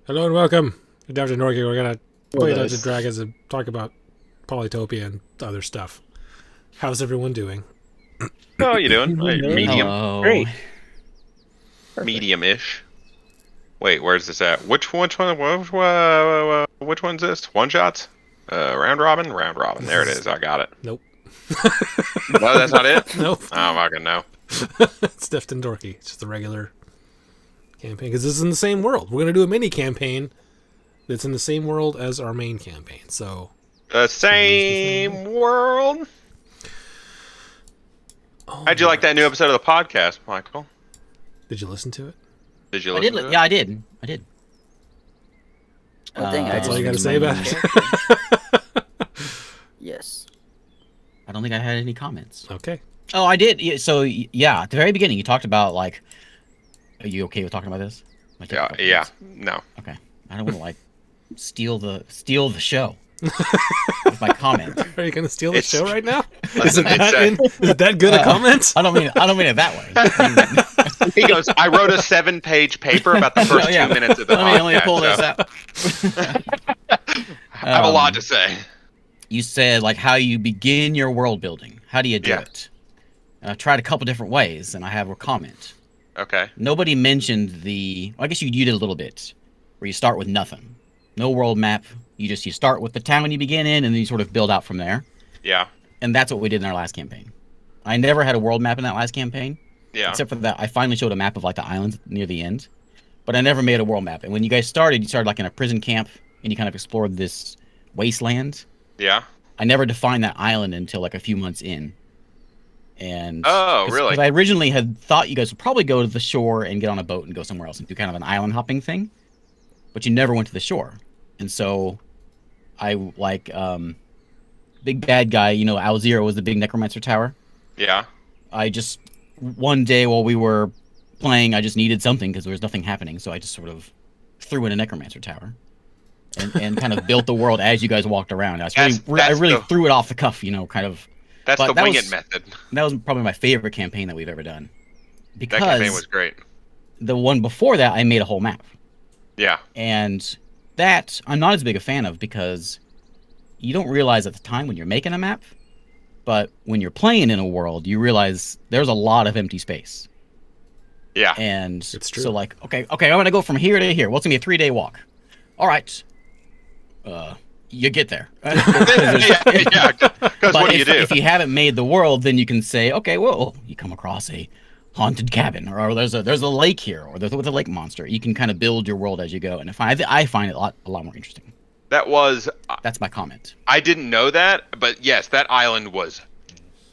Hello and welcome to Dungeon Norky. We're gonna play Dungeons and Nice. Dragons and talk about Polytopia and other stuff. How's everyone doing? How are you doing? Medium, Hello. Great. medium-ish. Wait, where's this at? Which one's this? One shots? Round robin? Round robin. There it is. I got it. Nope. No, that's not it? Nope. Oh, fucking no. It's Deft and Dorky. It's just a regular campaign because this is in the same world. We're gonna do a mini campaign that's in the same world as our main campaign. So The same world? How'd you like that new episode of the podcast, Michael? Did you listen to it? Did you I listen did. to it? Yeah, I did. I did. I think I That's all you just gotta say about it. Yes. I don't think I had any comments. Okay. Oh, I did. Yeah, so yeah, at the very beginning, you talked about like. Are you okay with talking about this? Am I taking a Yeah, couple yeah. minutes? No. Okay. I don't want to like steal the show with my comment. Are you gonna steal the It's- show right now? It's, Is it that good a comment? I don't mean it that way. I mean, he goes, I wrote a 7-page paper about the first yeah. 2 minutes of the let podcast. me pull this so out. I have a lot to say. You said like how you begin your world building. How do you do Yeah. it? And I've tried a couple different ways, and I have a comment. Okay. Nobody mentioned the. Well, I guess you did a little bit, where you start with nothing, no world map. You start with the town you begin in, and then you sort of build out from there. Yeah. And that's what we did in our last campaign. I never had a world map in that last campaign, Yeah. except for that I finally showed a map of like the islands near the end, but I never made a world map. And when you guys started, you started like in a prison camp, and you kind of explored this wasteland. Yeah. I never defined that island until like a few months in. And Oh, really? Because I originally had thought you guys would probably go to the shore and get on a boat and go somewhere else and do kind of an island hopping thing, but you never went to the shore. And so I like big bad guy, Alzira was the big necromancer tower. Yeah. I just one day while we were playing, I just needed something because there was nothing happening, so I just sort of threw in a necromancer tower. And kind of built the world as you guys walked around. I really the- threw it off the cuff, kind of. That's But the that wing was- it method. That was probably my favorite campaign that we've ever done. That campaign was Because great. the one before that, I made a whole map. Yeah. And that I'm not as big a fan of because you don't realize at the time when you're making a map, but when you're playing in a world, you realize there's a lot of empty space. Yeah. And It's true. so like, okay, I'm gonna go from here to here. What's gonna be a 3-day walk? All right. You get there. yeah. Because But what do you do? if you haven't made the world, then you can say, okay, well, you come across a haunted cabin, or there's a lake here, or there's with a lake monster. You can kind of build your world as you go, and I find it a lot more interesting. That was. That's my comment. I didn't know that, but yes, that island was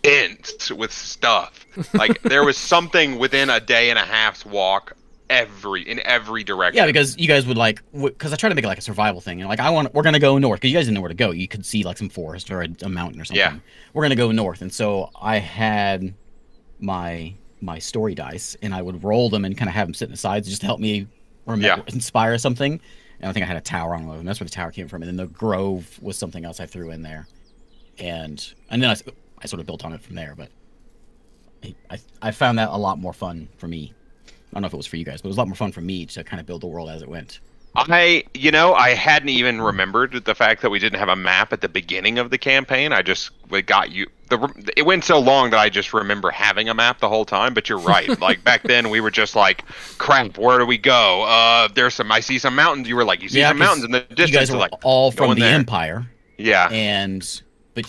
dense with stuff. Like there was something within a day and a half's walk in every direction. Yeah, because you guys would like, because I try to make it like a survival thing, and like we're gonna go north because you guys didn't know where to go. You could see like some forest or a mountain or something. Yeah. We're gonna go north, and so I had my story dice, and I would roll them and kind of have them sit in the sides just to help me inspire something. And I think I had a tower on one of them. That's where the tower came from. And then the grove was something else I threw in there, and then I sort of built on it from there. But I found that a lot more fun for me. I don't know if it was for you guys, but it was a lot more fun for me to kind of build the world as it went. I hadn't even remembered the fact that we didn't have a map at the beginning of the campaign. It went so long that I just remember having a map the whole time. But you're right. Like back then, we were just like, "Crap, where do we go? I see some mountains." You were like, "You see some 'cause mountains in the distance." You guys were like all from going the there. Empire, Yeah, and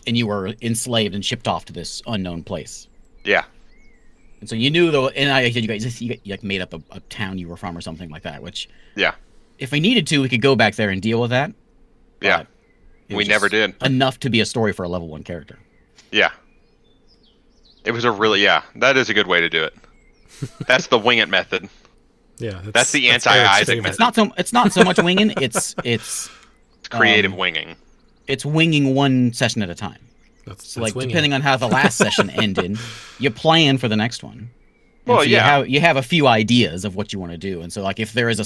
you were enslaved and shipped off to this unknown place. yeah, And so you knew though, and I said you like made up a town you were from or something like that. Which, yeah, if we needed to, we could go back there and deal with that. yeah, but it we was never just did. enough to be a story for a level 1 character. Yeah. It was that is a good way to do it. That's the wing it method. Yeah. That's the Eric's anti-Isaac favorite. method. It's not so much winging. It's It's creative Um, winging. it's winging one session at a time. That's So like winging. depending on how the last session ended, you plan for the next one. And Well, so yeah. you have a few ideas of what you want to do, and so like if there's a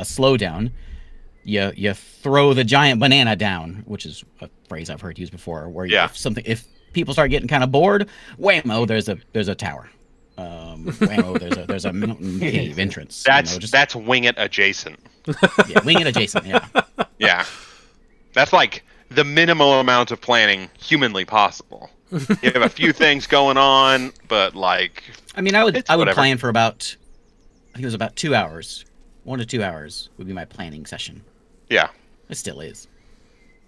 slowdown, you throw the giant banana down, which is a phrase I've heard used before. Where Yeah. if people start getting kind of bored, whammo, there's a tower. whammo, there's a mountain cave entrance. That's wing it adjacent. Yeah, wing it adjacent. Yeah. Yeah, that's like the minimal amount of planning humanly possible. You have a few things going on, but like, I mean, I would whatever. plan for about, I think it was about 2 hours. 1 to 2 hours would be my planning session. yeah, It still is.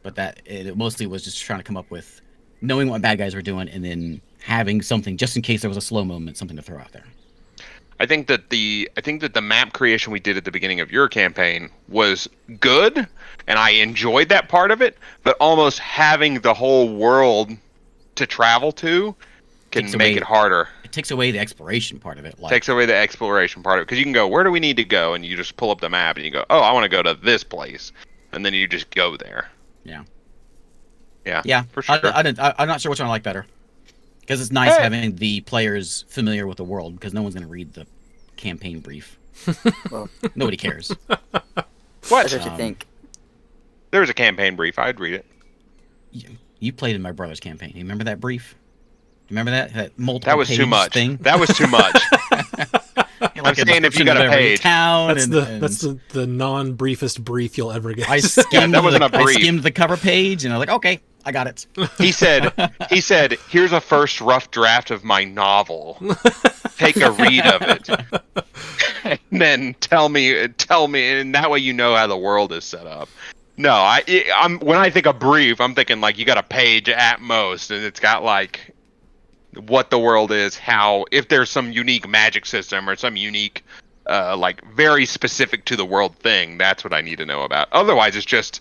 But it mostly was just trying to come up with knowing what bad guys were doing and then having something just in case there was a slow moment, something to throw out there. I think that the map creation we did at the beginning of your campaign was good, and I enjoyed that part of it. But almost having the whole world to travel to can Takes make away- it harder. It takes away the exploration part of it. Like, Takes away the exploration part of it, because you can go, where do we need to go, and you just pull up the map and you go, oh, I want to go to this place, and then you just go there. yeah. Yeah, for sure. I'm not sure which one I like better. Because it's nice Hey. having the players familiar with the world, because no one's going to read the campaign brief. Well, Nobody cares. What? that's what you Um, think. There was a campaign brief. I'd read it. You played in my brother's campaign. You remember that brief? Remember that multiple That was too page much. thing? That was too much. Like a saying if you description got of a every page. town That's and the non-briefest brief you'll ever get. I skimmed, that wasn't the, a I brief. skimmed the cover page and I was like, okay, I got it. He said, here's a first rough draft of my novel. Take a read of it. And then tell me, and that way you know how the world is set up. No, I'm when I think of brief, I'm thinking like you got a page at most, and it's got like what the world is, how, if there's some unique magic system or some unique, like very specific to the world thing, that's what I need to know about. Otherwise, it's just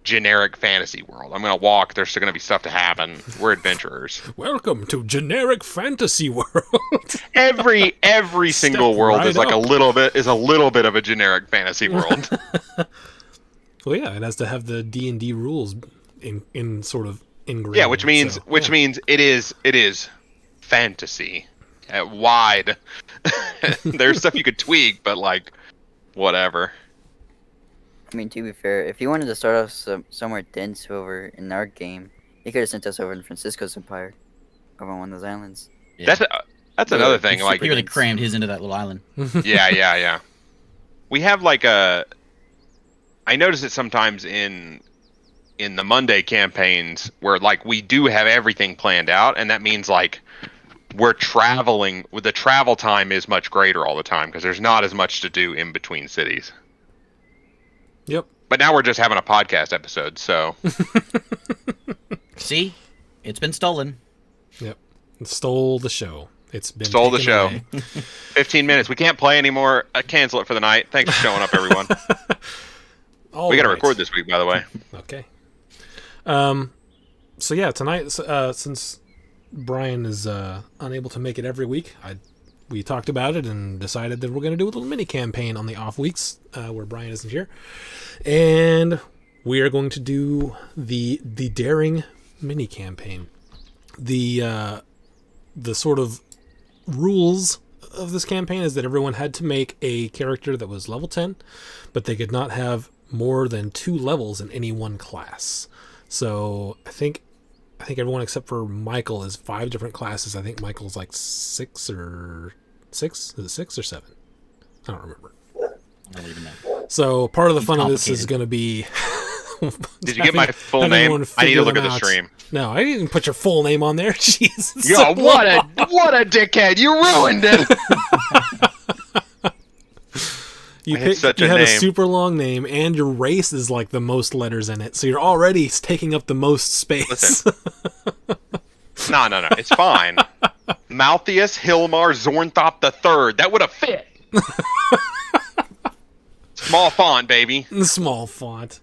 generic fantasy world. I'm gonna walk. There's still gonna be stuff to happen. We're adventurers. Welcome to generic fantasy world. Every single Step world right is like up. a little bit of a generic fantasy world. Well, yeah, it has to have the D&D rules in sort of ingrained. Yeah, which means so, yeah. it is fantasy wide. There's stuff you could tweak, but like whatever. I mean, to be fair, if you wanted to start off somewhere dense over in our game, you could have sent us over in Francisco's Empire, over on one of those islands. Yeah. That's another thing. Like, He really crammed his into that little island. yeah. We have like I notice it sometimes in the Monday campaigns where like we do have everything planned out, and that means like we're traveling. The travel time is much greater all the time because there's not as much to do in between cities. Yep. But now we're just having a podcast episode, so See? It's been stolen. Yep. It stole the show. It's been stole the taken show. away. 15 minutes. We can't play anymore. Cancel it for the night. Thanks for showing up, everyone. All We got to right. record this week, by the way. Okay. So yeah, tonight, since Brian is unable to make it every week, we talked about it and decided that we're going to do a little mini campaign on the off weeks where Brian isn't here, and we are going to do the daring mini campaign. The sort of rules of this campaign is that everyone had to make a character that was level 10, but they could not have more than 2 levels in any one class. So I think everyone except for Michael is 5 different classes. I think Michael's like 6 or 6. Is it 6 or 7? I don't remember. I don't even know. So part of the fun of this is complicated. going to be. Did you get my full having name? everyone I need to figure look at them the out. stream. No, I didn't put your full name on there. Jeez. it's Yo, so what long. what a dickhead! You ruined it. You I had such you a had a name. super long name, and your race is like the most letters in it, so you're already taking up the most space. Listen. No. It's fine. Malthius Hilmar Zornthop III. That would have fit. Small font, baby. Small font.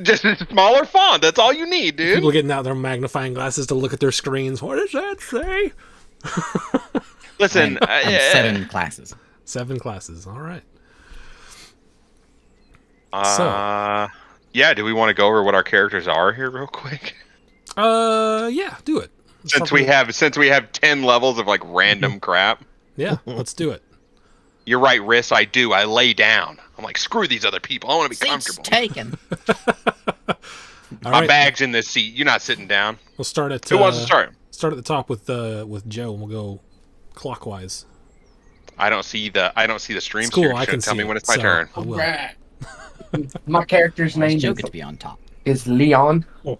Just a smaller font. That's all you need, dude. People getting out their magnifying glasses to look at their screens. What does that say? Listen, I'm 7 classes. 7 classes. All right. yeah. Do we want to go over what our characters are here, real quick? Yeah, do it. Since we have 10 levels of like random crap. Yeah, let's do it. You're right, Riss. I do. I lay down. I'm like, screw these other people. I want to be Seats comfortable. taken. All My right. bag's in this seat. You're not sitting down. We'll start at. Who wants to start? Start at the top with Joe, and we'll go clockwise. I don't see the stream. It's cool. So you I can should tell see me it, when it's my so turn. I will. Right. My character's Why does name Joe is, get to be on top? is Leon. Oh.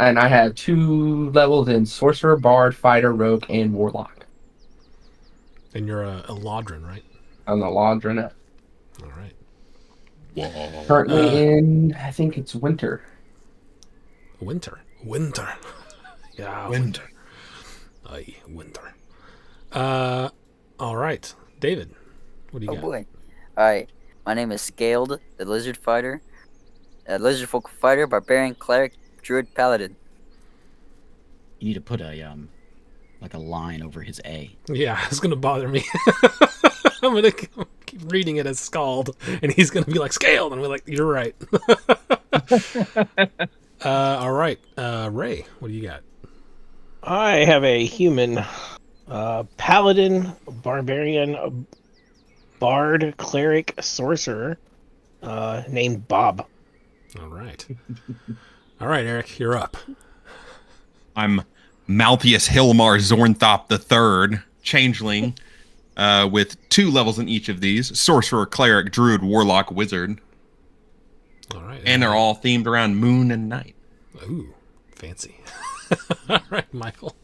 And I have 2 levels in Sorcerer, Bard, Fighter, Rogue, and Warlock. And you're a Lodrin, right? I'm the Laundrina. All right. Currently in, I think it's winter. Winter. Yeah. Winter. Aye, winter. All right. David, what do you Oh got? boy. Alright. My name is Scaled, the Lizard Fighter. Lizard Folk Fighter, Barbarian, Cleric, Druid, Paladin. You need to put a like a line over his A. Yeah, it's gonna bother me. I'm gonna keep reading it as Scald, and he's gonna be like Scaled, and we're like, you're right. All right, Ray, what do you got? I have a human, paladin, barbarian, bard, cleric, sorcerer, named Bob. All right, all right, Eric, you're up. I'm Malthius Hilmar Zornthop III, changeling, with 2 levels in each of these: sorcerer, cleric, druid, warlock, wizard, All right, and they're all themed around moon and night. ooh, fancy. All right, Michael.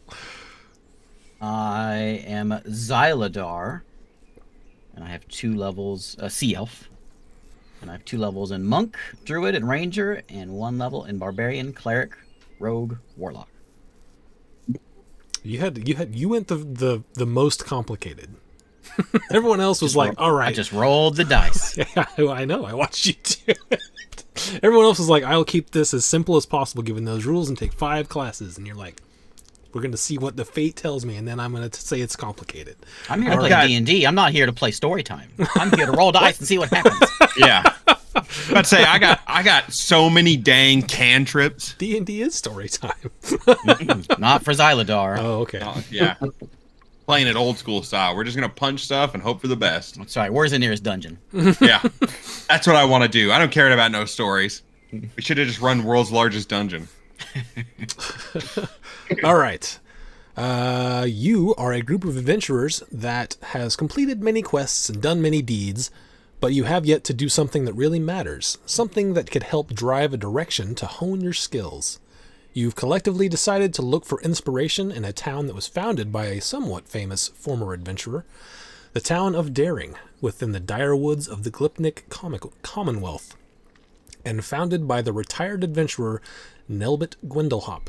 I am Xyladar, and I have 2 levels, Sea Elf. And I have 2 levels in Monk, Druid, and Ranger, and 1 level in Barbarian, Cleric, Rogue, Warlock. You went the most complicated. Everyone else was like, all right. I just rolled the dice. Yeah, I know. I watched you do it. Everyone else was like, I'll keep this as simple as possible given those rules and take 5 classes. And you're like, we're going to see what the fate tells me, and then I'm going to say it's complicated. I'm here to Oh, play God. D&D. I'm not here to play story time. I'm here to roll dice and see what happens. Yeah. I'd say I got so many dang cantrips. D&D is story time. Not for Xyladar. Oh, okay. Yeah. Playing it old school style. We're just gonna punch stuff and hope for the best. Sorry, where's the nearest dungeon? Yeah. That's what I want to do. I don't care about no stories. We should have just run world's largest dungeon. All right. You are a group of adventurers that has completed many quests and done many deeds, but you have yet to do something that really matters, something that could help drive a direction to hone your skills. You've collectively decided to look for inspiration in a town that was founded by a somewhat famous former adventurer, the town of Daring, within the dire woods of the Glipnik Commonwealth, and founded by the retired adventurer Nelbit Gwendelhop.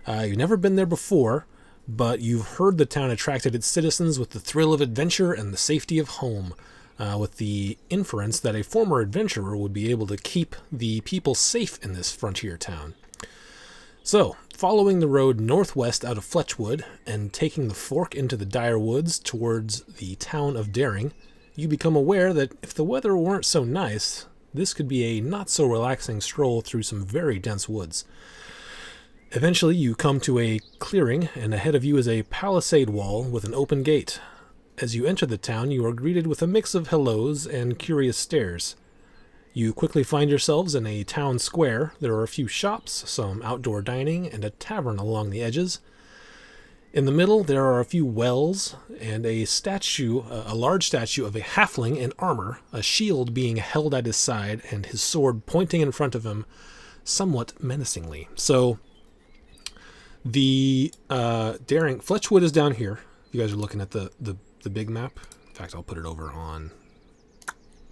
You've never been there before, but you've heard the town attracted its citizens with the thrill of adventure and the safety of home, with the inference that a former adventurer would be able to keep the people safe in this frontier town. So, following the road northwest out of Fletchwood and taking the fork into the dire woods towards the town of Daring, you become aware that if the weather weren't so nice, this could be a not-so-relaxing stroll through some very dense woods. Eventually, you come to a clearing, and ahead of you is a palisade wall with an open gate. As you enter the town, you are greeted with a mix of hellos and curious stares. You quickly find yourselves in a town square. There are a few shops, some outdoor dining, and a tavern along the edges. In the middle, there are a few wells and a large statue of a halfling in armor, a shield being held at his side, and his sword pointing in front of him somewhat menacingly. So, the Daring Fletchwood is down here. You guys are looking at the big map. In fact, I'll put it over on.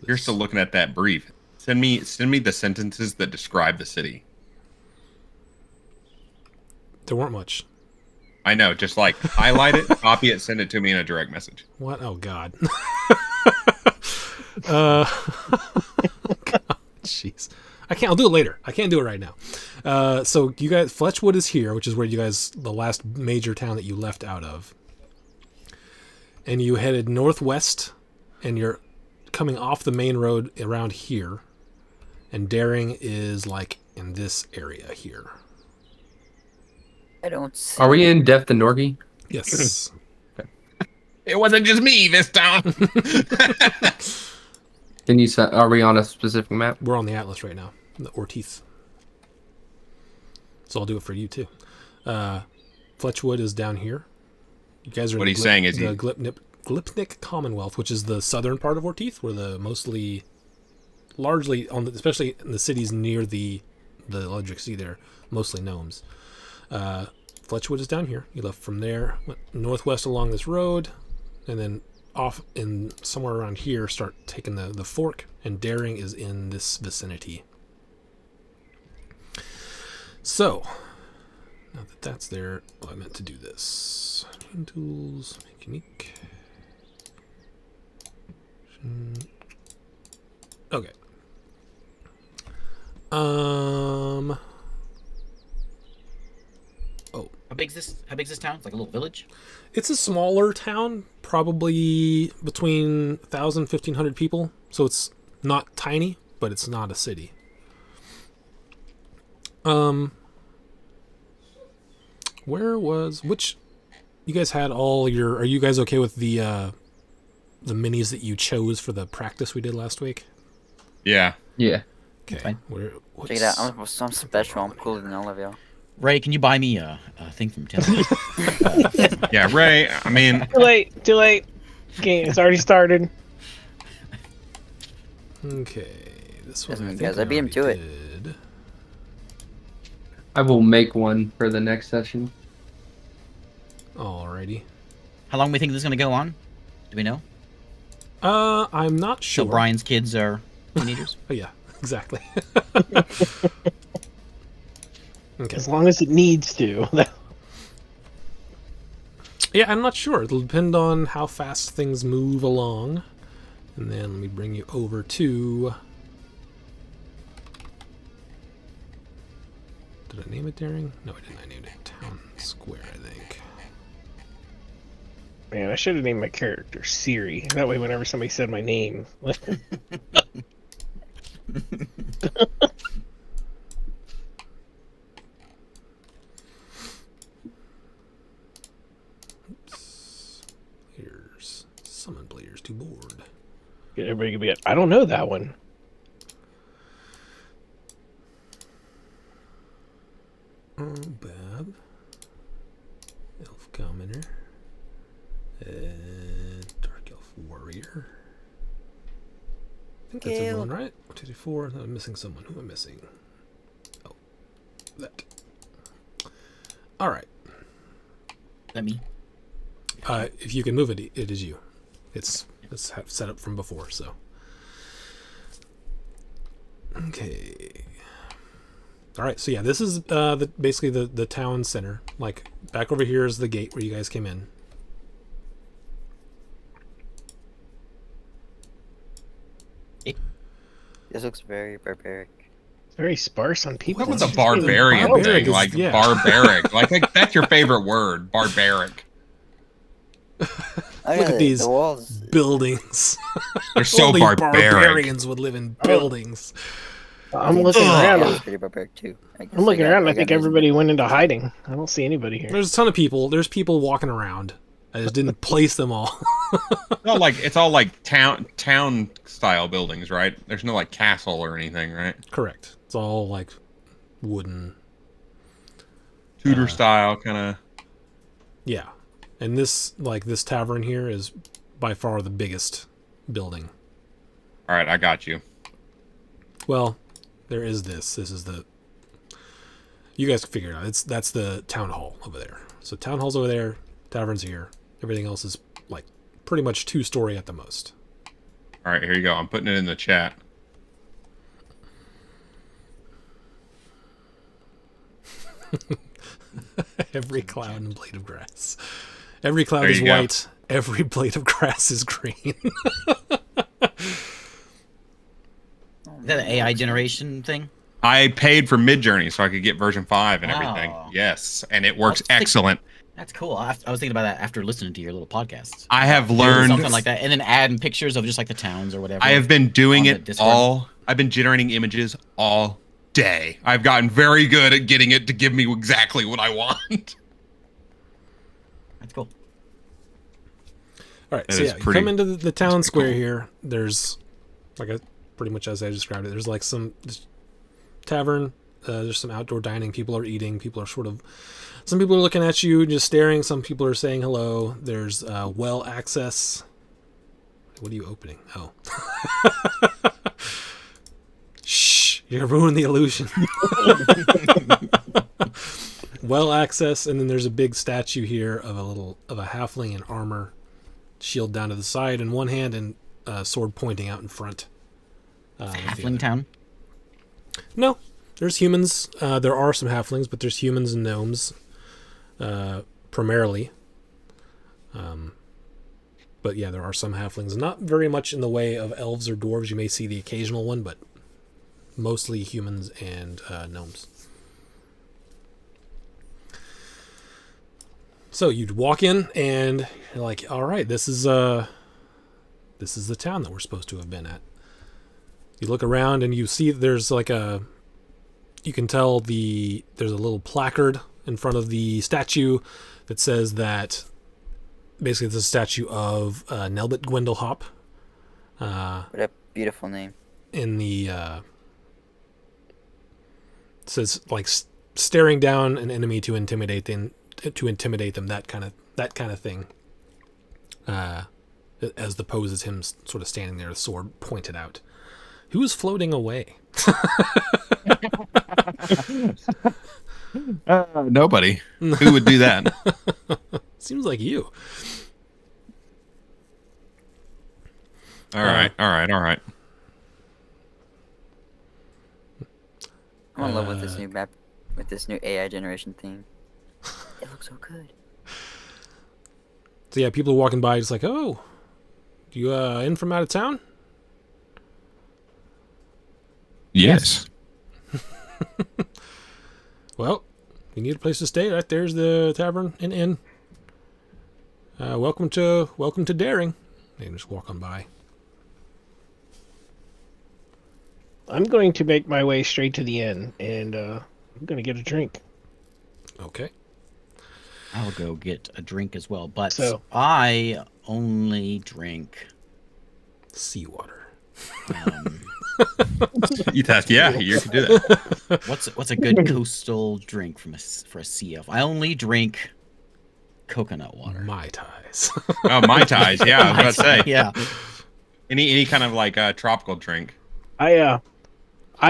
You're still looking at that brief. Send me the sentences that describe the city. There weren't much. I know, just like highlight it, copy it, send it to me in a direct message. What? Oh God. God, jeez. I can't. I'll do it later. I can't do it right now. So you guys, Fletchwood is here, which is where you guys, the last major town that you left out of, and you headed northwest, and you're coming off the main road around here, and Daring is like in this area here. I don't see. Are we in Death to Norgi? Yes. It wasn't just me this time. Can you say, are we on a specific map? We're on the Atlas right now, the Ortiz. So I'll do it for you too. Fletchwood is down here. You guys are What in he's saying is the he- Glipnik Commonwealth, which is the southern part of Ortiz, where largely especially in the cities near the Eldritch Sea, there mostly gnomes. Fletchwood is down here. You left from there, went northwest along this road, and then off in somewhere around here start taking the fork, and Daring is in this vicinity. So now that that's there, I meant to do this. Chain tools, make unique. Okay. How big's this town? It's like a little village. It's a smaller town, probably between 1,000 and 1,500 people. So it's not tiny, but it's not a city. Which you guys had all your, are you guys okay with the minis that you chose for the practice we did last week? Yeah. Yeah. Okay. Fine. Check it out. I'm special. I'm cooler than all of y'all. Ray, can you buy me a thing from Tim? Yeah, Ray. I mean, Too late. Game, it's already started. Okay. This one, Doesn't I mean, think guys, I beat him already to it. did. I will make one for the next session. Alrighty. How long do we think this is gonna go on? Do we know? I'm not sure. So Brian's kids are teenagers. Oh yeah, exactly. Okay. As long as it needs to. Yeah, I'm not sure. It'll depend on how fast things move along. And then let me bring you over to... Did I name it Daring? No, I didn't. I named it Town Square, I think. Man, I should have named my character Siri. That way, whenever somebody said my name, Here's summon players to board. everybody could be. I don't know that one. Bab. Elf Commoner. Dark Elf Warrior. I think that's everyone, right? 1, 2, 3, 4. I'm missing someone. Who am I missing? Oh, that. Alright. That me? If you can move it, it is you. It's set up from before, so. Okay. All right, so yeah, this is basically the town center. Like, back over here is the gate where you guys came in. This looks very barbaric. It's very sparse on people. what was the It's just really barbarian wild. Barbaric thing? is- Like yeah. barbaric. Like that's your favorite word, barbaric. Oh, Look at these The walls. buildings. They're so Only barbaric. barbarians would live in buildings. I'm looking Yeah, around. it's pretty barbaric too. I guess I'm looking around. I got think his- everybody went into hiding. I don't see anybody here. There's a ton of people. There's people walking around. I just didn't place them all. It's all like town style buildings, right? There's no like castle or anything, right? Correct. It's all like wooden. Tudor style kind of. Yeah. And this tavern here is by far the biggest building. All right, I got you. Well, there is this. This is the... You guys can figure it out. That's the town hall over there. So town hall's over there, tavern's here. Everything else is like pretty much 2-story at the most. All right, here you go. I'm putting it in the chat. Every cloud and blade of grass. Every cloud There is you go. white. Every blade of grass is green. Is that an AI generation thing? I paid for Midjourney so I could get version 5 and everything. Wow. Yes, and it works Let's think- excellent. That's cool. I was thinking about that after listening to your little podcasts. I have Do learned. something like that, and then adding pictures of just like the towns or whatever. I have been doing on the it Discord. I've been generating images all day. I've gotten very good at getting it to give me exactly what I want. That's cool. All right, That so is yeah, you pretty- come into the town pretty square cool. here. There's, pretty much as I described it, there's like some tavern, There's some outdoor dining. People are eating. People are some people are looking at you, just staring. Some people are saying hello. There's well access. What are you opening? Oh. Shh! You're gonna ruin the illusion. Well access, and then there's a big statue here of a halfling in armor, shield down to the side in one hand, and sword pointing out in front. With the Halfling other. town. No, there's humans. There are some halflings, but there's humans and gnomes, primarily. But yeah, there are some halflings. Not very much in the way of elves or dwarves. You may see the occasional one, but mostly humans and gnomes. So you'd walk in, and you're like, "All right, this is the town that we're supposed to have been at." You look around, and you see there's like you can tell there's a little placard in front of the statue that says that basically it's a statue of Nelbit Gwendelhop. What a beautiful name. In the it says like staring down an enemy to intimidate them, that kind of thing. As the pose is him sort of standing there, sword pointed out. Who's floating away? Nobody. Who would do that? Seems like you. All right. I'm in love with this new map, with this new AI generation theme. It looks so good. So yeah, people are walking by, just like, "Oh, you in from out of town?" Yes. Well, you need a place to stay. Right there's the tavern and inn. Welcome to Daring. They can just walk on by. I'm going to make my way straight to the inn, and I'm going to get a drink. Okay. I'll go get a drink as well, but So- I only drink. Seawater. Um, You can do that. what's a good coastal drink for a sea elf? I only drink coconut water. Mai Tais. Oh, Mai Tais. Yeah, I was about to say. Yeah. Any kind of like tropical drink. I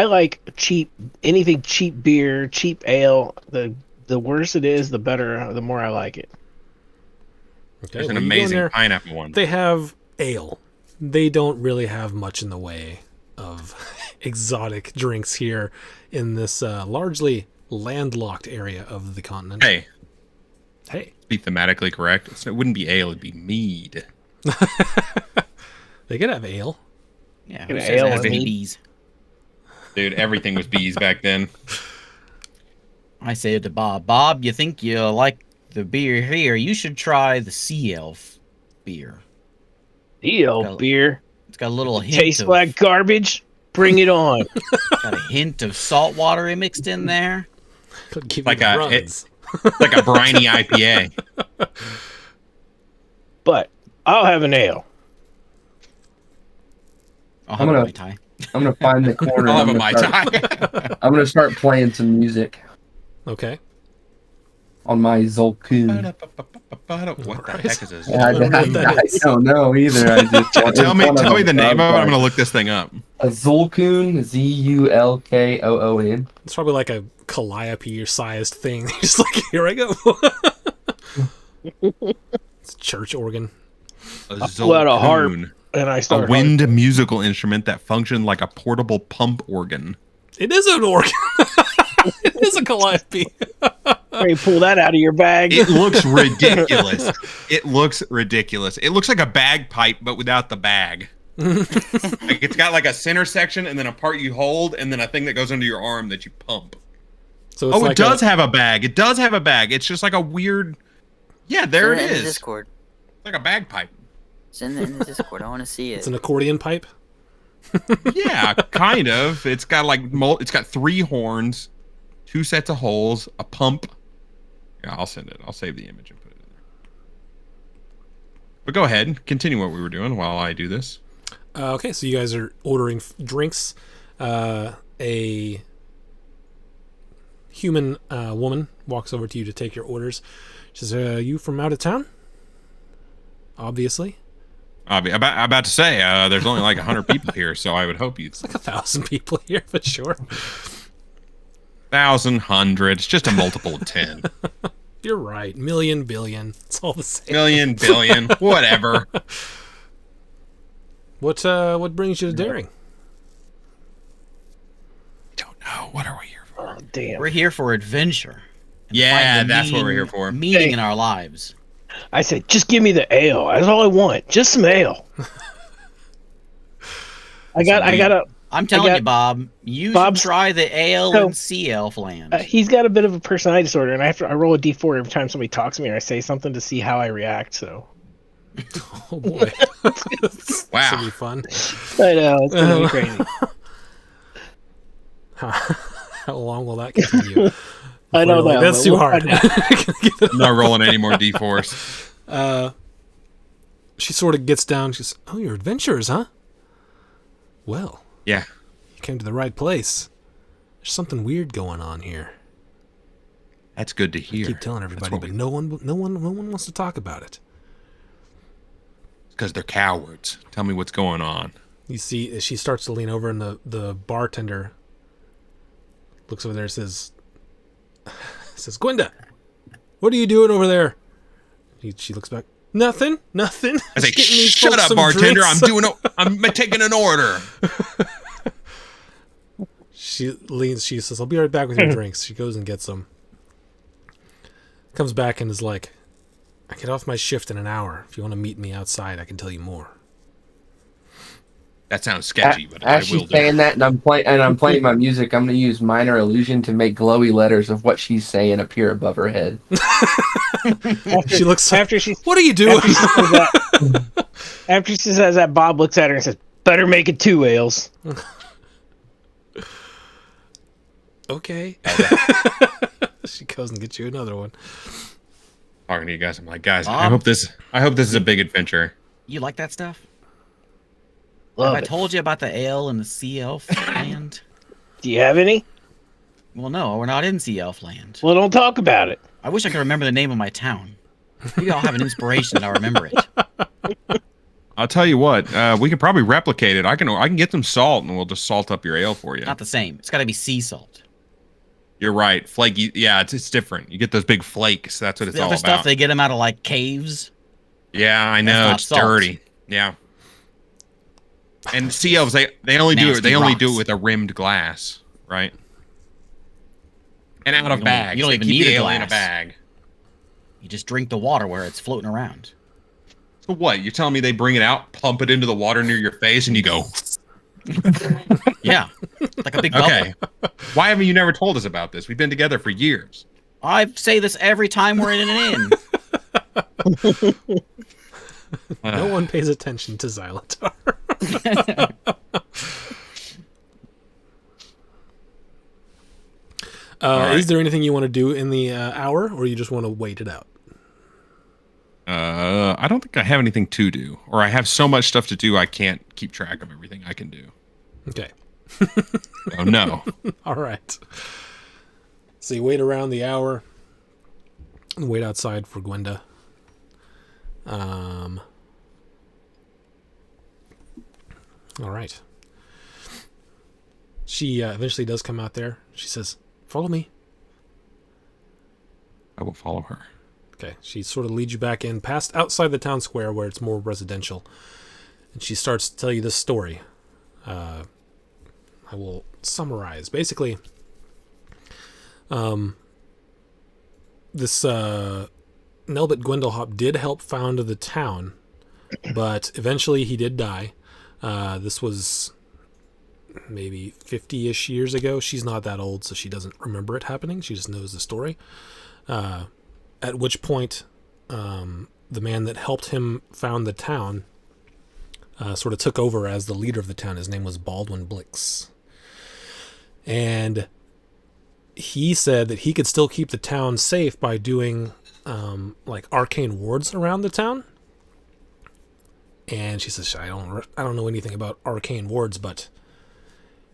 like anything cheap beer, cheap ale. The worse it is, the better. The more I like it. Okay. There's an well, you go in amazing there, pineapple one. They have ale. They don't really have much in the way of exotic drinks here in this largely landlocked area of the continent. Hey, Hey. be thematically correct. So it wouldn't be ale, it'd be mead. They could have ale. Yeah. Get Who an says ale it has and to be mead. bees? Dude, everything was bees back then. I say to Bob, you think you like the beer here? You should try the sea elf beer. Eel beer. It's got a little hint Tastes of, like garbage. Bring it on. got a hint of salt water mixed in there. Could give Like you the a- runs. Like a briny IPA. But I'll have an ale. I'll I'm have gonna- my tie. I'm gonna find the corner. I'll and have a I'm Mai gonna start- Tai. I'm gonna start playing some music Okay. on my Zolkun. What the heck is this? I, don't know what that I is. don't know either. I just Tell me it's one the them, name so of it. I'm sorry. gonna look this thing up. A Zulkun, Zulkoon. It's probably like a calliope sized thing. Just like, here I go. It's a church organ. A pull out a harp. Zolkoon. And I A start. wind musical instrument that functioned like a portable pump organ. It is an organ. It is a calliope. You pull that out of your bag. It looks ridiculous. It looks ridiculous. It looks like a bagpipe, but without the bag. Like it's got like a center section and then a part you hold and then a thing that goes under your arm that you pump. So it's Oh, like it does have a bag. It does have a bag. It's just like a weird. Yeah, there it Send in the is. Discord. Like a bagpipe. Send it in the Discord. I want to see It's it. an accordion pipe. Yeah, kind of. It's got like it's got 3 horns, 2 sets of holes, a pump. Yeah, I'll send it. I'll save the image and put it in there. But go ahead, continue what we were doing while I do this. Okay, so you guys are ordering drinks. human woman walks over to you to take your orders. She says, you from out of town? Obviously. About to say, there's only like 100 people here, so I would hope you. It's like 1,000 people here, but sure. 1,000, 100. It's just a multiple of 10. You're right. Million, billion. It's all the same. Million, billion, whatever. What brings you to Daring? Don't know. What are we here for? Oh, damn. We're here for adventure. and Yeah, find the that's what we're meaning- here for. Meaning Hey. in our lives. I said, just give me the ale. That's all I want. Just some ale. I got a. I'm telling got- you, Bob. You Bob's- should try the ale So- in Sea Elf Land. He's got a bit of a personality disorder, and I roll a d4 every time somebody talks to me or I say something to see how I react. So Oh boy. This Wow. should be fun. I know it's gonna be crazy. How long will that continue? I know Before you're that. That's but too we'll hard. find out. I'm not rolling any more d4s. She sort of gets down. She says, "Oh, you're adventurers, huh? Well, Yeah. you came to the right place. There's something weird going on here. That's good to I hear. keep telling everybody, what but we- no one wants to talk about it." Because they're cowards. Tell me what's going on. You see, as she starts to lean over, and the bartender looks over there and says, "Gwenda, what are you doing over there?" She looks back. Nothing. I say, Just getting these shut folks up, some bartender. drinks." I'm taking an order. She leans. She says, "I'll be right back with your drinks." She goes and gets them. Comes back and is like, "I get off my shift in an hour. If you want to meet me outside, I can tell you more." That sounds sketchy, but As I she's will do. saying that, and I'm playing my music, I'm gonna use minor illusion to make glowy letters of what she's saying appear above her head. She looks. After she What are you doing? after she says that, after she says that, Bob looks at her and says, "Better make it 2 ales." Okay. She goes and gets you another one. Talking to you guys, I'm like, guys, I Bob? hope this is a big adventure. You like that stuff? Love Have I it. told you about the ale in the Sea Elf Land? Do you have any? Well, no, we're not in Sea Elf Land. Well, don't talk about it. I wish I could remember the name of my town. Maybe I'll have an inspiration and I'll remember it. I'll tell you what, we could probably replicate it. I can get some salt and we'll just salt up your ale for you. Not the same. It's got to be sea salt. You're right, flaky. Yeah, it's different. You get those big flakes. That's what it's The all other about. stuff, they get them out of like caves. Yeah, I know not it's salt. dirty. Yeah. And sea elves, they only do it. Nasty They only do it rocks. with a rimmed glass, right? And out You of don't- bags. you don't They even keep need the a ale in a glass. bag. You just drink the water where it's floating around. So what? You're telling me they bring it out, pump it into the water near your face, and you go, Yeah, like a big bubble. okay. Why haven't you never told us about this? We've been together for years. I say this every time we're in an inn. No one pays attention to Xylotar. right. Is there anything you want to do in the hour, or you just want to wait it out? I don't think I have anything to do, or I have so much stuff to do I can't keep track of everything I can do. Okay. Oh no. All right. So you wait around the hour and wait outside for Gwenda. All right. She eventually does come out there. She says, "Follow me." I will follow her. Okay. She sort of leads you back in past outside the town square where it's more residential. And she starts to tell you this story. I will summarize. Basically, this Nelbit Gwendelhop did help found the town, but eventually he did die. This was maybe 50-ish years ago. She's not that old, so she doesn't remember it happening. She just knows the story. At which point, the man that helped him found the town sort of took over as the leader of the town. His name was Baldwin Blix. And he said that he could still keep the town safe by doing like arcane wards around the town. And she says, I don't know anything about arcane wards, but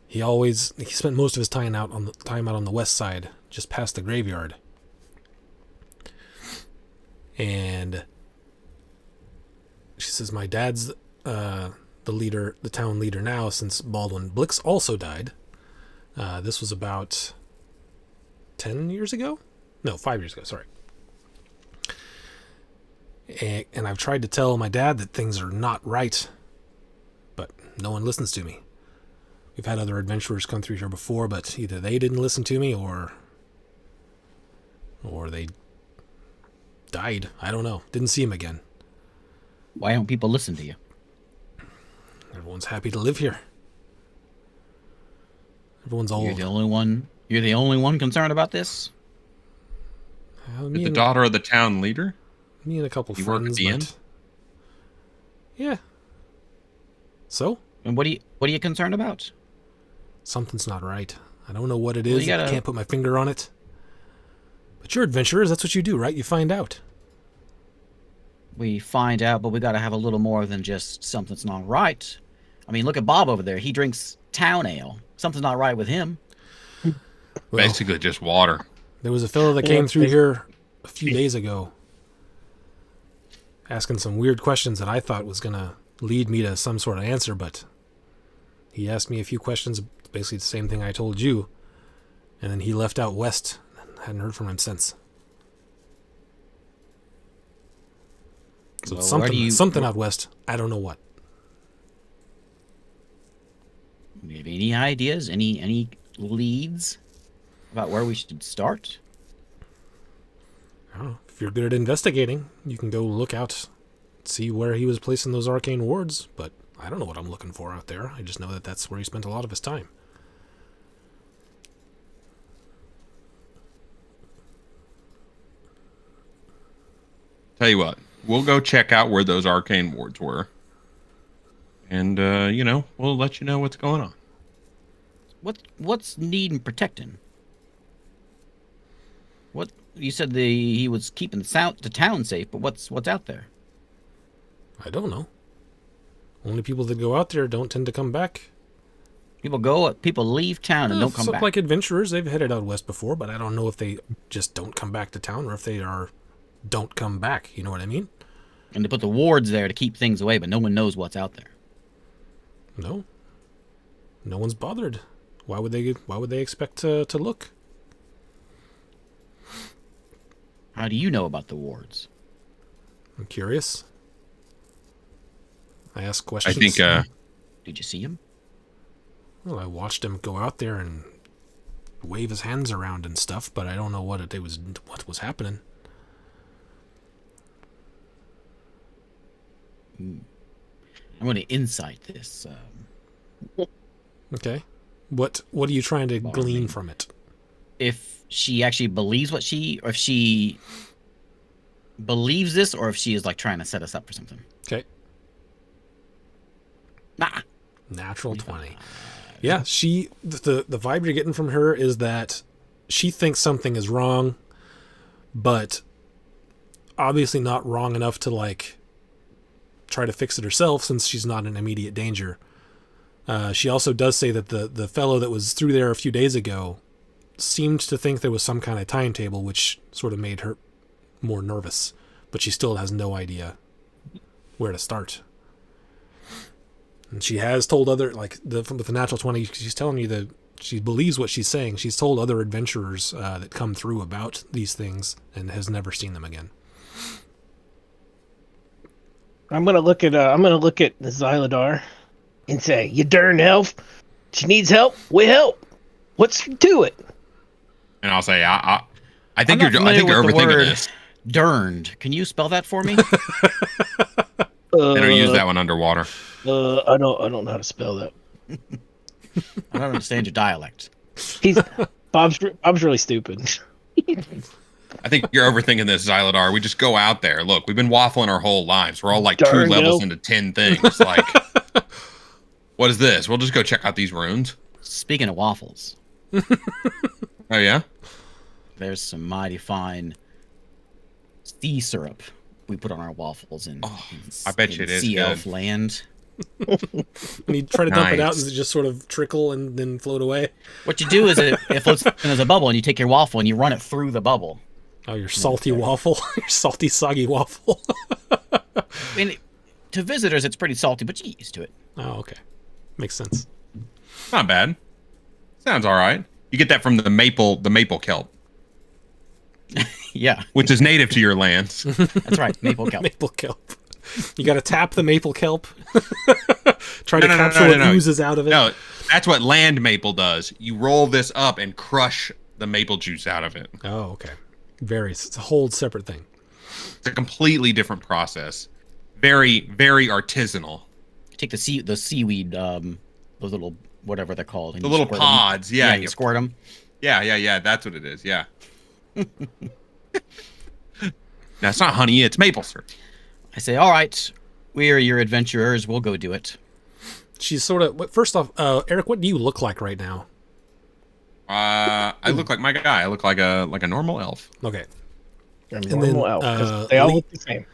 he spent most of his time out on the west side, just past the graveyard. And she says my dad's the town leader now, since Baldwin Blix also died. This was about 10 years ago? No, 5 years ago, sorry. And I've tried to tell my dad that things are not right, but no one listens to me. We've had other adventurers come through here before, but either they didn't listen to me or they died. I don't know. Didn't see him again. Why don't people listen to you? Everyone's happy to live here. Everyone's old. You're the only one. You're the only one concerned about this. Me The and, daughter of the town leader? me and a couple You work at friends. the inn? But yeah. So And what are you concerned about? something's not right. I don't know what it Well, is. you I gotta- can't put my finger on it. But you're adventurers. That's what you do, right? You find out. We find out, but we got to have a little more than just something's not right. I mean, look at Bob over there. He drinks town ale. Something's not right with him. Well, Basically just water. there was a fellow that came through here a few days ago asking some weird questions that I thought was going to lead me to some sort of answer, but he asked me a few questions, basically the same thing I told you, and then he left out west. Hadn't heard from him since. So Well, it's where do you- something out west. I don't know what. You have any ideas? Any leads about where we should start? I don't know. If you're good at investigating, you can go look out, see where he was placing those arcane wards, but I don't know what I'm looking for out there. I just know that that's where he spent a lot of his time. Tell you what, we'll go check out where those arcane wards were. And, we'll let you know what's going on. What's needing protecting? What you said he was keeping the town safe, but what's out there? I don't know. Only people that go out there don't tend to come back. People leave town and don't come back. Like adventurers, they've headed out west before, but I don't know if they just don't come back to town or if they don't come back. You know what I mean? And they put the wards there to keep things away, but no one knows what's out there. No. No one's bothered. Why would they expect to look? How do you know about the wards? I'm curious. I ask I questions. think, Did you see him? Well, I watched him go out there and wave his hands around and stuff, but I don't know what was happening. I'm going to insight this. Okay. What are you trying to glean from it? If she actually believes or if she believes this, or if she is like trying to set us up for something. Okay. Nah. Natural 20. Yeah, the vibe you're getting from her is that she thinks something is wrong, but obviously not wrong enough to like try to fix it herself since she's not in immediate danger. She also does say that the fellow that was through there a few days ago seemed to think there was some kind of timetable, which sort of made her more nervous, but she still has no idea where to start. And she has told other, with the natural 20, she's telling you that she believes what she's saying. She's told other adventurers that come through about these things and has never seen them again. I'm gonna look at Xyladar and say, "You darn elf, she needs help. We help. What's to it?" and I'll say, I think I'm not you're familiar with the overthinking word this. Durned. Can you spell that for me? I don't use that one underwater. I don't know how to spell that. I don't understand your dialect. Bob's really stupid. I think you're overthinking this, Xyladar. We just go out there. Look, we've been waffling our whole lives. We're all like Darn 2 levels no. into 10 things. Like, what is this? We'll just go check out these runes. Speaking of waffles, Oh, yeah? there's some mighty fine sea syrup we put on our waffles in, I bet you in it is Sea good. Elf land. When you try to dump it out, Nice. does it just sort of trickle and then float away? What you do is it floats in as a bubble, and you take your waffle and you run it through the bubble. Oh, your salty waffle, your salty, soggy waffle. I mean, to visitors, it's pretty salty, but you get used to it. Oh, okay, makes sense. Not bad. Sounds all right. You get that from the maple kelp, Yeah, which is native to your lands. that's right. Maple kelp. Maple kelp. You got to tap the maple kelp. Try to No, no, no, capture no, what no. oozes out of it. No, that's what land maple does. You roll this up and crush the maple juice out of it. Oh, okay. It's a whole separate thing. It's a completely different process. Very, very artisanal. Take the seaweed, those little whatever they're called. And The you little squirt 'em. pods. Yeah, you squirt them. yeah. That's what it is. Yeah. No, it's not honey. It's maple syrup. I say, all right, we are your adventurers. We'll go do it. She's sort of. First off, Eric, what do you look like right now? I look like my guy. I look like a normal elf. Okay. They're then, normal elf, 'cause they all Lee- look the same.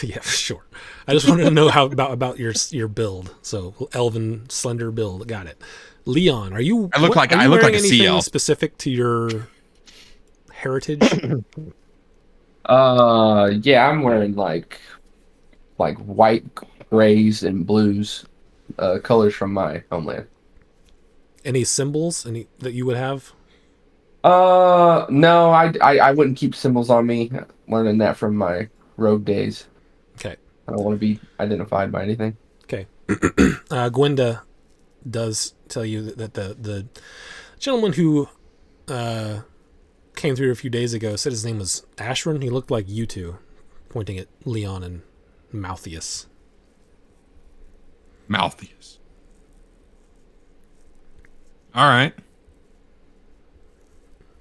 Yeah, sure. I just wanted to know about your build. So elven slender build. Got it. Leon, are you? I look like are you I look like wearing a sea anything elf. specific to your heritage? Yeah, I'm wearing like white, grays, and blues, colors from my homeland. Any symbols that you would have? No, I wouldn't keep symbols on me. Learning that from my rogue days. Okay. I don't want to be identified by anything. Okay. Gwenda does tell you that the gentleman who came through a few days ago said his name was Ashran. He looked like you two, pointing at Leon and Malthius. Malthius. All right.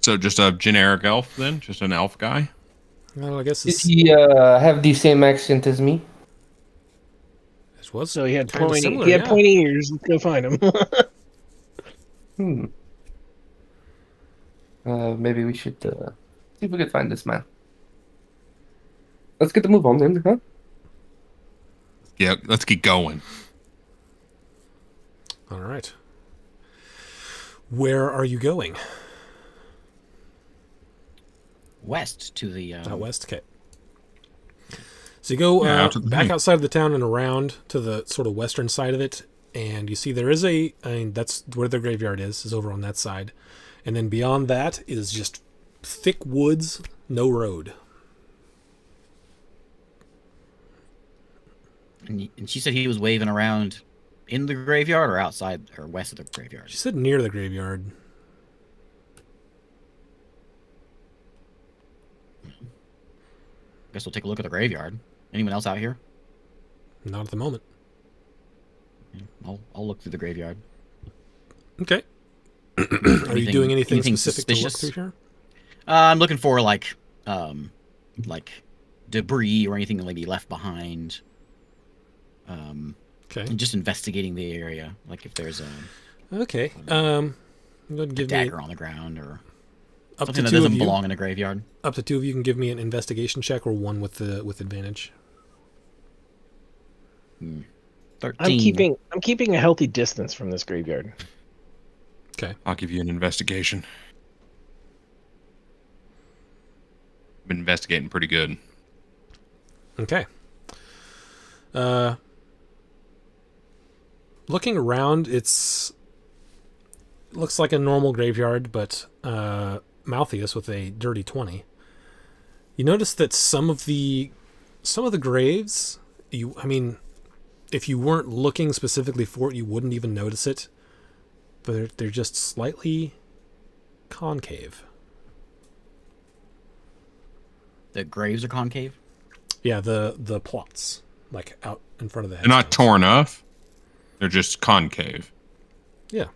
So just a generic elf then? Just an elf guy? Well, I guess Did it's, he have the same accent as me? it was So he had kinda pointy. similar, He had yeah. pointy ears. Let's go find him. Maybe we should see if we could find this man. Let's get the move on then, huh? Yeah, let's get going. All right. Where are you going? West to the. Out west? Okay. So you go Yeah, out to the back thing. outside of the town and around to the sort of western side of it, and you see there is that's where the graveyard is over on that side. And then beyond that is just thick woods, no road. And she said he was waving around in the graveyard or outside or west of the graveyard. She said near the graveyard. Guess we'll take a look at the graveyard. Anyone else out here? Not at the moment. I'll look through the graveyard. Okay. Are you doing anything anything specific to look suspicious? through here? I'm looking for like debris or anything that may be left behind. Okay. And just investigating the area, like if there's a Okay. Go ahead and give me dagger on the ground or up to something that two of doesn't you. belong in a graveyard. Up to two of you can give me an investigation check or one with advantage. 13. I'm keeping a healthy distance from this graveyard. Okay. I'll give you an investigation. Been investigating pretty good. Okay. Looking around, it looks like a normal graveyard, but Malthius with a dirty 20. You notice that some of the graves, if you weren't looking specifically for it, you wouldn't even notice it. But they're just slightly concave. The graves are concave. Yeah, the plots, like out in front of the They're not headstones. torn off. They're just concave. Yeah.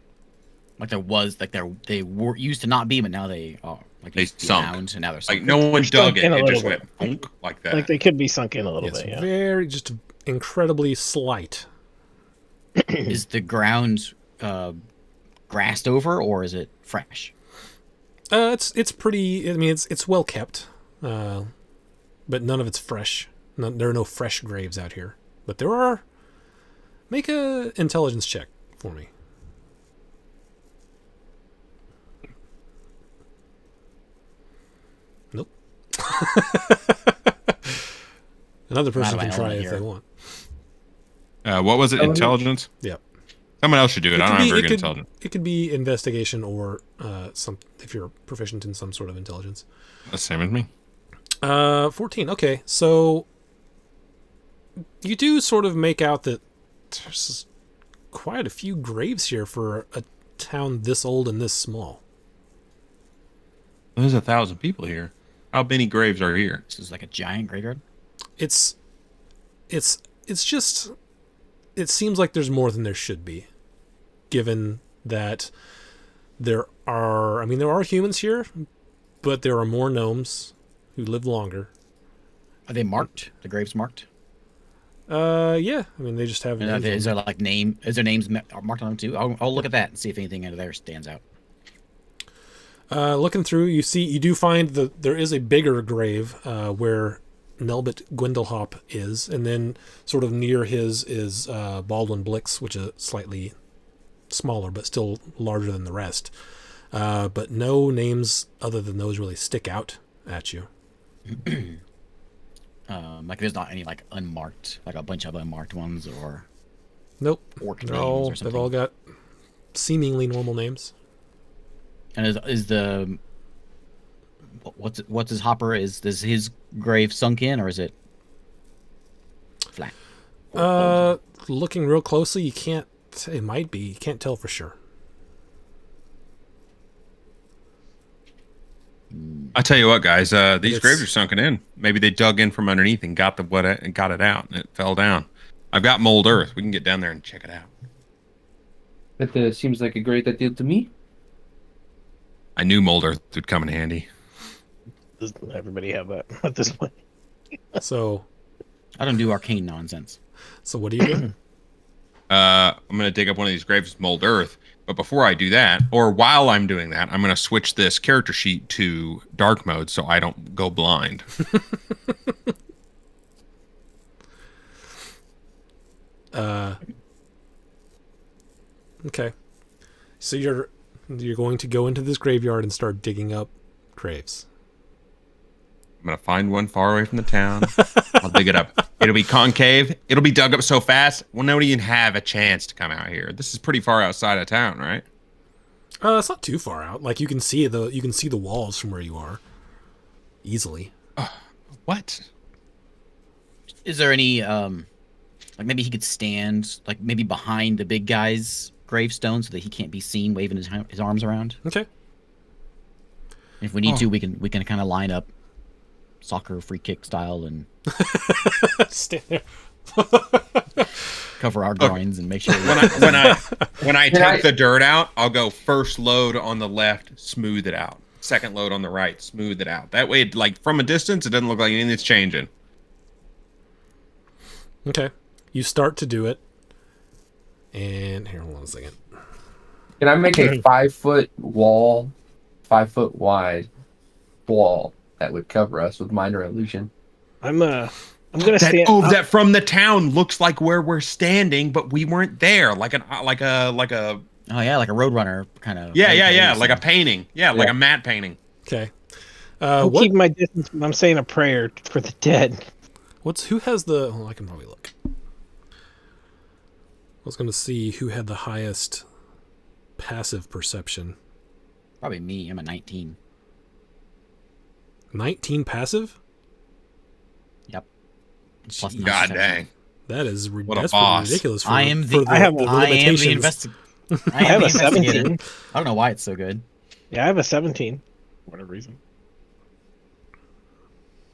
Like they were used to not be, but now they are. Like They used to be sunk. round, and now they're Like sunk. no one sunk dug it. in a It just little went bonk like that. Like they could be sunk in a little Yes, bit. Yeah. very just incredibly slight. Is the ground grassed over or is it fresh? It's pretty. I mean, it's well kept, but none of it's fresh. There are no fresh graves out here, but there are Make a intelligence check for me. Nope. Another person Not can my try element if here. they want. What was it? Intelligence? Yep. Someone else should do it. I don't have very good intelligence. It could be investigation or some if you're proficient in some sort of intelligence. The same as me. 14. Okay, so you do sort of make out that there's quite a few graves here for a town this old and this small. There's 1,000 people here. How many graves are here? This is like a giant graveyard. It's just it seems like there's more than there should be, given that there are humans here, but there are more gnomes who live longer. Are they marked? The graves marked? Yeah. I mean, they just have. And names is on there like name? Is there names marked on them too? I'll look at that and see if anything under there stands out. Looking through, you do find that there is a bigger grave where Nelbit Gwendelhop is, and then sort of near his is Baldwin Blix, which is slightly smaller but still larger than the rest. But no names other than those really stick out at you. Like there's not any like unmarked, like a bunch of unmarked ones or Nope. orc names They're or all, something. they've all got seemingly normal names. And is the what's his hopper? Is his grave sunk in or is it flat? Looking real closely, you can't. It might be. You can't tell for sure. I tell you what, guys. These It's- graves are sunken in. Maybe they dug in from underneath and got it out, and it fell down. I've got mold earth. We can get down there and check it out. That seems like a great idea to me. I knew mold earth would come in handy. Doesn't everybody have that at this point? So I don't do arcane nonsense. what do you do? I'm gonna dig up one of these graves with mold earth. But before I do that, or while I'm doing that, I'm gonna switch this character sheet to dark mode so I don't go blind. Okay. So you're going to go into this graveyard and start digging up graves. I'm gonna find one far away from the town. I'll dig it up. It'll be concave. It'll be dug up so fast, we'll not even have a chance to come out here. This is pretty far outside of town, right? It's not too far out. Like you can see the walls from where you are easily. What? Is there any like maybe he could stand like maybe behind the big guy's gravestone so that he can't be seen waving his arms around? Okay. If we need to, we can kind of line up soccer free kick style and Stand there. cover our groins and make sure When I Can I- take the dirt out, I'll go first load on the left, smooth it out. Second load on the right, smooth it out. That way, like from a distance, it doesn't look like anything's changing. Okay. You start to do it. And here, hold on a second. Can I make a 5-foot wall, 5-foot wide wall that would cover us with minor illusion? I'm gonna stand. That from the town looks like where we're standing, but we weren't there. Like a oh yeah, like a roadrunner kind of. like a painting. Yeah, like a matte painting. Okay. I'm What? keeping my distance. I'm saying a prayer for the dead. Who has the? Well, I can probably look. I was going to see who had the highest passive perception. Probably me. I'm a 19. 19 passive? Yep. Plus God nine perception. dang. That is a that's boss. pretty ridiculous. For, I am for the. I am the limitations. I have am a the investigator. 17. I don't know why it's so good. Yeah, I have a 17. For whatever reason.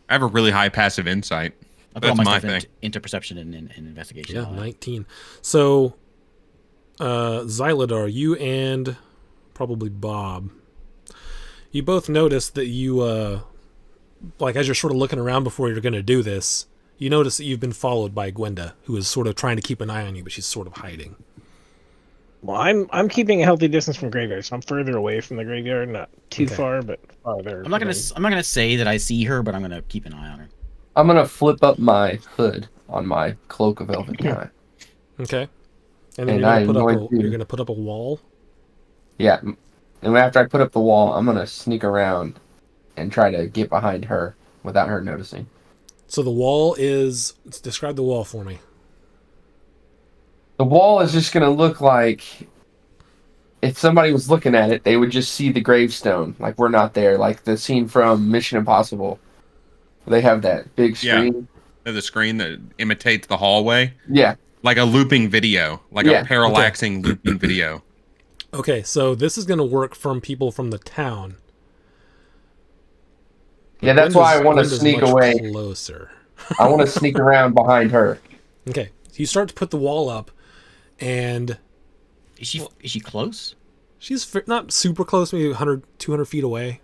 I have a really high passive insight. I put all That's my my stuff thing. into perception and investigation. Yeah, and all that. 19. So, Xyladar, you and probably Bob, you both notice that you, like as you're sort of looking around before you're going to do this, you notice that you've been followed by Gwenda, who is sort of trying to keep an eye on you, but she's sort of hiding. Well, I'm keeping a healthy distance from graveyard, so I'm further away from the graveyard, not too Okay. far, but farther. I'm not gonna say that I see her, but I'm gonna keep an eye on her. I'm gonna flip up my hood on my cloak of elven time. Okay. And then And you're I'm gonna going to- you're gonna put up a wall. Yeah. And after I put up the wall, I'm gonna sneak around and try to get behind her without her noticing. So the wall is. Describe the wall for me. The wall is just gonna look like if somebody was looking at it, they would just see the gravestone. Like we're not there. Like the scene from Mission Impossible. They have that big Yeah. screen. The screen that imitates the hallway, Yeah. like a looping video, like Yeah, a parallaxing looping video. Okay, so this is gonna work from people from the town. Yeah, that's why I want to Gwenda's sneak much away. Closer. I want to sneak around behind her. Okay, so you start to put the wall up, and Is she close? she's not super close, maybe 100, 200 feet away.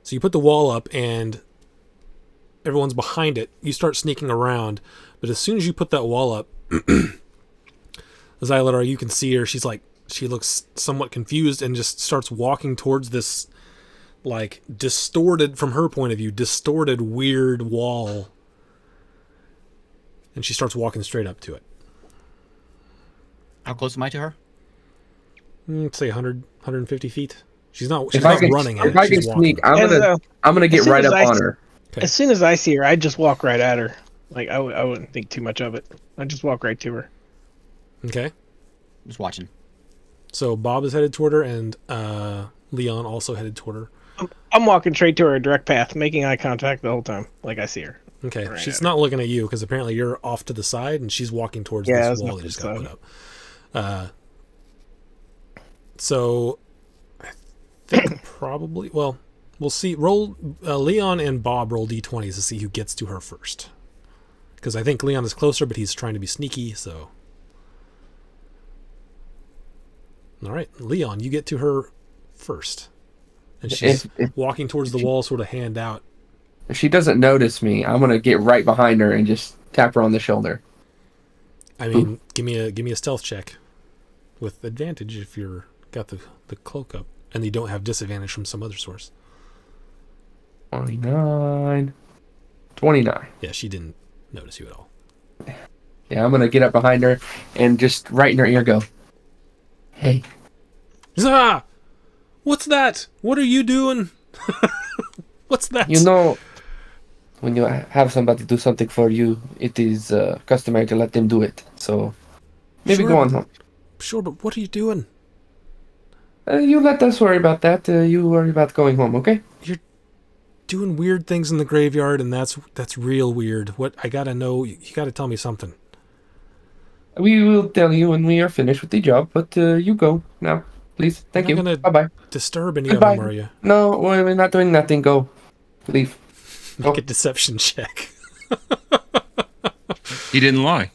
So you put the wall up, and everyone's behind it. You start sneaking around, but as soon as you put that wall up, Xyladar, you can see her. She looks somewhat confused and just starts walking towards this, like, distorted, from her point of view, distorted, weird wall. And she starts walking straight up to it. How close am I to her? Say 100, 150 feet. She's not If I can, running at if it. I can She's walking. sneak, As, I'm gonna get soon right as up I on see- her. Okay. As soon as I see her, I just walk right at her. Like I wouldn't think too much of it. I just walk right to her. Okay. Just watching. So Bob is headed toward her, and Leon also headed toward her. I'm walking straight to her, a direct path, making eye contact the whole time, like I see her. Okay, Right she's at not looking at you because apparently you're off to the side, and she's walking towards Yeah, I this was wall off that to just the got put side. up. So I think probably. Well, we'll see. Roll Leon and Bob roll d20s to see who gets to her first. Because I think Leon is closer, but he's trying to be sneaky. So, all right, Leon, you get to her first, and she's If walking towards the wall, sort of hand out. she doesn't notice me, I'm gonna get right behind her and just tap her on the shoulder. I mean, give me a stealth check with advantage if you're got the cloak up and you don't have disadvantage from some other source. 29. Yeah, she didn't notice you at all. Yeah, I'm gonna get up behind her and just right in her ear go, "Hey, Ah! What's that? What are you doing? What's that? you know, when you have somebody do something for you, it is customary to let them do it. So maybe Sure, go on but- home. Sure, but what are you doing? You let us worry about that. You worry about going home, okay? Doing weird things in the graveyard, and that's real weird. What I gotta know? You gotta tell me something. We will tell you when we are finished with the job, but you go now, please. Thank You're you. not Bye gonna- bye. Disturb any Goodbye. of them, are you? No, we're not doing nothing. Go. Leave. Make a deception check. He didn't lie.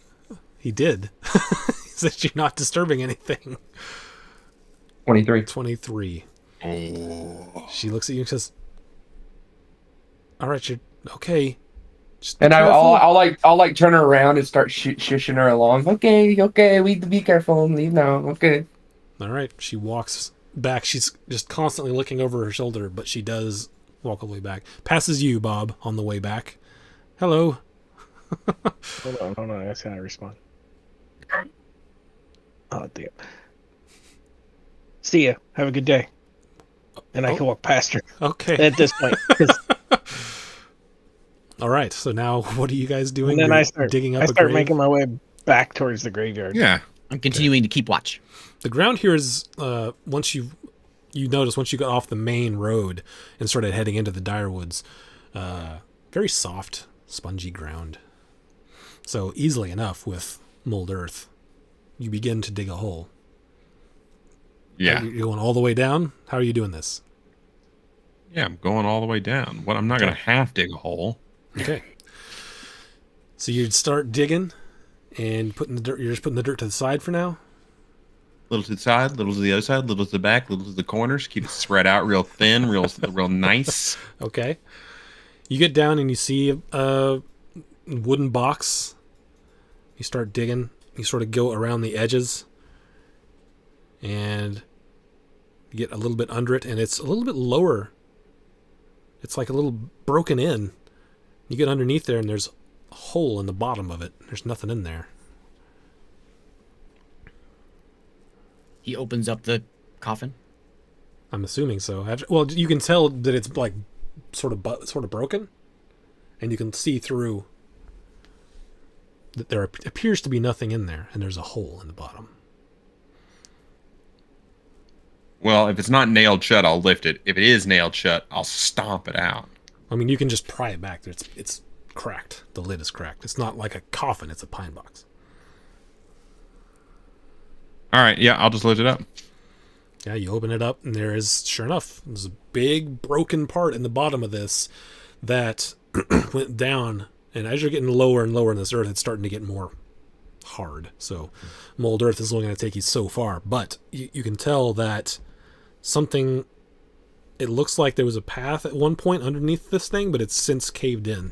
He did. He said you're not disturbing anything. 23. 23. She looks at you and says, "All right, you're okay." Just be And careful." I'll like turn her around and start shushing her along. Okay, we be careful and leave now. Okay. All right. She walks back. She's just constantly looking over her shoulder, but she does walk all the way back. Passes you, Bob, on the way back. Hello. Hold on. That's how I respond. Oh damn. See ya. Have a good day. And I can walk past her Okay. at this point. 'cause- All right. So now, what are you guys doing? and then You're I start digging up I a start grave? making my way back towards the graveyard. Yeah. I'm continuing to keep watch. The ground here is once you notice once you got off the main road and started heading into the dire woods, very soft, spongy ground. So easily enough with mold earth, you begin to dig a hole. Yeah. You're going all the way down. How are you doing this? Yeah, I'm going all the way down. What? I'm not going to half dig a hole. Okay. So you'd start digging and putting the dirt. You're just putting the dirt to the side for now. Little to the side, little to the other side, little to the back, little to the corners. Keep it spread out real thin, real nice. Okay. You get down and you see a wooden box. You start digging. You sort of go around the edges. And you get a little bit under it, and it's a little bit lower. It's like a little broken in. You get underneath there, and there's a hole in the bottom of it. There's nothing in there. He opens up the coffin. I'm assuming so. Well, you can tell that it's like sort of broken, and you can see through that there appears to be nothing in there, and there's a hole in the bottom. Well, if it's not nailed shut, I'll lift it. If it is nailed shut, I'll stomp it out. I mean, you can just pry it back. It's cracked. The lid is cracked. It's not like a coffin. It's a pine box. All right, yeah, I'll just lift it up. Yeah, you open it up, and there is, sure enough, there's a big broken part in the bottom of this that went down. And as you're getting lower and lower in this earth, it's starting to get more hard. So mold earth is only going to take you so far. But you can tell that something, it looks like there was a path at one point underneath this thing, but it's since caved in.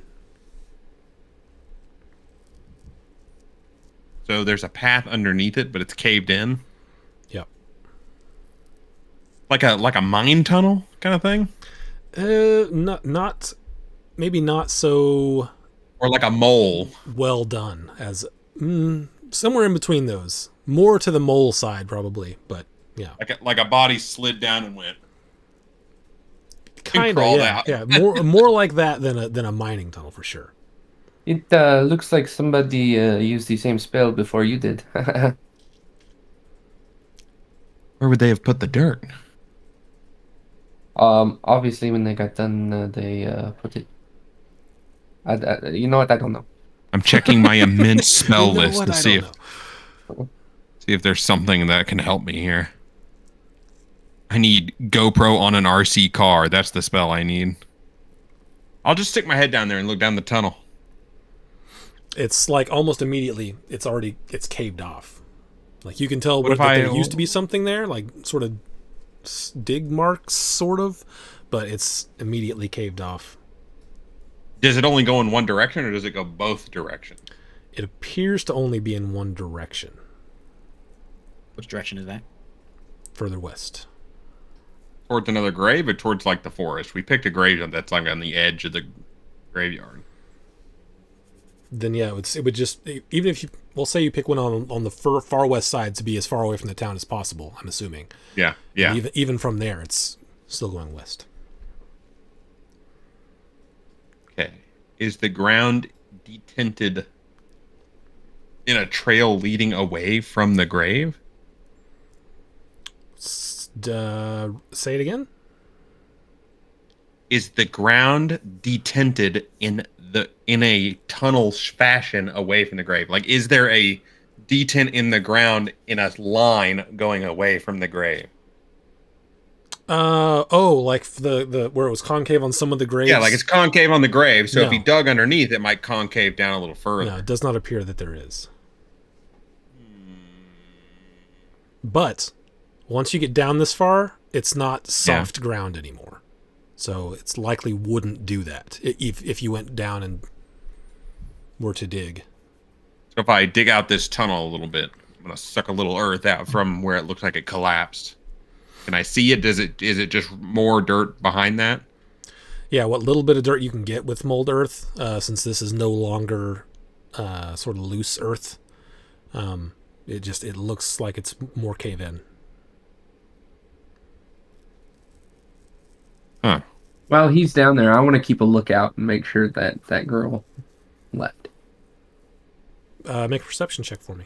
So there's a path underneath it, but it's caved in. Yep. Like a mine tunnel kind of thing? Not maybe not so Or like a mole. well done as somewhere in between those. More to the mole side probably, but yeah. Like a body slid down and went. Kind of, crawled yeah. out. Yeah, more like that than a mining tunnel for sure. It looks like somebody used the same spell before you did. Where would they have put the dirt? Obviously, when they got done, they put it. You know what? I don't know. I'm checking my immense spell You know list what? to I see don't if there's something that can help me here. I need GoPro on an RC car. That's the spell I need. I'll just stick my head down there and look down the tunnel. It's like almost immediately it's caved off. Like you can tell What if there I- used to be something there, like sort of dig marks, sort of, but it's immediately caved off. Does it only go in one direction or does it go both directions? It appears to only be in one direction, Which direction is that? further west. Towards another grave or towards like the forest? We picked a grave that's like on the edge of the graveyard. Then yeah, it would just, even if we'll say you pick one on the far west side to be as far away from the town as possible. I'm assuming. Yeah, yeah. And even from there, it's still going west. Okay. Is the ground detented in a trail leading away from the grave? Say it again. Is the ground detented in a tunnel fashion away from the grave? Like, is there a detent in the ground in a line going away from the grave? Like the where it was concave on some of the graves. Yeah, like it's concave on the grave. So if No. he dug underneath, it might concave down a little further. No, it does not appear that there is. But once you get down this far, it's not soft ground anymore. So it's likely wouldn't do that if you went down and were to dig. So if I dig out this tunnel a little bit, I'm gonna suck a little earth out from where it looks like it collapsed. Can I see it? Is it just more dirt behind that? Yeah, what little bit of dirt you can get with mold earth, since this is no longer sort of loose earth, it looks like it's more cave in. Huh. While he's down there, I want to keep a lookout and make sure that that girl left. Make a perception check for me.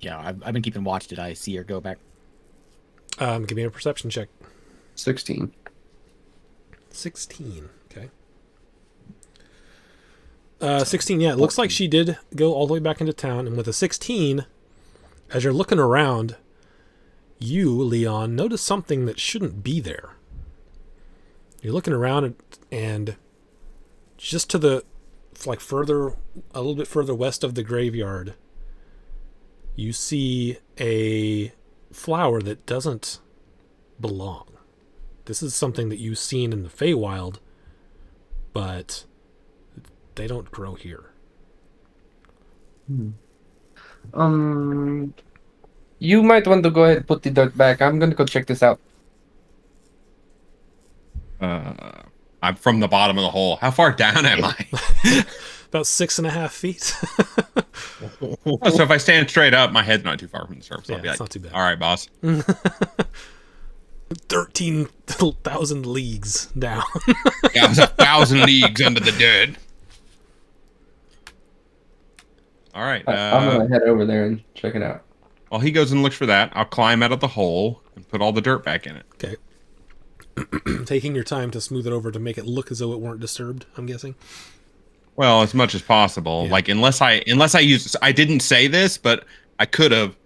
Yeah, I've been keeping watch. Did I see her go back? Give me a perception check. 16. 16. Okay. 16. Yeah, it looks like she did go all the way back into town, and with a 16, as you're looking around, you, Leon, notice something that shouldn't be there. You're looking around, and just to the, like a little bit further west of the graveyard, you see a flower that doesn't belong. This is something that you've seen in the Feywild, but they don't grow here. You might want to go ahead and put the dirt back. I'm gonna go check this out. I'm from the bottom of the hole. How far down am I? About 6.5 feet. Oh, so if I stand straight up, my head's not too far from the surface. Yeah, I'll be it's like, not too bad. all right, boss. 13,000 leagues down. Yeah, I was 1,000 leagues under the dirt. All right. I'm gonna head over there and check it out. While he goes and looks for that, I'll climb out of the hole and put all the dirt back in it. Okay. Taking your time to smooth it over to make it look as though it weren't disturbed, I'm guessing. Well, as much as possible. Yeah. Like unless I use, I didn't say this, but I could have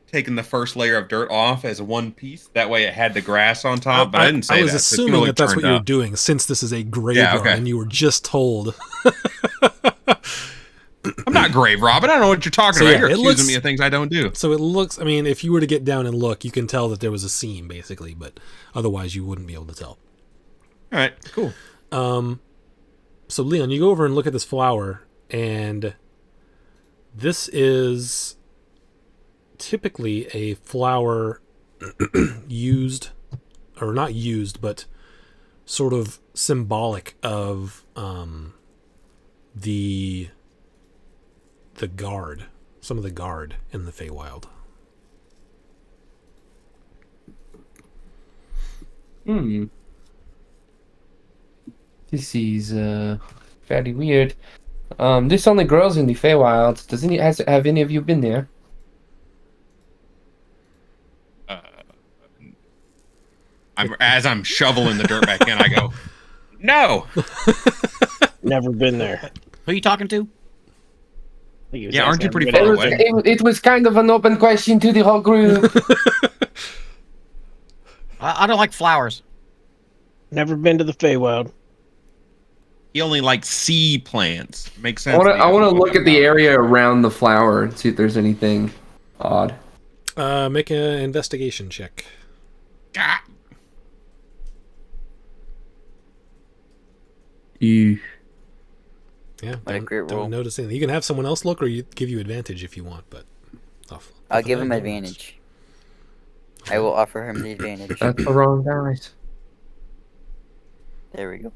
taken the first layer of dirt off as one piece. That way, it had the grass on top. But I didn't say that. I was so it's assuming really that that's what turned you were up. doing, since this is a grave Yeah, rob okay. and you were just told. I'm not grave robbing. I don't know what you're talking So, about. yeah, You're it accusing looks- me of things I don't do. So it looks, I mean, if you were to get down and look, you can tell that there was a seam, basically, but otherwise you wouldn't be able to tell. All right, cool. So, Leon, you go over and look at this flower, and this is typically a flower used, or not used, but sort of symbolic of the guard, some of the guard in the Feywild. This is very weird. This only grows in the Feywild. Have any of you been there? As I'm shoveling the dirt back in, I go, no. Never been there. Who are you talking to? I think he was Yeah, aren't you asking pretty everybody far else. away? It was kind of an open question to the whole group. I don't like flowers. Never been to the Feywild. He only likes sea plants. Makes sense. I want to look at the area around the flower and see if there's anything odd. Make an investigation check. Ah, You. Yeah, What a great roll. don't notice anything. You can have someone else look, or give you advantage if you want, but I'll give him advantage. I will offer him the advantage. That's the wrong guys. There we go.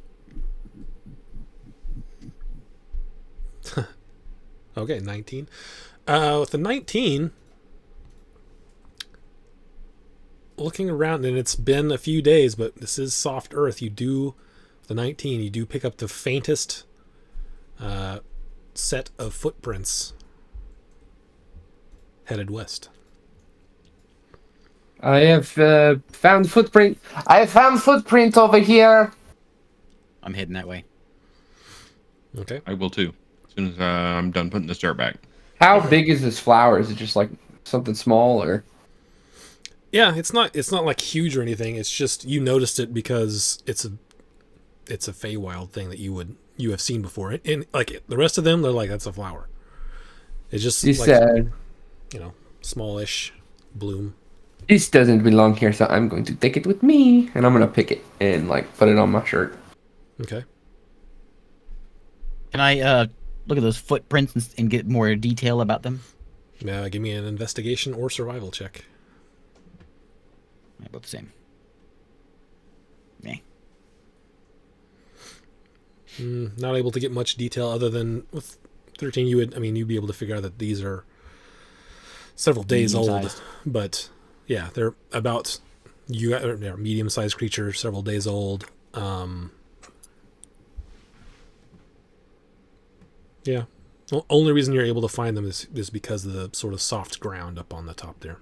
Okay, 19. With the 19, looking around, and it's been a few days, but this is soft earth. You do, the 19, you do pick up the faintest set of footprints headed west. I have found footprint. I have found footprint over here. I'm heading that way. Okay. I will too. As soon as I'm done putting this dirt back. How big is this flower? Is it just like something small or? Yeah, it's not like huge or anything. It's just you noticed it because it's a Feywild thing that you have seen before. And like the rest of them, they're like, that's a flower. It's just You like, said smallish bloom. this doesn't belong here, so I'm going to take it with me, and I'm gonna pick it and like put it on my shirt. Okay. Can I look at those footprints and get more detail about them? Give me an investigation or survival check. Yeah, both the same. Yeah. Not able to get much detail other than with 13 you'd be able to figure out that these are several days old. Medium-sized. But yeah, they're about they're medium-sized creatures, several days old. Yeah. Well, only reason you're able to find them is because of the sort of soft ground up on the top there.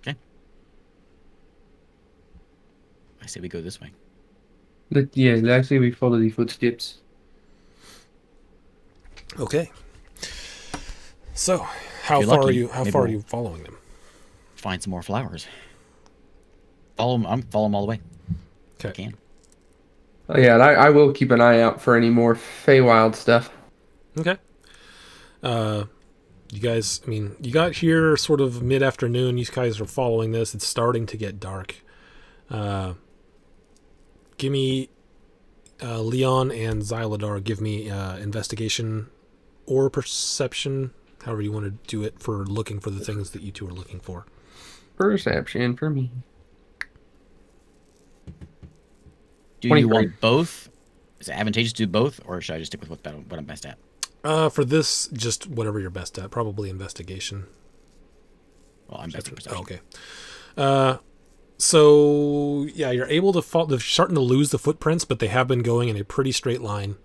Okay. I say we go this way. Actually, we follow the footsteps. Okay. So, how If you're far are lucky, you? How maybe far are we'll- you following them? Find some more flowers. Follow them. I'm follow them all the way. Okay. I can. Oh yeah, and I will keep an eye out for any more Feywild stuff. Okay. You guys, you got here sort of mid-afternoon. You guys are following this. It's starting to get dark. Give me, Leon and Xyladar, give me investigation or perception, however you want to do it, for looking for the things that you two are looking for. Perception for me. Do 23. you want both Is it advantageous to do both, or should I just stick with what I'm best at? For this, just whatever you're best at. Probably investigation. Well, I'm best at perception. Okay. So yeah, you're able to follow. They're starting to lose the footprints, but they have been going in a pretty straight line.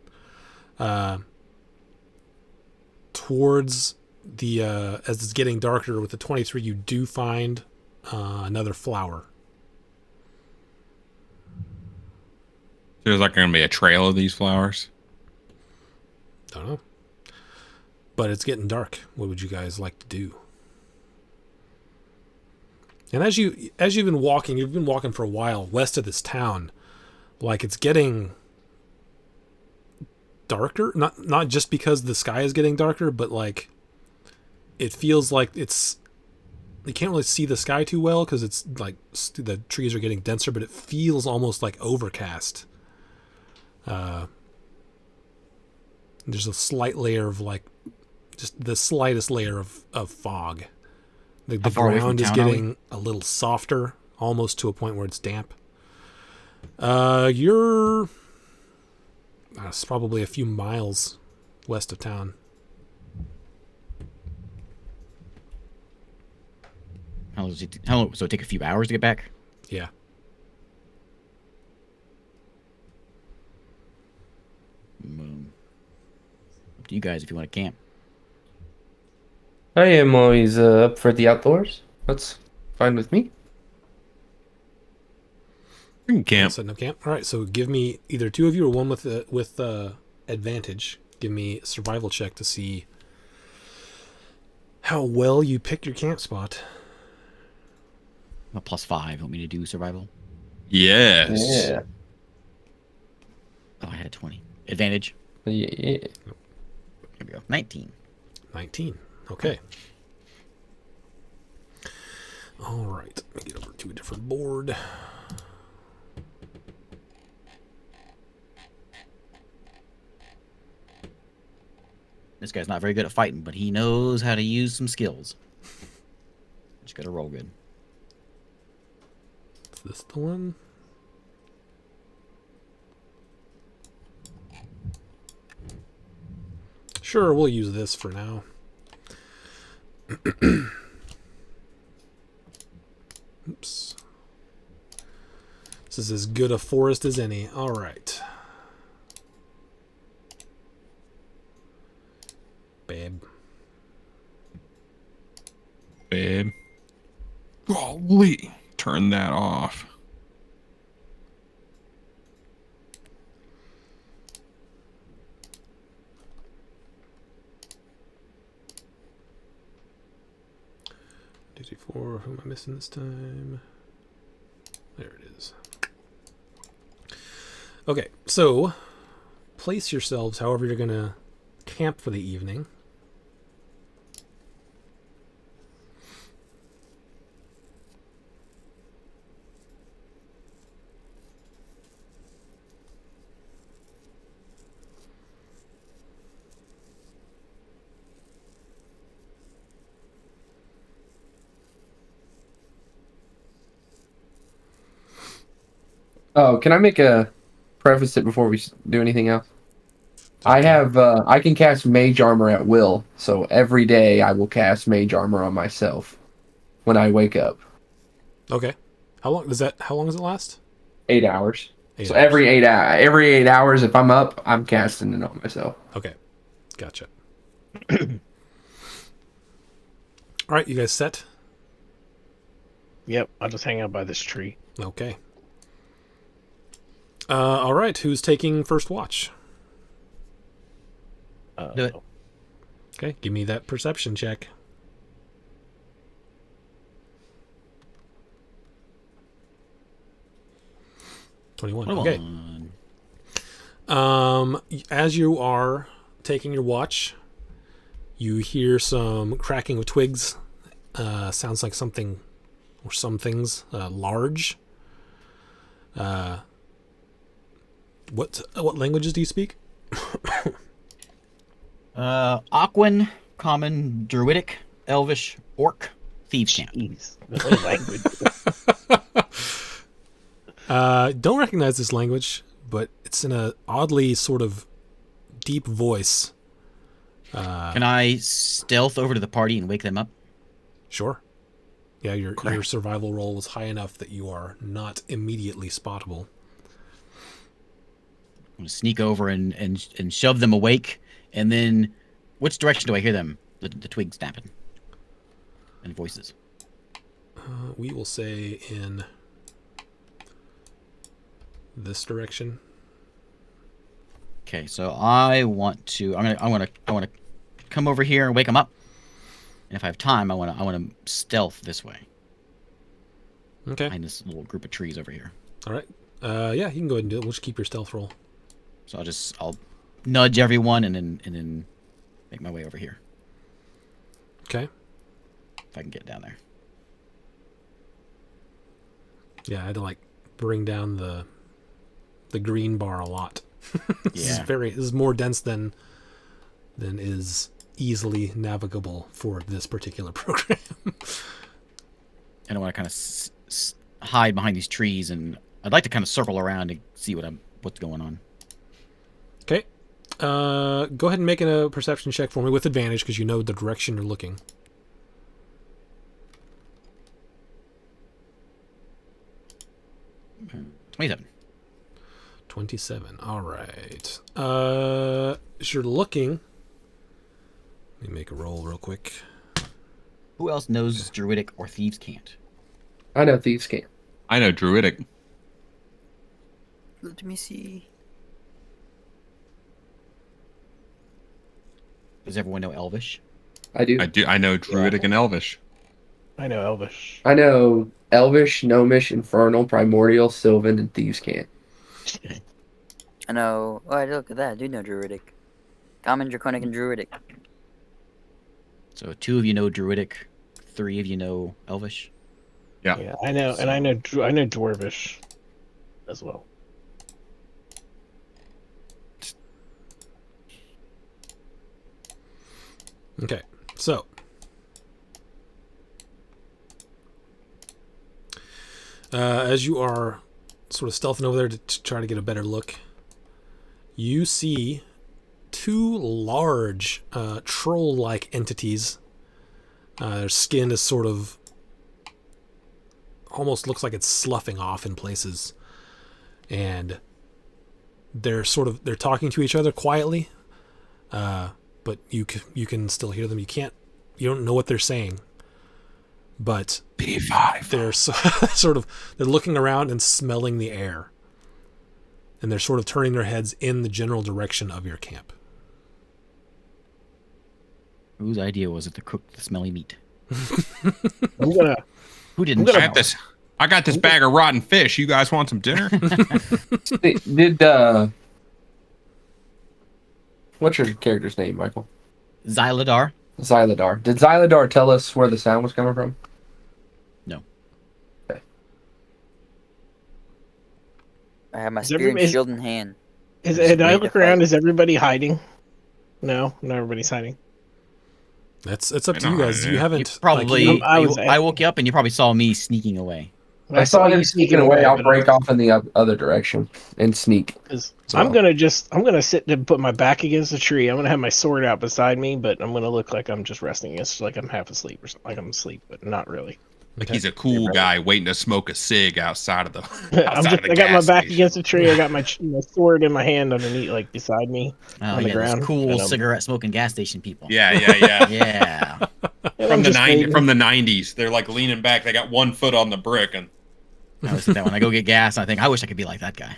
Towards the as it's getting darker with the 23, you do find another flower. There's like going to be a trail of these flowers. Don't know. But it's getting dark. What would you guys like to do? And as you've been walking for a while west of this town, like it's getting darker. Not just because the sky is getting darker, but like it feels like you can't really see the sky too well because it's like the trees are getting denser, but it feels almost like overcast. There's a slight layer of like just the slightest layer of fog. The ground is getting a little softer, almost to a point where it's damp. It's probably a few miles west of town. So it take a few hours to get back? Yeah. Up to you guys if you want to camp. I am always up for the outdoors. That's fine with me. We can camp. Setting up camp. All right. So give me either two of you or one with advantage. Give me a survival check to see how well you pick your camp spot. A +5. Want me to do survival? Yes. Yeah. Oh, I had 20. Advantage. Yeah. Here we go. 19. 19. Okay. All right. Let me get over to a different board. This guy's not very good at fighting, but he knows how to use some skills. Just gotta roll good. Is this the one? Sure, we'll use this for now. Oops. This is as good a forest as any. All right. Babe. Babe. Golly. Turn that off. Who am I missing this time? There it is. Okay, so place yourselves however you're going to camp for the evening. Oh, can I make a preface it before we do anything else? I have I can cast Mage Armor at will, so every day I will cast Mage Armor on myself when I wake up. Okay. How long does it last? 8 hours. 8 So hours. every 8 hours, if I'm up, I'm casting it on myself. Okay. Gotcha. All right, you guys set? Yep, I'll just hang out by this tree. Okay. All right, who's taking first watch? Do it. Okay, give me that perception check. $21. Okay. As you are taking your watch, you hear some cracking of twigs. Sounds like something or some things large. What languages do you speak? Aquan, Common, Druidic, Elvish, Orc, Thieves' Chant. Jeez, what language? Don't recognize this language, but it's in a oddly sort of deep voice. Can I stealth over to the party and wake them up? Sure. Yeah, your Great. survival roll was high enough that you are not immediately spottable. I'm gonna sneak over and shove them awake, and then which direction do I hear them? The twigs snapping and voices. We will say in this direction. Okay, so I want to come over here and wake them up, and if I have time, I want to stealth this way Okay. behind this little group of trees over here. All right. Yeah, you can go ahead and do it. We'll just keep your stealth roll. So I'll nudge everyone and then make my way over here Okay. if I can get down there. Yeah, I had to like bring down the green bar a lot. Yeah. This is more dense than is easily navigable for this particular program. And I want to kind of hide behind these trees, and I'd like to kind of circle around and see what's going on. Okay. Go ahead and make a perception check for me with advantage because you know the direction you're looking. Hmm. 27. 27. All right. As you're looking, let me make a roll real quick. Who else knows Druidic or Thieves' Cant? I know thieves can't. I know Druidic. Let me see. Does everyone know Elvish? I do. I know Druidic and Elvish. I know Elvish. I know Elvish, Gnomish, Infernal, Primordial, Sylvan, and Thieves Can't. I know. Oh, look at that. I do know Druidic. Common, Draconic, and Druidic. So 2 of you know Druidic, 3 of you know Elvish. Yeah. Yeah, I know, and I know Dwarvish as well. Okay. So, as you are sort of stealthing over there to try to get a better look, you see 2 large troll-like entities. Their skin is sort of almost looks like it's sloughing off in places, and they're talking to each other quietly, but you can still hear them. You don't know what they're saying, but P5. they're they're looking around and smelling the air, and they're sort of turning their heads in the general direction of your camp. Whose idea was it to cook the smelly meat? I'm gonna. Who didn't? I'm I got this. I got this bag of rotten fish. You guys want some dinner? Did what's your character's name, Michael? Xyladar? Xyladar. Did Xyladar tell us where the sound was coming from? No. I have my Is spear and everybody- shield in hand. And I ready to look around. fight. Is everybody hiding? No, not everybody's hiding. It's up to I you know, guys. yeah. You You haven't probably. like, I woke you up and you probably saw me sneaking away. I saw him you sneaking away. I'll but break off in the other direction and sneak. 'cause So- I'm gonna sit and put my back against the tree. I'm gonna have my sword out beside me, but I'm gonna look like I'm just resting against, like I'm half asleep or something, like I'm asleep, but not really. Like he's a cool guy waiting to smoke a cig outside of the. I got my back against the tree. I got my sword in my hand underneath, like beside me. Oh, On the yeah, ground, those cool and, cigarette smoking gas station people. Yeah, yeah. Yeah. And From I'm the just waiting. from the 90s, they're like leaning back. They got one foot on the brick, and I always think that when I go get gas, I think I wish I could be like that guy.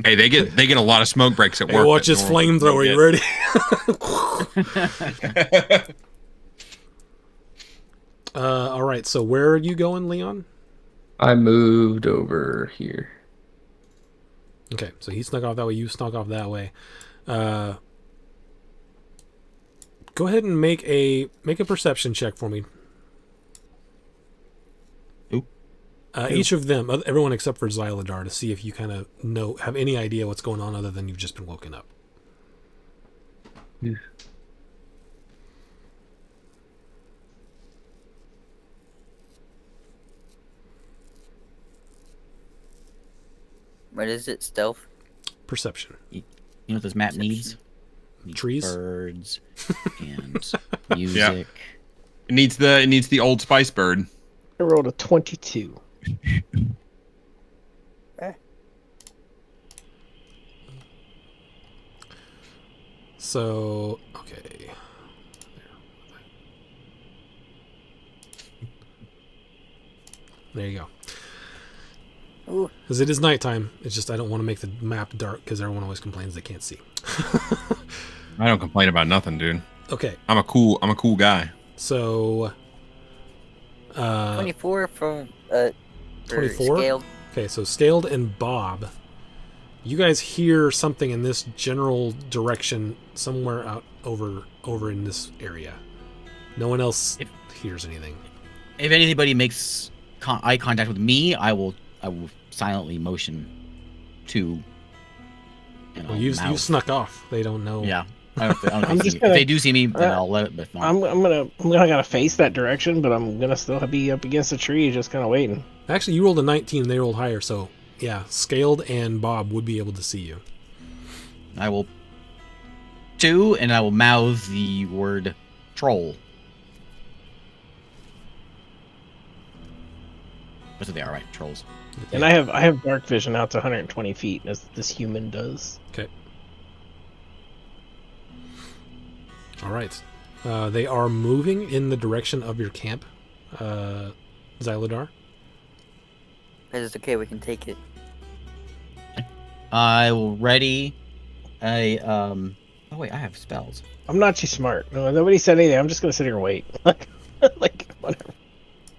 hey, they get a lot of smoke breaks at hey, work. watch that his normal people flamethrower. You don't ready? get. All right. So where are you going, Leon? I moved over here. Okay, so he snuck off that way. You snuck off that way. Go ahead and make a perception check for me. Who? Each of them, everyone except for Xyladar, to see if you kind of have any idea what's going on other than you've just been woken up. What is it? Stealth? Perception. You know what this map needs? Needs Trees? birds, and music. It needs the Old Spice bird. I rolled a 22. So, okay. There you go. Ooh. Because it is nighttime. It's just I don't want to make the map dark because everyone always complains they can't see. I don't complain about nothing, dude. Okay, I'm a cool guy. so 24 for 24? scaled. Okay, so Scaled and Bob, you guys hear something in this general direction somewhere out over in this area. No one else hears anything. If anybody makes eye contact with me, I will silently motion to. Well, you mouth. snuck off. They don't know. Yeah. I don't know if I'm they just see me. gonna- If they do see me, then I'll let it. But if not, I'm gonna face that direction, but I'm gonna still be up against the tree, just kind of waiting. Actually, you rolled a 19 and they rolled higher, so yeah, Scaled and Bob would be able to see you. I will. And I will mouth the word troll. That's what they are, right? Trolls. And I have dark vision out to 120 feet, as this human does. Okay. All right. They are moving in the direction of your camp, Xylodar. It's okay, we can take it. I will ready a Oh wait, I have spells. I'm not too smart. No, nobody said anything. I'm just gonna sit here and wait. Like whatever.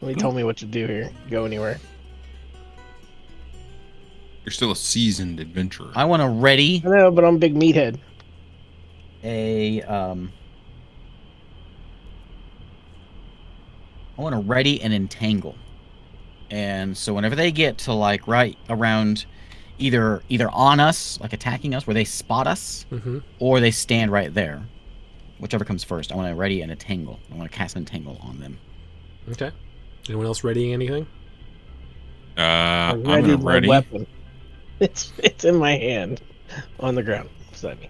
Nobody told me what to do here. Go anywhere. You're still a seasoned adventurer. I want to ready I know, but I'm a big meathead. a I want to ready and entangle. And so whenever they get to like right around either on us, like attacking us, where they spot us, Mm-hmm. or they stand right there, whichever comes first, I want to ready and entangle. I want to cast an entangle on them. Okay. Anyone else readying anything? I I'm gonna readied my ready. weapon. It's in my hand, on the ground beside me.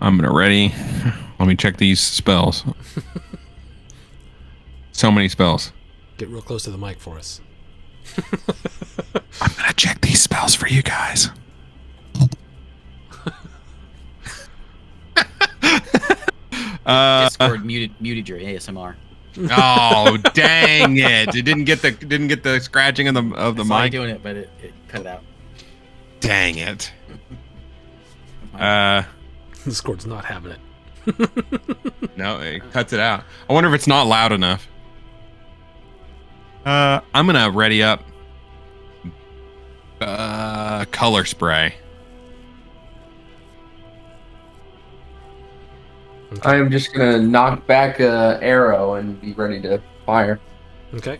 I'm gonna ready. Let me check these spells. So many spells. Get real close to the mic for us. I'm gonna check these spells for you guys. Discord muted your ASMR. Oh dang it! It didn't get the scratching of the I saw you mic. doing it, but it cut it out. Dang it! Discord's not having it. No, it cuts it out. I wonder if it's not loud enough. I'm gonna ready up color spray. I am just gonna knock back a arrow and be ready to fire. Okay.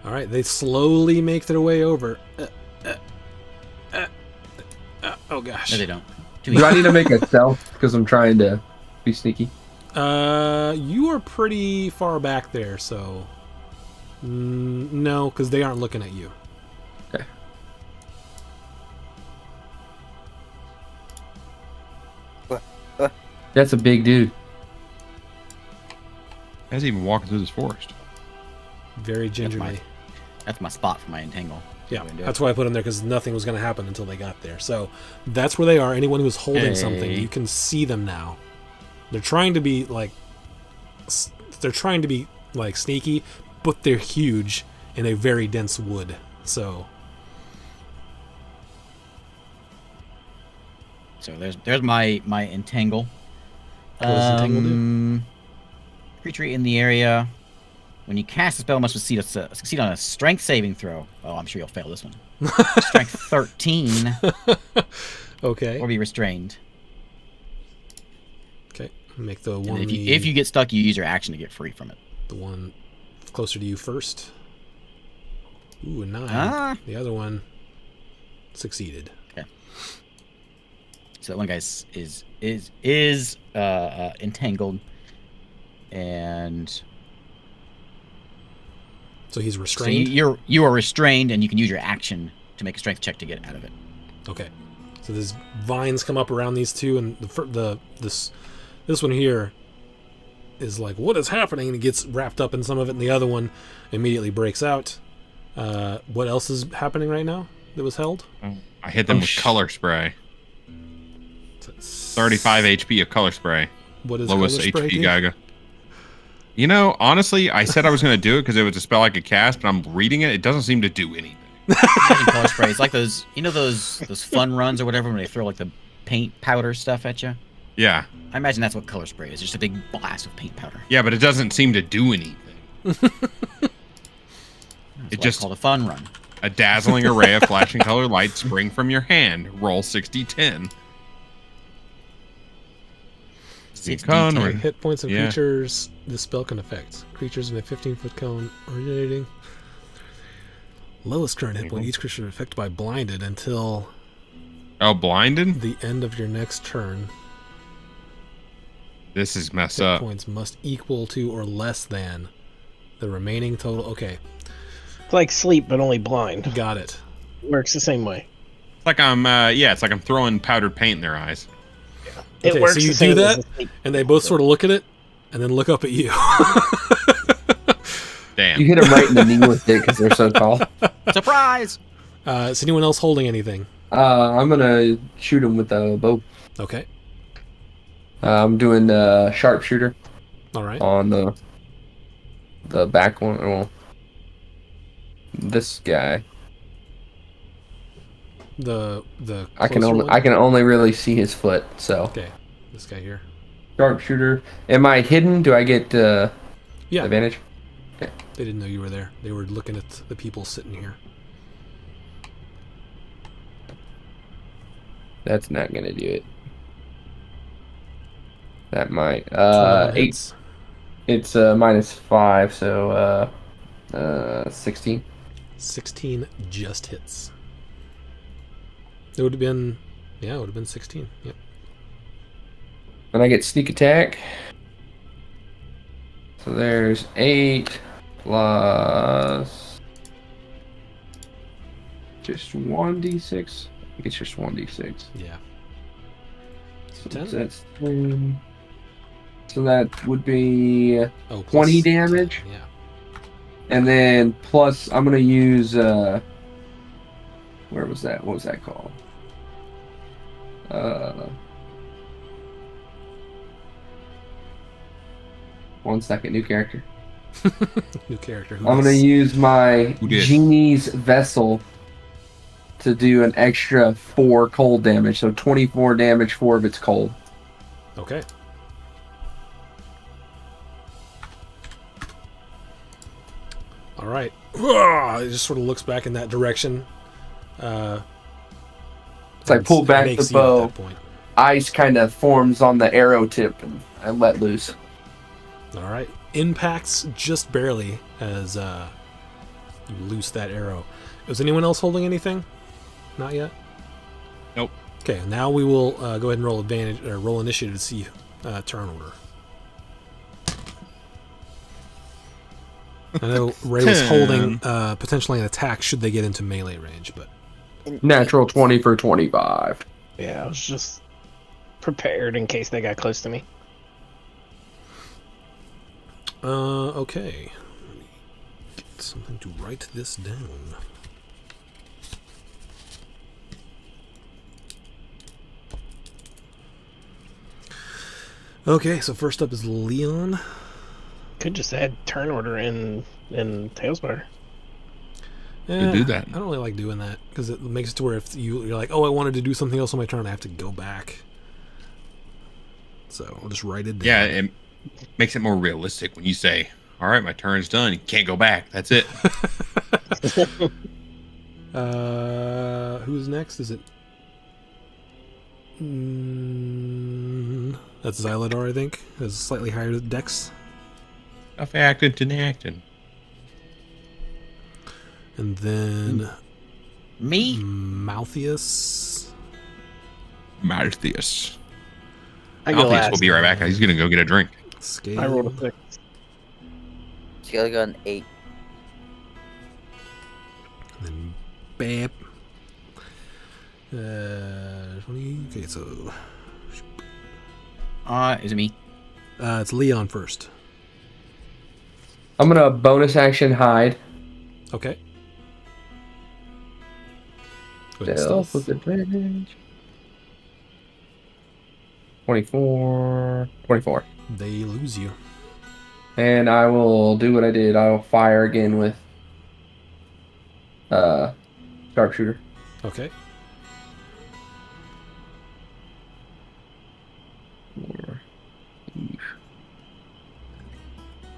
All right. They slowly make their way over. Oh gosh. No, they don't. Do I need to make a stealth because I'm trying to be sneaky? You are pretty far back there, so no, because they aren't looking at you. Okay. That's a big dude. How's he even walking through this forest? Very gingerly. That's my spot for my entangle. Yeah, Go and do it. that's why I put them there because nothing was going to happen until they got there. So that's where they are. Anyone who's holding something, Hey. you can see them now. They're trying to be like sneaky, but they're huge in a very dense wood. So So there's my entangle. What does entangle do? Creature in the area. When you cast a spell, must succeed on a strength saving throw. Oh, I'm sure you'll fail this one. Strength 13, okay, or be restrained. okay. Make the And one if you get stuck, you use your action to get free from it. the one closer to you first. Ooh, a 9. Ah. The other one succeeded. So that one guy's is entangled, and So he's so restrained. you are restrained, and you can use your action to make a strength check to get out of it. Okay. So there's vines come up around these two, and this one here is like, what is happening? And he gets wrapped up in some of it, and the other one immediately breaks out. What else is happening right now that was held? I hit them with color spray. 35 HP of color spray. What is Lowest color spray HP do? Gaga. You know, honestly, I said I was going to do it because it was a spell I could cast, but I'm reading it. It doesn't seem to do anything. Color spray. It's like those, those fun runs or whatever when they throw like the paint powder stuff at you. Yeah. I imagine that's what color spray is. Just a big blast of paint powder. Yeah, but it doesn't seem to do anything. It's just called a fun run. A dazzling array of flashing color lights spring from your hand. Roll 60-10. Target hit points of creatures this spell can affect. Creatures in a 15-foot cone originating. Lowest current hit point. Each creature is affected by blinded until blinded? the end of your next turn. This is messed Hit up. points must equal to or less than the remaining total. Okay, It's like sleep, but only blind. got it. Works the same way. It's like I'm it's like I'm throwing powdered paint in their eyes. It Okay, works so you the same do as that? a sleep. And they both sort of look at it and then look up at you. Damn. You hit them right in the knee with it because they're so tall. Surprise! Is anyone else holding anything? I'm gonna shoot him with a bow. Okay. I'm doing sharpshooter All right. on the back one. Well, this guy. The I can closer only one? I can only really see his foot. So Okay. This guy here. sharpshooter. Am I hidden? Do I get Yeah. advantage? They didn't know you were there. They were looking at the people sitting here. That's not gonna do it. That might 21 8. hits. It's -5, so 16. 16 just hits. It would have been, it would have been 16. Yep. And I get sneak attack. So there's 8 plus just 1d6. I think it's just 1d6. Yeah. So 10? that's 10. So that would be, Oh, 20 plus 10, damage? Yeah. and then plus I'm gonna use where was that? What was that called? One second, new character. New character. I'm gonna use my Who did? genie's vessel to do an extra 4 cold damage, so 24 damage, 4 if it's cold. Okay. All right. It just sort of looks back in that direction. So I pull It back makes the you at bow. that point. Ice kind of forms on the arrow tip, and I let loose. All right. Impacts just barely as you loose that arrow. Was anyone else holding anything? Not yet. Nope. Okay. Now we will go ahead and roll advantage or roll initiative to see turn order. I know Ray was holding potentially an attack should they get into melee range, but Natural 20 for 25. Yeah, I was just prepared in case they got close to me. Okay. Let me get something to write this down. Okay, so first up is Leon. Could just add turn order in Tailspire. do that. I don't really like doing that because it makes it to where if you're like, oh, I wanted to do something else on my turn, I have to go back. So I'll just write it down. Yeah, it makes it more realistic when you say, all right, my turn's done. You can't go back. That's it. Who's next? Is it? That's Xyladar, I think. Has slightly higher dex. Stuff acting to acting. And then Me? Malthius. Malthius. I go Malthius last. will be right back. He's going to go get a drink. Scale. I rolled a 6. Scale got an 8. And then Bap. 20. Okay, so Is it me? it's Leon first. I'm gonna bonus action hide. Okay. Go ahead and Stealth stealth. with advantage. 24. They lose you. And I will do what I did. I will fire again with sharpshooter. Okay.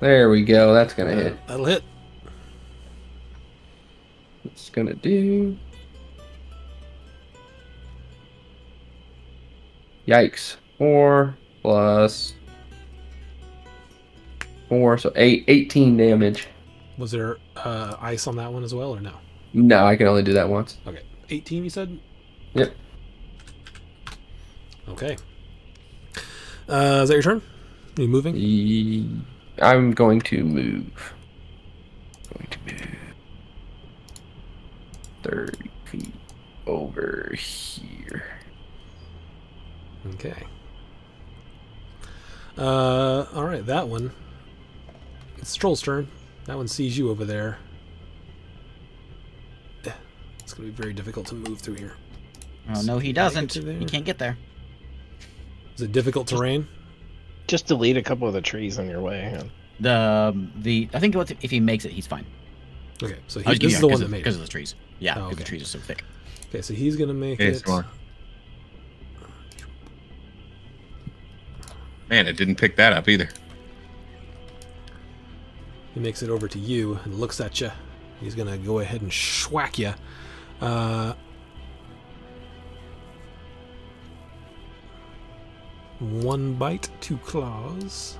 There we go. That's gonna hit. That'll hit. It's gonna do. Yikes. 4 plus 4, so 18 damage. Was there ice on that one as well, or no? No, I can only do that once. Okay. 18, you said? Yep. Okay. Is that your turn? Are you moving? I'm going to move. 30 feet over here. Okay. All right, that one. It's Troll's turn. That one sees you over there. It's going to be very difficult to move through here. Oh no, he Can I get doesn't. to there? He can't get there. Is it difficult terrain? Just delete a couple of the trees on your way. I think if he makes it, he's fine. Okay, so I was this is the one that made because it. of the trees. Yeah, Oh, because okay. the trees are so thick. Okay, so he's going to make Okay, it. so man, it didn't pick that up either. He makes it over to you and looks at you. He's going to go ahead and schwack you. One bite, 2 claws.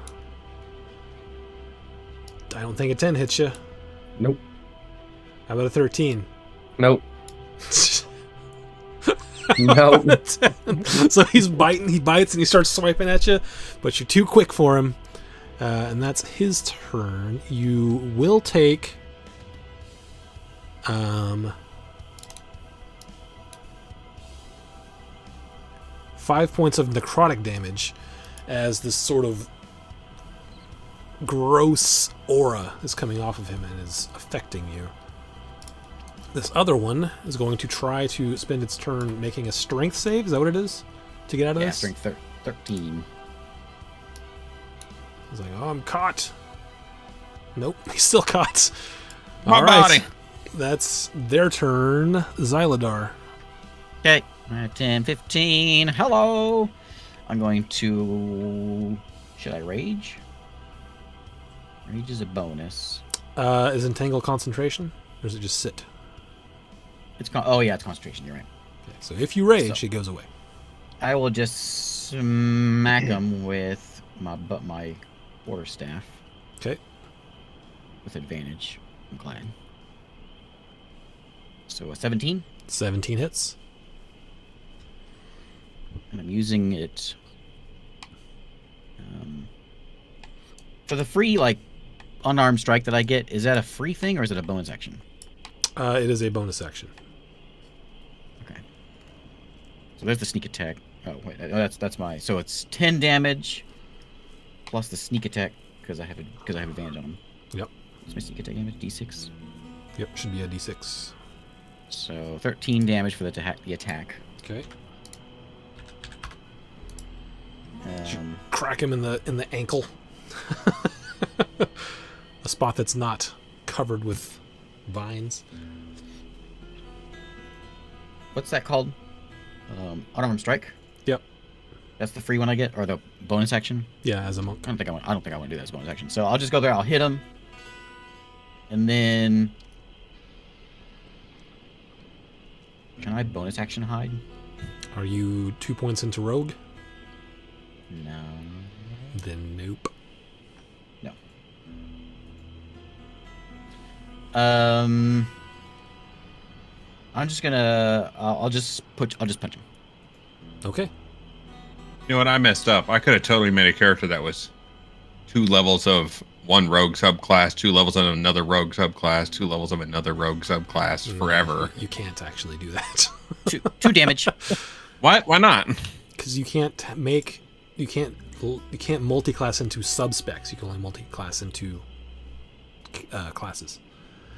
I don't think a 10 hits you. Nope. How about a 13? Nope. Nope. A 10. So he's biting, he bites, and he starts swiping at you, but you're too quick for him. And that's his turn. You will take 5 points of necrotic damage as this sort of gross aura is coming off of him and is affecting you. This other one is going to try to spend its turn making a strength save. Is that what it is? To get out of Yeah, this? strength 13. He's like, oh, I'm caught. Nope, he's still caught. My All right. body. That's their turn. Xyladar. Okay, 10, 15. Hello. I'm going to. Should I rage? Rage is a bonus. Is Entangle concentration? Or does it just sit? Oh yeah, it's concentration. You're right. Okay, so if you rage, So- it goes away. I will just smack him with my quarterstaff Okay. with advantage. I'm glad. So a 17, 17 hits. and I'm using it for the free unarmed strike that I get. Is that a free thing or is it a bonus action? It is a bonus action. Okay. So there's the sneak attack. Oh wait, that's my. So it's 10 damage plus the sneak attack because I have advantage on him. Yep. What's my sneak attack damage? D6. Yep, should be a d6. So 13 damage for the attack. Okay. Um, Crack him in the ankle. A spot that's not covered with vines. what's that called? Unarmed strike. Yep. That's the free one I get, or the bonus action. Yeah, as a monk. I don't think I want to do that as bonus action. So I'll just go there. I'll hit him, and then can I bonus action hide? Are you 2 points into rogue? No. Then nope. No. I'm just gonna. I'll just punch him. Okay. You know what? I messed up. I could have totally made a character that was 2 levels of one rogue subclass, 2 levels of another rogue subclass, 2 levels of another rogue subclass forever. You can't actually do that. 2 damage. What? Why not? Because you can't multi-class into subspecs. You can only multi-class into classes.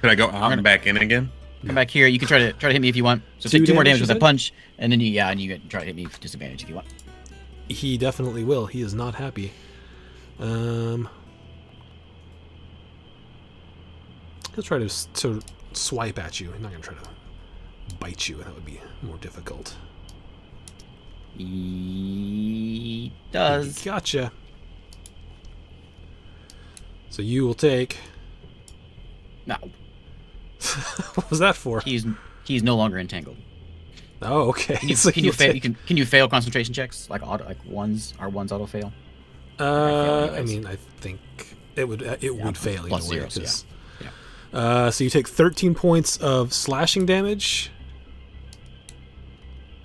Could I go out and back in again? Come back here. You can try to hit me if you want. So Two take 2 more damage, damage you with a said? punch, and then you can try to hit me with disadvantage if you want. He definitely will. He is not happy. He'll try to swipe at you. He's not going to try to bite you. That would be more difficult. He does. Gotcha. So you will take... No, What was that for? he's no longer entangled. Oh, okay. Can you, So can you you'll fail? take- Can you fail concentration checks like ones auto fail? I anyways. mean, I think it would fail either plus way. zero, so 'cause- yeah. So you take 13 points of slashing damage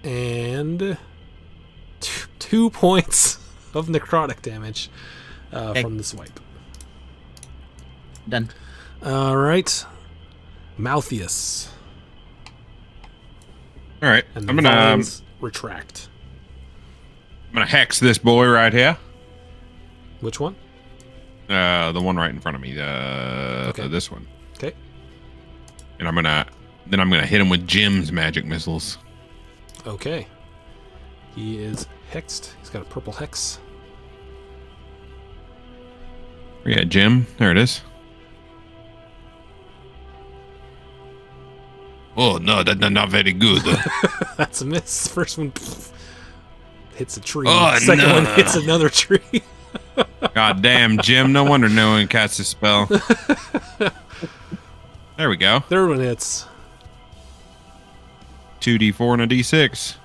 and 2 points of necrotic damage from the swipe. Done. All right, Malthius. All right. And I'm the gonna vines retract. hex this boy right here. Which one? The one right in front of me. Okay. This one. Okay. And I'm gonna hit him with Jim's magic missiles. Okay. He is hexed. He's got a purple hex. Yeah, Jim. There it is. Oh no, that's not very good. That's a miss. First one hits a tree. Oh, Second no. one hits another tree. God damn, Jim. No wonder no one casts a spell. There we go. Third one hits. 2d4 and a d6.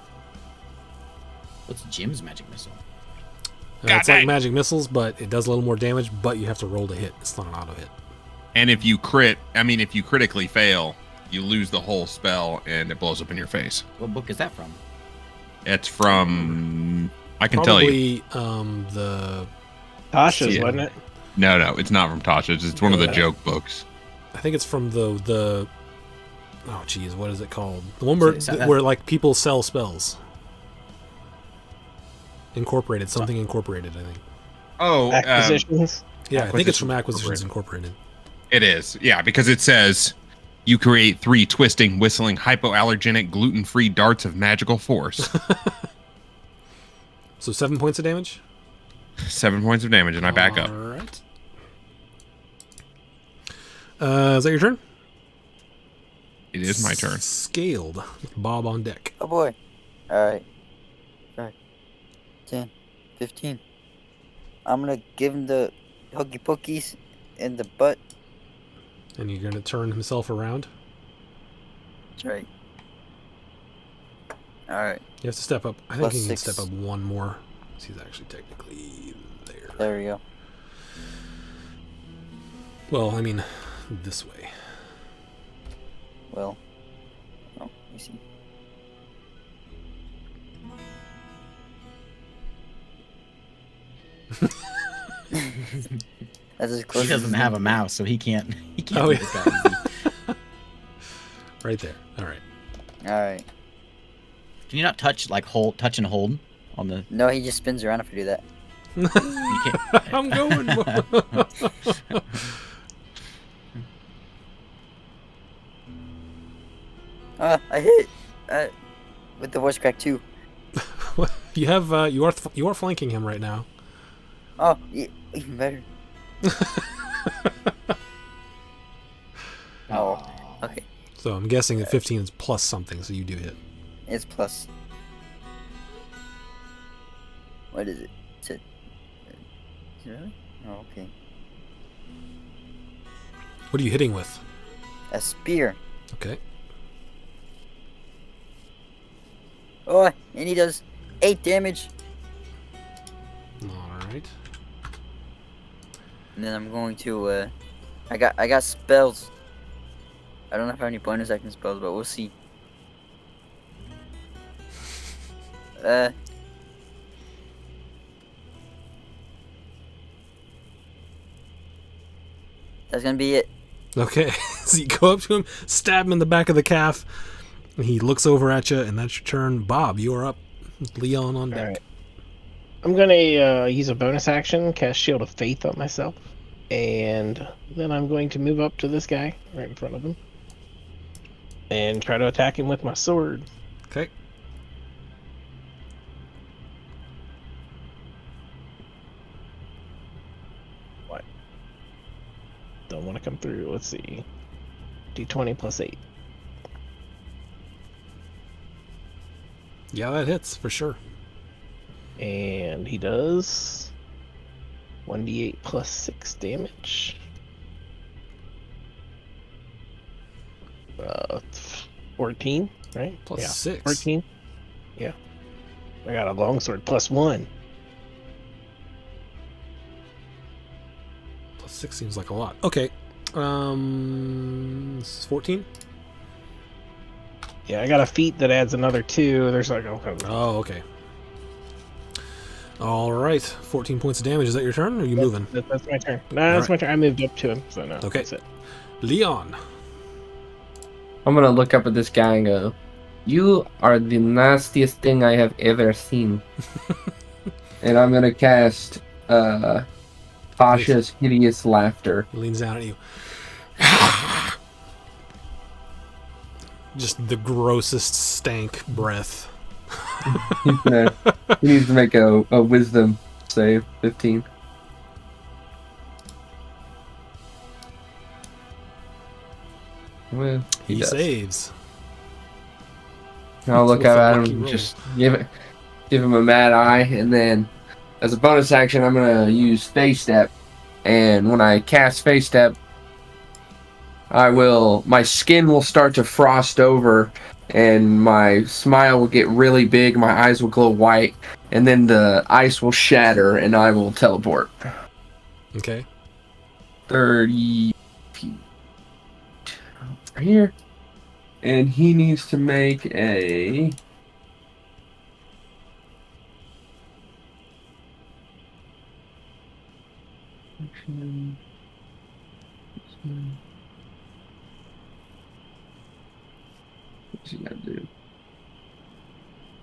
What's Jim's magic missile? It's like magic missiles, but it does a little more damage, but you have to roll to hit. It's not an auto hit. And if you critically fail, you lose the whole spell and it blows up in your face. What book is that from? It's from... I can tell you. Probably the... Tasha's, Yeah. wasn't it? No, it's not from Tasha's. It's one of the joke books. I think it's from the oh geez, what is it called? The one where, So that- where like people sell spells. Incorporated, something incorporated, I think. Oh, Acquisitions. Yeah, I think it's from Acquisitions Acquisitions Incorporated. it is. Yeah, because it says you create 3 twisting, whistling, hypoallergenic, gluten-free darts of magical force. So 7 points of damage? 7 points of damage, and I back up. Alright. Is that your turn? It is my turn. Scaled. Bob on deck. Oh boy. Alright. 10, 15. I'm gonna give him the huggy pookies in the butt. And you're gonna turn himself around. That's right. Alright, You have to step up. I think Plus he can 6. step up one more. He's actually technically there. there we go. Well, I mean, this way. Well. Oh, you see. That's as close He doesn't as have a mouse, so he can't. He can't. Oh, do this guy. Right there. All right. Alright. Can you not touch touch and hold on the? No, he just spins around if we do that. You can't. I'm going. I hit. With the voice crack too. You have you are flanking him right now. Oh, even better. Oh, okay. So I'm guessing that 15 is plus something, so you do hit. It's plus. What is it? Is it really? Oh, okay. What are you hitting with? A spear. Okay. Oh, and he does 8 damage. All right. And then I'm going to. I got spells. I don't know if I have any bonus action spells, but we'll see. That's gonna be it. Okay, so you go up to him, stab him in the back of the calf, and he looks over at you, and that's your turn. Bob, you are up. Leon on deck. All right. I'm gonna use a bonus action, cast Shield of Faith on myself, and then I'm going to move up to this guy right in front of him and try to attack him with my sword. Okay. What? Don't want to come through. Let's see. D20 plus 8. Yeah, that hits for sure. And he does 1d8 plus 6 damage. 14, right? Plus yeah, 6. 14. Yeah. I got a longsword plus 1. Plus 6 seems like a lot. Okay. This is 14. Yeah, I got a feat that adds another 2. There's like Oh, okay. All right. 14 points of damage. Is that your turn, or are you moving? That's my turn. No, that's my turn. I moved up to him, so no. Okay. That's it. Leon. I'm gonna look up at this guy and go, "You are the nastiest thing I have ever seen." And I'm gonna cast Tasha's Hideous Laughter. He leans down at you. Just the grossest stank breath. He needs to make a wisdom save, 15. Well, He does. saves. I'll look With up a at lucky him, roll. just give him a mad eye, and then as a bonus action, I'm gonna use Phase Step. And when I cast Phase Step, my skin will start to frost over, and my smile will get really big. My eyes will glow white, and then the ice will shatter, and I will teleport Okay. 30 feet over here. And he needs to make a what's he gotta do?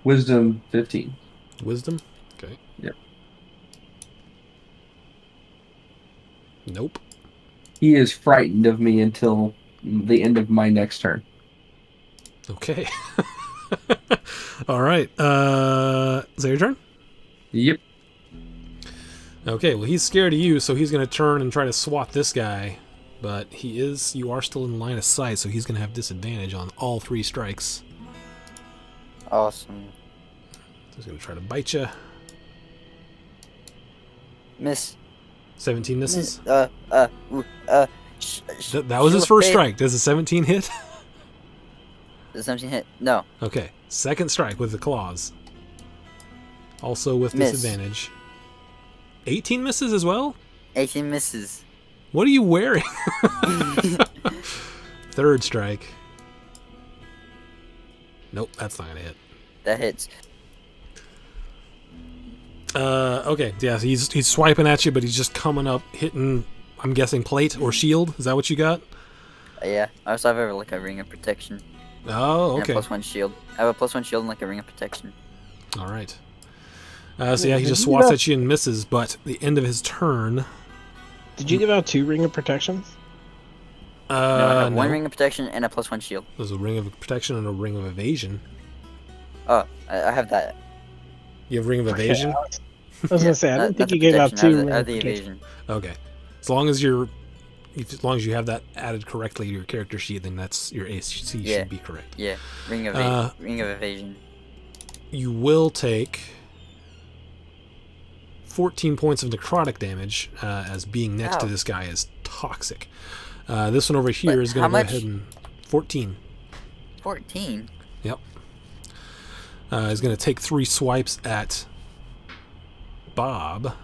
Wisdom 15. Wisdom. Okay. Yep. Nope. He is frightened of me until the end of my next turn. Okay. All right. Is that your turn? Yep. Okay. Well, he's scared of you, so he's going to turn and try to swat this guy. But you are still in line of sight, so he's going to have disadvantage on all 3 strikes. Awesome. So he's going to try to bite you. Miss. 17 misses. That That was his first strike. Does a 17 hit? Does 17 hit? No. Okay. Second strike with the claws. Also with Miss. disadvantage. 18 misses as well? 18 misses. What are you wearing? Third strike. Nope, that's not gonna hit. That hits. Okay, yeah, so he's swiping at you, but he's just coming up, hitting, I'm guessing, plate or shield. Is that what you got? Yeah. I also have like a ring of protection. Oh, And okay. a +1 shield. I have a +1 shield and like a ring of protection. All right. So yeah, he just swats at you and misses, but the end of his turn. Did you give out 2 ring of protections? No, I have No. 1 ring of protection and a +1 shield. There's a ring of protection and a ring of evasion. Oh, I have that. You have ring of evasion? I was gonna say I didn't Not think the you gave out protection, 2 I ring have of the protection. evasion. Okay. As long as you have that added correctly to your character sheet, then that's your AC Yeah. should be correct. Yeah. Ring of evasion. You will take 14 points of necrotic damage, as being next to Ow. this guy is toxic. This one over here But is going how to go much? ahead and 14. 14. Yep. Is going to take 3 swipes at Bob,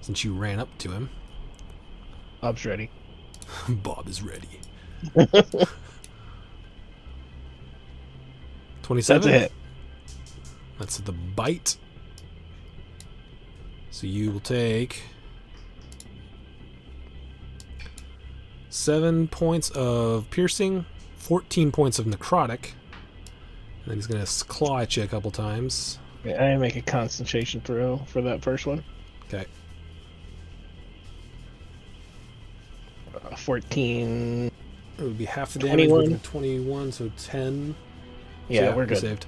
since you ran up to him. Bob's ready. Bob is ready. 27. That's a hit. That's the bite. So you will take 7 points of piercing, 14 points of necrotic. And then he's going to claw at you a couple times. Yeah, I make a concentration throw for that first one. Okay. 14. It would be half the damage. 21. 21, so 10. Yeah, So we're good. Saved.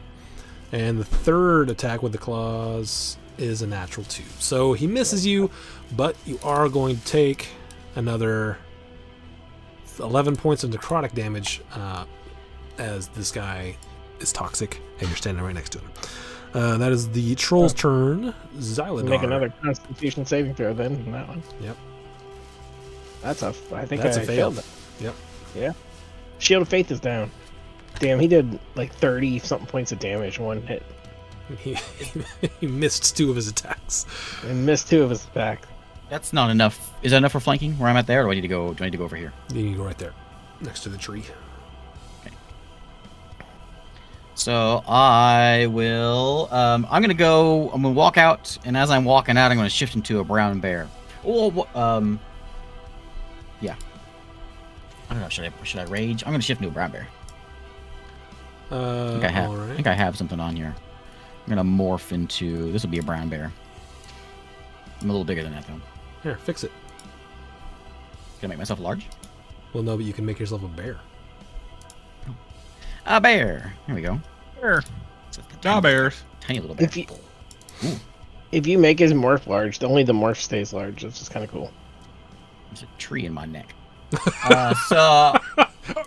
And the third attack with the claws is a natural 2. So he misses you, but you are going to take another 11 points of necrotic damage as this guy is toxic and you're standing right next to him. That is the troll's turn. Xyladar. Make another Constitution saving throw then on that one. Yep. I think That's I a fail. failed it. Yep. Yeah. Shield of Faith is down. Damn, he did like 30 something points of damage one hit He missed 2 of his attacks. and missed 2 of his attacks. That's not enough. Is that enough for flanking where I'm at there, or do I need to go? Do I need to go over here? You can go right there, next to the tree. So I will. I'm gonna go. I'm gonna walk out, and as I'm walking out, I'm gonna shift into a brown bear. Oh, yeah. I don't know. Should I rage? I'm gonna shift into a brown bear. I think I have. All right. I think I have something on here. I'm gonna morph into. This will be a brown bear. I'm a little bigger than that though. Here, fix it. Can I make myself large? Well, no, but you can make yourself a bear. A bear. There we go. Bear. It's a Nah, bears. tiny little bear. If you make his morph large, only the morph stays large. That's just kind of cool. There's a tree in my neck. So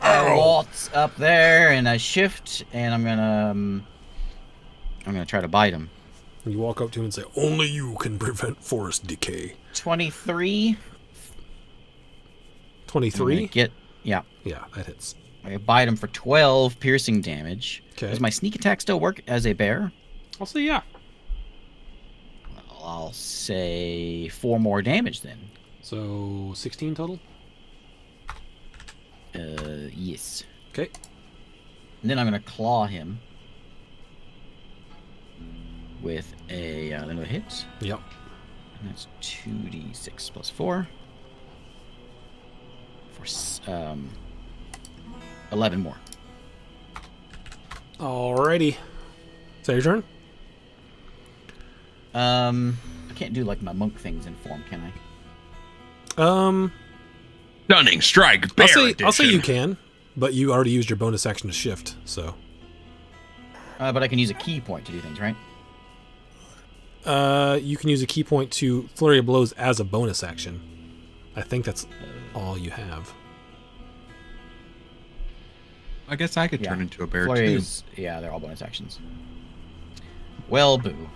I waltz up there and I shift, and I'm gonna try to bite him. You walk up to him and say, "Only you can prevent forest decay." 23. 23? Yeah. Yeah, that hits. I bite him for 12 piercing damage. Okay. Does my sneak attack still work as a bear? I'll say yeah. Well, I'll say 4 more damage then. So 16 total? Yes. Okay. And then I'm gonna claw him with another hit. Yep. And that's 2d6 plus 4. For 11 more. Alrighty. Is that your turn? I can't do like my monk things in form, can I? Stunning strike. Bear I'll say you edition. can, but you already used your bonus action to shift, so. But I can use a key point to do things, right? You can use a key point to flurry of blows as a bonus action. I think that's all you have. I guess I could Yeah. turn into a bear Flurry too. is- yeah, they're all bonus actions. Well, boo.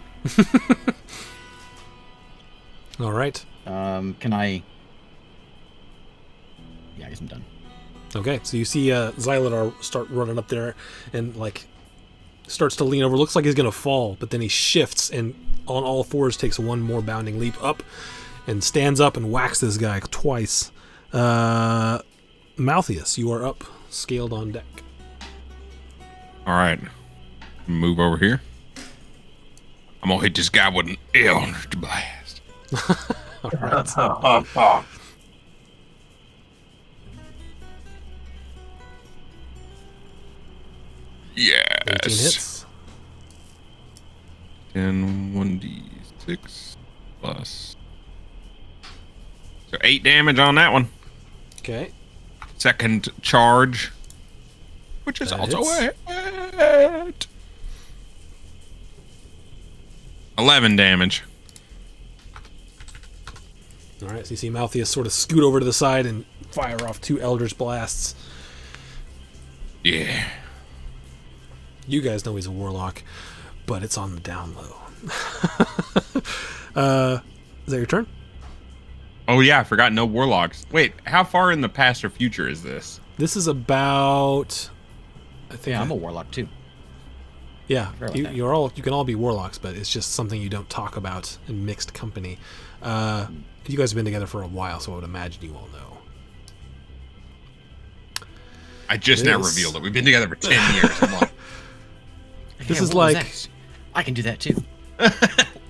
All right. Can I? Yeah, I guess I'm done. Okay, so you see Xyladar start running up there and, like, starts to lean over. Looks like he's going to fall, but then he shifts and on all fours takes one more bounding leap up and stands up and whacks this guy twice. Malthius, you are up, scaled on deck. All right. Move over here. I'm gonna hit this guy with an Eldritch Blast. All right. Yes. 18 hits. And 1d6 plus. So 8 damage on that one. Okay. Second charge, which is That also hits. a hit. 11 damage. All right, so you see Malthius sort of scoot over to the side and fire off 2 Eldritch Blasts. Yeah. You guys know he's a warlock, but it's on the down low. Is that your turn? Oh yeah, I forgot no warlocks. Wait, how far in the past or future is this? This is about. I think. Yeah, I'm a warlock too. Yeah, forgot about that. you can all be warlocks, but it's just something you don't talk about in mixed company. You guys have been together for a while, so I would imagine you all know. I just now This- revealed it. We've been together for 10 years. I'm like, This Yeah, is what was like- that? I can do that too.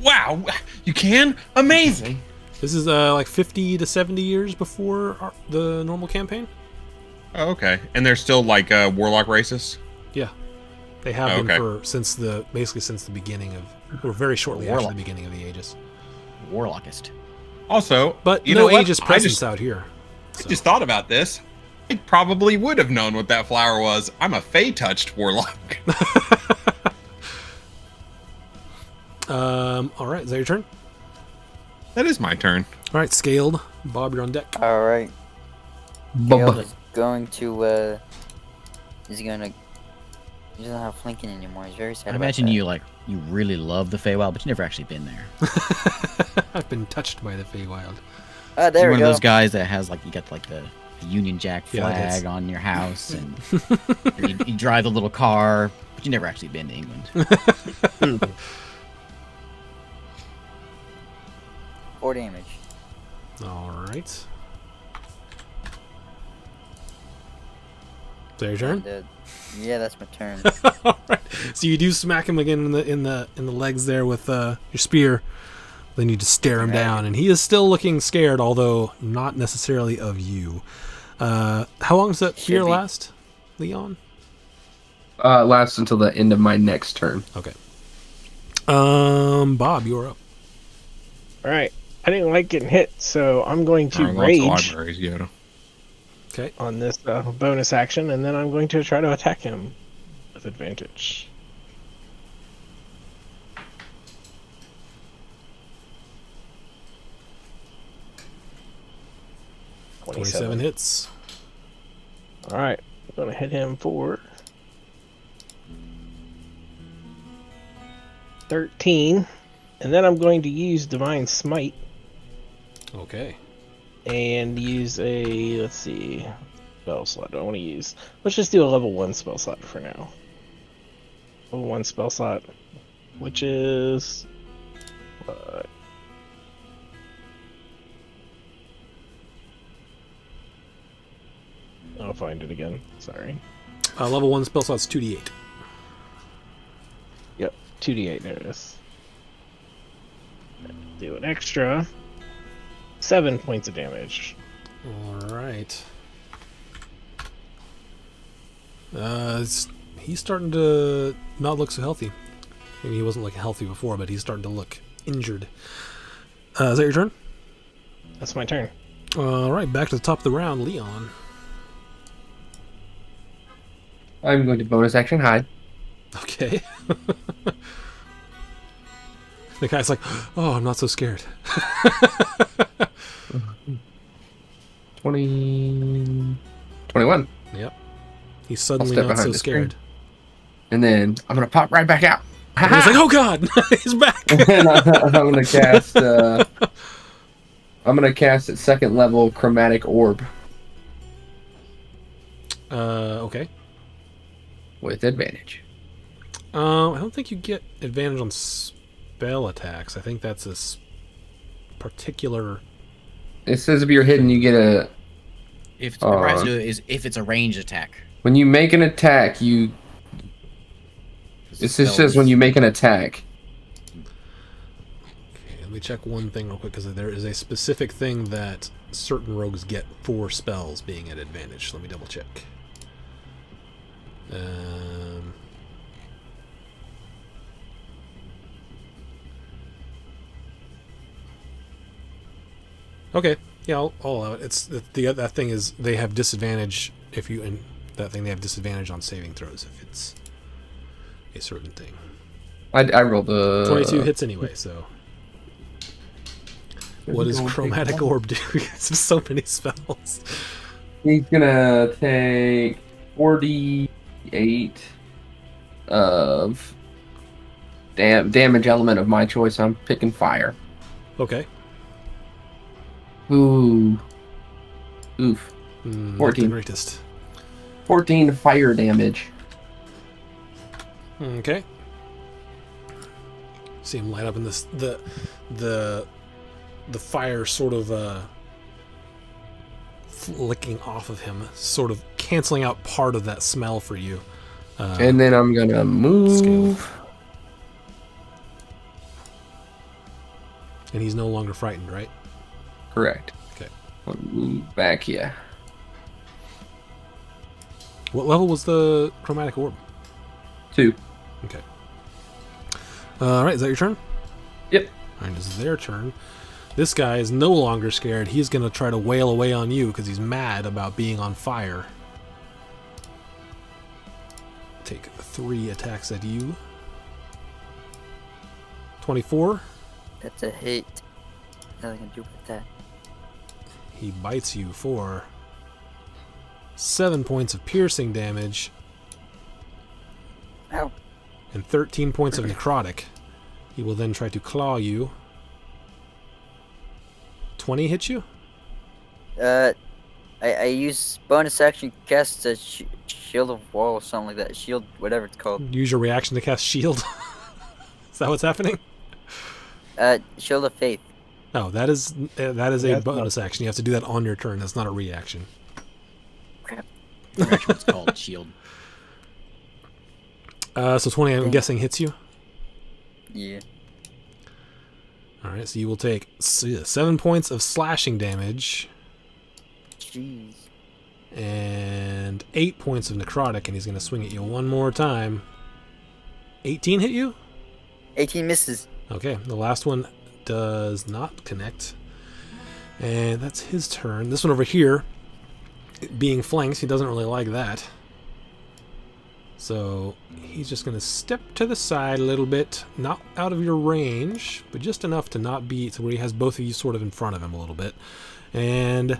wow, you can? Amazing. This is like 50 to 70 years before the normal campaign. Oh, okay. And they're still like warlock races? Yeah, they have been Okay. since the beginning of, or very shortly after Warlock. the beginning of the Aegis. Warlockist. Also, But you no know what? Aegis presence out here. I just thought about this. I probably would have known what that flower was. I'm a Fey-touched warlock. All right, is that your turn? That is my turn. All right, Scaled. Bob, you're on deck. All right. Caleb is going to. He's gonna. He doesn't have flanking anymore. He's very sad I about imagine that. you really love the Feywild, but you've never actually been there. I've been touched by the Feywild. Ah, there You're we one go. of those guys that has like you got like the Union Jack Yeah, it is. flag on your house, and you drive the little car, but you've never actually been to England. 4 damage. All right. Is that your turn? And, yeah, that's my turn. All right. So you do smack him again in the legs there with your spear. Then you just stare him Right. down, and he is still looking scared, although not necessarily of you. How long does that Should fear be. last, Leon? Lasts until the end of my next turn. Okay. Bob, you're up. All right. I didn't like getting hit, so I'm going to Lots of rage libraries, Yoda. Okay. on this bonus action, and then I'm going to try to attack him with advantage. 27 hits. All right. I'm going to hit him for 13, and then I'm going to use Divine Smite Okay. and use a, let's see, spell slot. Do I want to use? Let's just do a level 1 spell slot for now. Level 1 spell slot, which is I'll find it again. Sorry. Level 1 spell slot's 2d8. Yep, 2d8. There it is. Do an extra 7 points of damage. All right. He's starting to not look so healthy. Maybe he wasn't looking healthy before, but he's starting to look injured. Is that your turn? That's my turn. All right, back to the top of the round, Leon. I'm going to bonus action hide. Okay. The guy's like, "Oh, I'm not so scared." 20... 21. Yep. He's suddenly step not so behind the scared. And then I'm going to pop right back out. And he's like, "Oh God, he's back!" And I'm going to cast... I'm going to cast at 2nd level Chromatic Orb Okay. with advantage. I don't think you get advantage on spell attacks. I think that's a particular. It says if you're hidden, you get a... If what I have to do is if it's a ranged attack. When you make an attack, you... It just says when you make an attack. Okay, let me check one thing real quick because there is a specific thing that certain rogues get for spells being at advantage. Let me double check. Okay, yeah, I'll allow it. It's that thing is they have disadvantage if you and that thing they have disadvantage on saving throws if it's a certain thing. I rolled a... 22 hits anyway, so. What does Chromatic Orb do? Because there's so many spells. He's gonna take 48 of damage element of my choice. I'm picking fire. Okay. Ooh. Oof. 14. 14. Greatest. 14 fire damage. Okay. See him light up in this the fire sort of flicking off of him, sort of canceling out part of that smell for you. And then I'm gonna move. And he's no longer frightened, right? Correct. Okay. Move back, yeah. What level was the chromatic orb? 2. Okay. All right, is that your turn? Yep. All right, this is their turn. This guy is no longer scared. He's going to try to wail away on you because he's mad about being on fire. Take 3 attacks at you. 24. That's a hit. Nothing I can do with that. He bites you for 7 points of piercing damage Ow. and 13 points of necrotic. He will then try to claw you. 20 hit you? I use bonus action cast a shield of wall or something like that. Shield, whatever it's called. Use your reaction to cast shield. Is that what's happening? Shield of faith. No, that is a That's bonus action. You have to do that on your turn. That's not a reaction. Crap. That's what it's called. Shield. So 20, I'm guessing, hits you. Yeah. All right, so you will take 7 points of slashing damage Jeez. and 8 points of necrotic, and he's going to swing at you one more time. 18 hit you? 18 misses. Okay, the last one does not connect. And that's his turn. This one over here, being flanked, he doesn't really like that. So he's just going to step to the side a little bit, not out of your range, but just enough to not be to where he has both of you sort of in front of him a little bit. And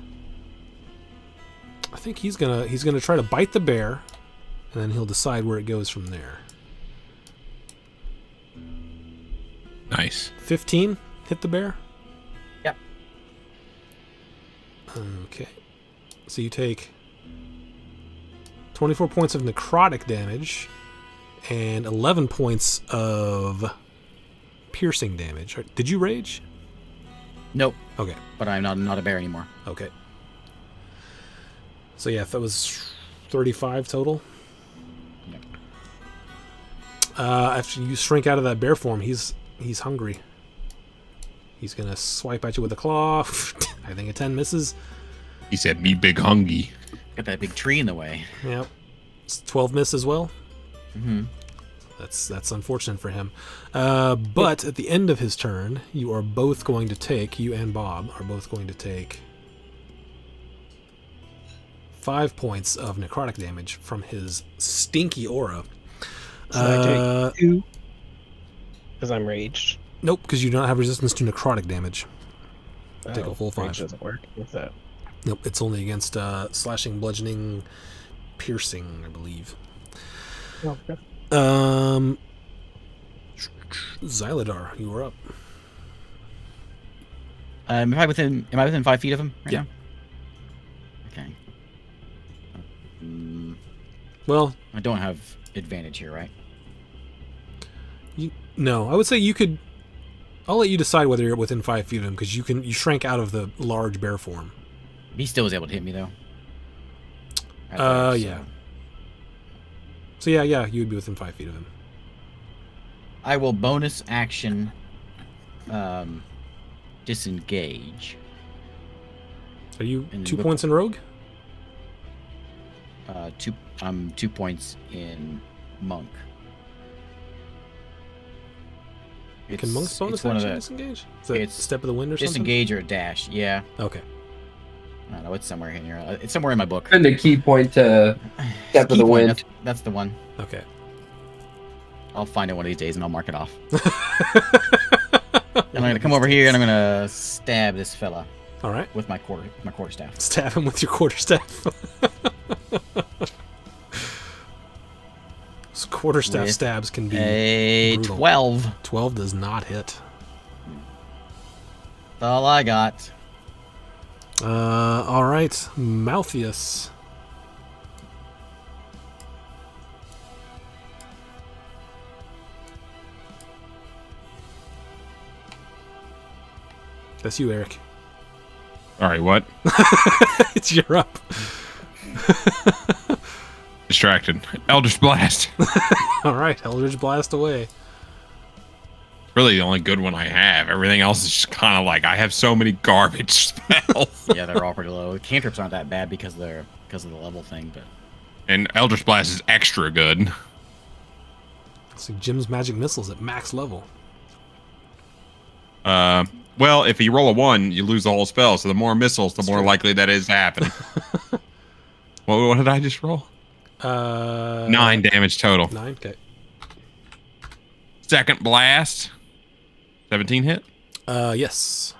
I think he's gonna try to bite the bear, and then he'll decide where it goes from there. Nice. 15 hit the bear? Yep. Okay. So you take 24 points of necrotic damage and 11 points of piercing damage. Did you rage? Nope. Okay. But I'm not a bear anymore. Okay. So yeah, that was 35 total. Yep. After you shrink out of that bear form, he's hungry. He's gonna swipe at you with a claw. I think a 10 misses. He said, "Me big hungry." Got that big tree in the way. Yep. 12 miss as well. Mm-hmm. That's unfortunate for him. But at the end of his turn, you are both going to take, you and Bob are both going to take 5 points of necrotic damage from his stinky aura. So I take 2 because I'm raged. Nope, because you don't have resistance to necrotic damage. Take a full 5. Rage doesn't work with that. Nope, it's only against slashing, bludgeoning, piercing, I believe. Okay. Xyladar, you are up. Am I within 5 feet of him right Yeah. now? Okay. Well, I don't have advantage here, right? no, I would say you could. I'll let you decide whether you're within 5 feet of him because you shrank out of the large bear form. He still was able to hit me though. Yeah. So yeah, you would be within 5 feet of him. I will bonus action disengage. Are you And 2 whip- points in rogue? 2 points in monk. Can monks bonus one of action the disengage? Is that it's step of the wind or something? disengage or a dash. Yeah. Okay. I don't know. It's somewhere in here. It's somewhere in my book. And the key point to Step of Key the point, Wind. That's the one. Okay. I'll find it one of these days and I'll mark it off. And I'm gonna come over here and I'm gonna stab this fella All right. with my quarterstaff. Stab him with your quarterstaff. So quarterstaff With stabs can be A brutal. 12. 12 does not hit. That's all I got. All right, Malthius. That's you, Eric. All right, what? It's your up. Distracted. Eldritch Blast. All right, Eldritch Blast away. Really, the only good one I have. Everything else is just kind of like I have so many garbage spells. Yeah, they're all pretty low. Cantrips aren't that bad because of the level thing, but And Eldritch Blast is extra good. See, Jim's magic missiles at max level. Well, if you roll a 1, you lose the whole spell. So the more missiles, the more likely that is to happen. What did I just roll? 9 damage total. 9. Okay. Second blast. 17 hit. Yes.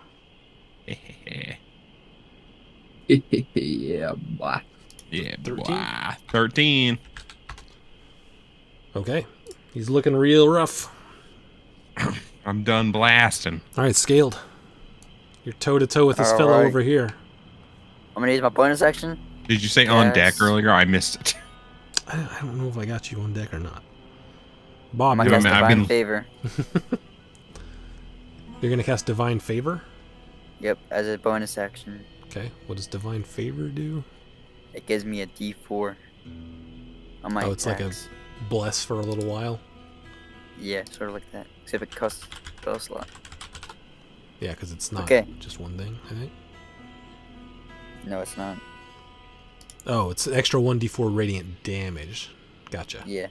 Yeah, boy. Yeah, 13. boy. 13. Okay. He's looking real rough. I'm done blasting. All right, Scaled. You're toe to toe with this fellow Alright. over here. I'm gonna use my bonus action. Did you say on deck Yes. earlier? I missed it. I don't know if I got you on deck or not. I'm Bob, gonna Yeah, cast man, I've Divine been- Favor. you're gonna cast Divine Favor. Yep, as a bonus action. Okay. What does Divine Favor do? It gives me a D4 on my Oh, it's like a attacks. bless for a little while. Yeah, sort of like that. Except it costs spell slot. Yeah, because it's not Okay. just one thing, I think. No, it's not. Oh, it's an extra 1d4 radiant damage. Gotcha. Yeah.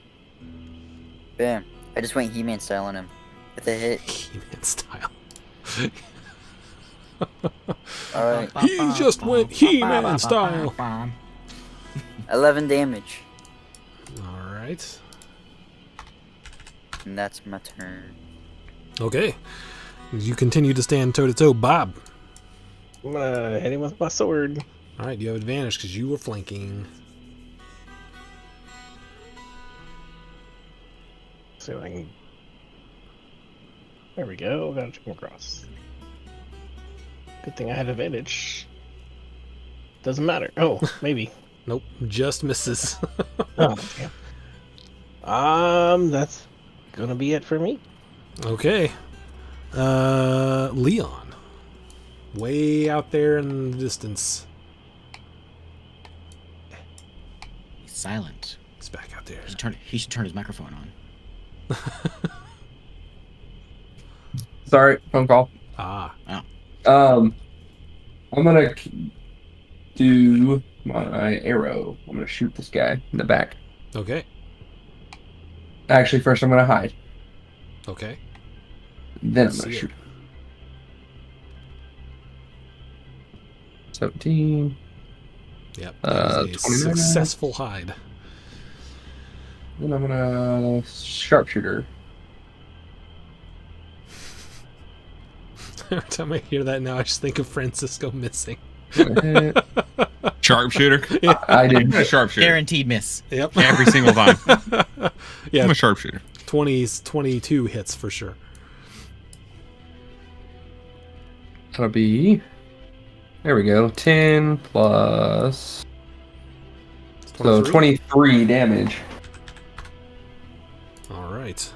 Bam. I just went He-Man style on him. With a hit. He-Man style. Alright. He just went He-Man style. 11 damage. All right. And that's my turn. Okay. You continue to stand toe to toe, Bob. I'm gonna hit him with my sword. All right, you have advantage because you were flanking. See if I can. There we go. Got to come across. Good thing I had advantage. Doesn't matter. Oh, maybe. Nope, just misses. Oh, damn. That's gonna be it for me. Okay. Leon. Way out there in the distance. he's silent. He's back out there. He should turn his microphone on. Sorry, phone call. Ah. I'm gonna do my arrow. I'm gonna shoot this guy in the back. Okay. Actually, first I'm gonna hide. Okay. Then I'm See gonna it. shoot. 17. Yep. That is a 29. successful hide. Then I'm gonna sharpshooter. Every time I hear that now, I just think of Francisco missing. Sharpshooter. I I'm did. a sharpshooter. Guaranteed miss. Yep. Every single time. Yeah. I'm a sharpshooter. 20s, 22 hits for sure. That'll be. There we go. 10 plus. So 23 damage. All right.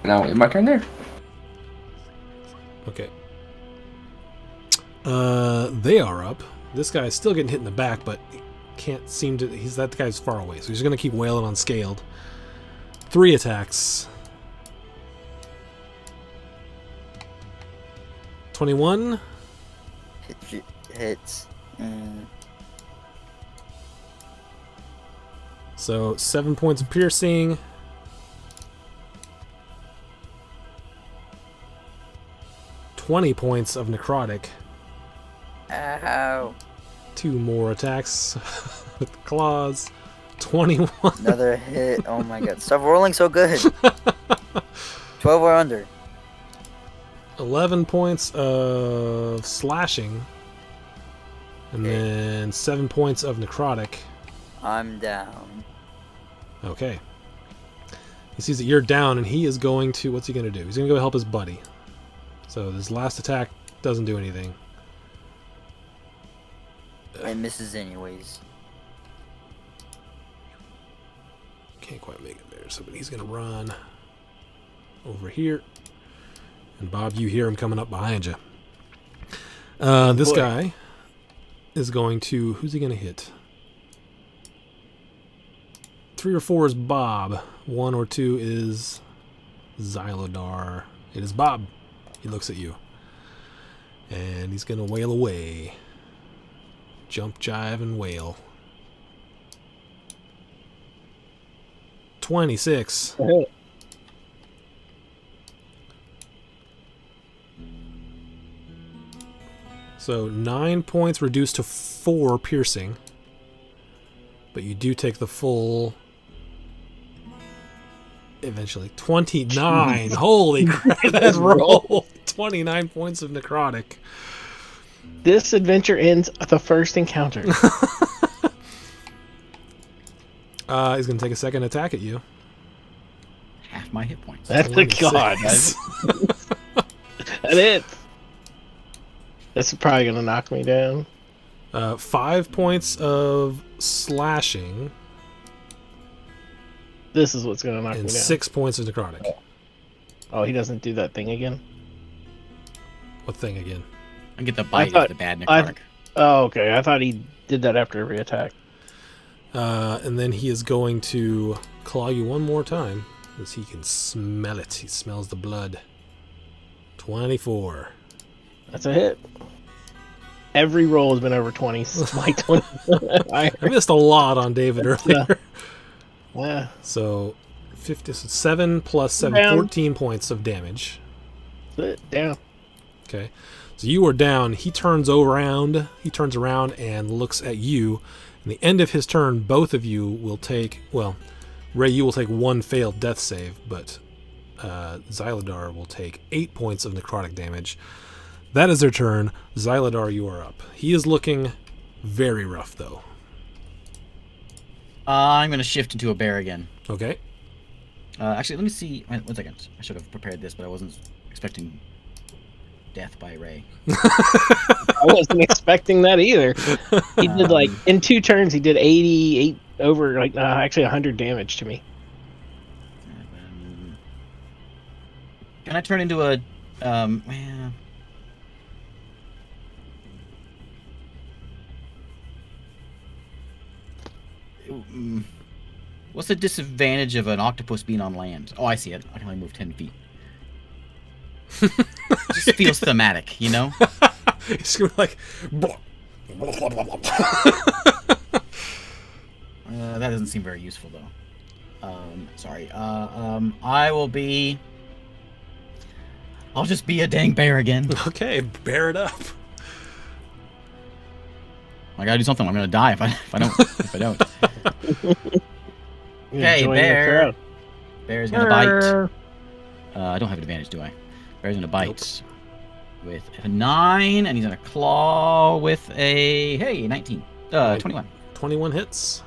Now my turn there. Okay. They are up. This guy's still getting hit in the back, but can't seem to. That guy's far away, so he's gonna keep wailing on Scaled. 3 attacks. 21. Hits. So 7 points of piercing. $20 points of necrotic. Ow. 2 2 more attacks with claws. 21. Another hit. Oh my god. Stop rolling so good. 12 or under. 11 points of slashing. And Okay. then 7 points of necrotic. I'm down. Okay. He sees that you're down, and he is going to. What's he going to do? He's going to go help his buddy. So this last attack doesn't do anything. It misses anyways. Can't quite make it there. So, but he's going to run over here. And Bob, you hear him coming up behind you. This boy. guy is going to. Who's he going to hit? 3 or 4 is Bob. 1 or 2 is Xylodar. It is Bob. He looks at you. And he's going to wail away. Jump, jive, and wail. 26. So 9 points reduced to 4 piercing. But you do take the full... Eventually. 29! Holy crap, that roll! 29 points of necrotic. This adventure ends at the first encounter. He's going to take a second attack at you. Half my hit points. That's a god. 26. That is. That's probably gonna knock me down. 5 points of slashing This is what's gonna knock me and down. 6 points of necrotic. Oh, he doesn't do that thing again. What thing again? I get the bite thought- of the bad I- necrotic. Oh, okay. I thought he did that after every attack. And then he is going to claw you one more time, as he can smell it. He smells the blood. 24. That's a hit. Every roll has been over 20. Since my 20. I missed a lot on David earlier. Yeah. So 50, so 7 plus 7, Down. 14 points of damage. Sit down. Okay. So you are down. He turns around and looks at you. In the end of his turn, both of you will take, well, Ray, you will take 1 failed death save, but Xylodar will take 8 points of necrotic damage. That is their turn. Xylodar, you are up. He is looking very rough, though. I'm gonna shift into a bear again. Okay. Actually, let me see. Wait, 1 second. I should have prepared this, but I wasn't expecting death by Ray. I wasn't expecting that either. He did like in 2 turns. He did 88 over like actually 100 damage to me. Can I turn into a well, what's the disadvantage of an octopus being on land? Oh, I see it. I can only move 10 feet. Just feels thematic, you know? He's going to like... That doesn't seem very useful, though. Sorry. I will be... I'll just be a dang bear again. Okay, bear it up. I gotta do something. I'm gonna die if I don't. You're Okay, enjoying the bear. crowd. Bear's gonna bite. I don't have advantage, do I? Bear's gonna bite with a 9, and he's gonna claw with a 19. 21. 21 hits.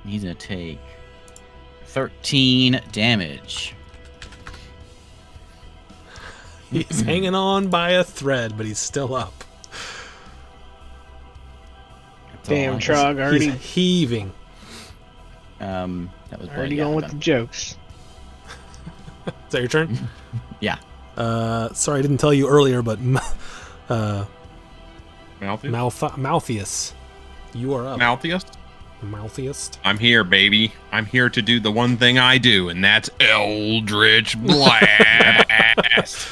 He's gonna take 13 damage. He's hanging on by a thread, but he's still up. That's all Damn, I- Trog already He's heaving. That was already yeah, going with done. the jokes. Is that your turn? Yeah. Sorry, I didn't tell you earlier, but Malthus? Malthius, you are up. Malthus? Malthius. I'm here, baby. I'm here to do the one thing I do, and that's Eldritch Blast.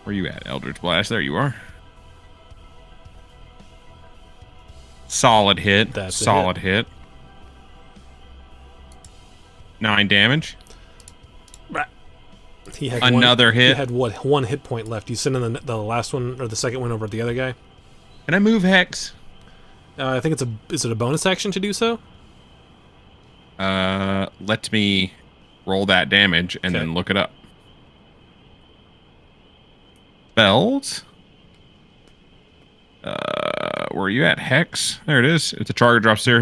Where you at, Eldritch Blast? There you are. Solid hit. That's a Solid hit. 9 damage. He had Another one, hit. He had what, 1 hit point left. You sent in the last one or the second one over at the other guy. Can I move Hex? I think is it a bonus action to do so? Let me roll that damage and Okay. then look it up. Spells. Where are you at? Hex. There it is. It's a target drops zero.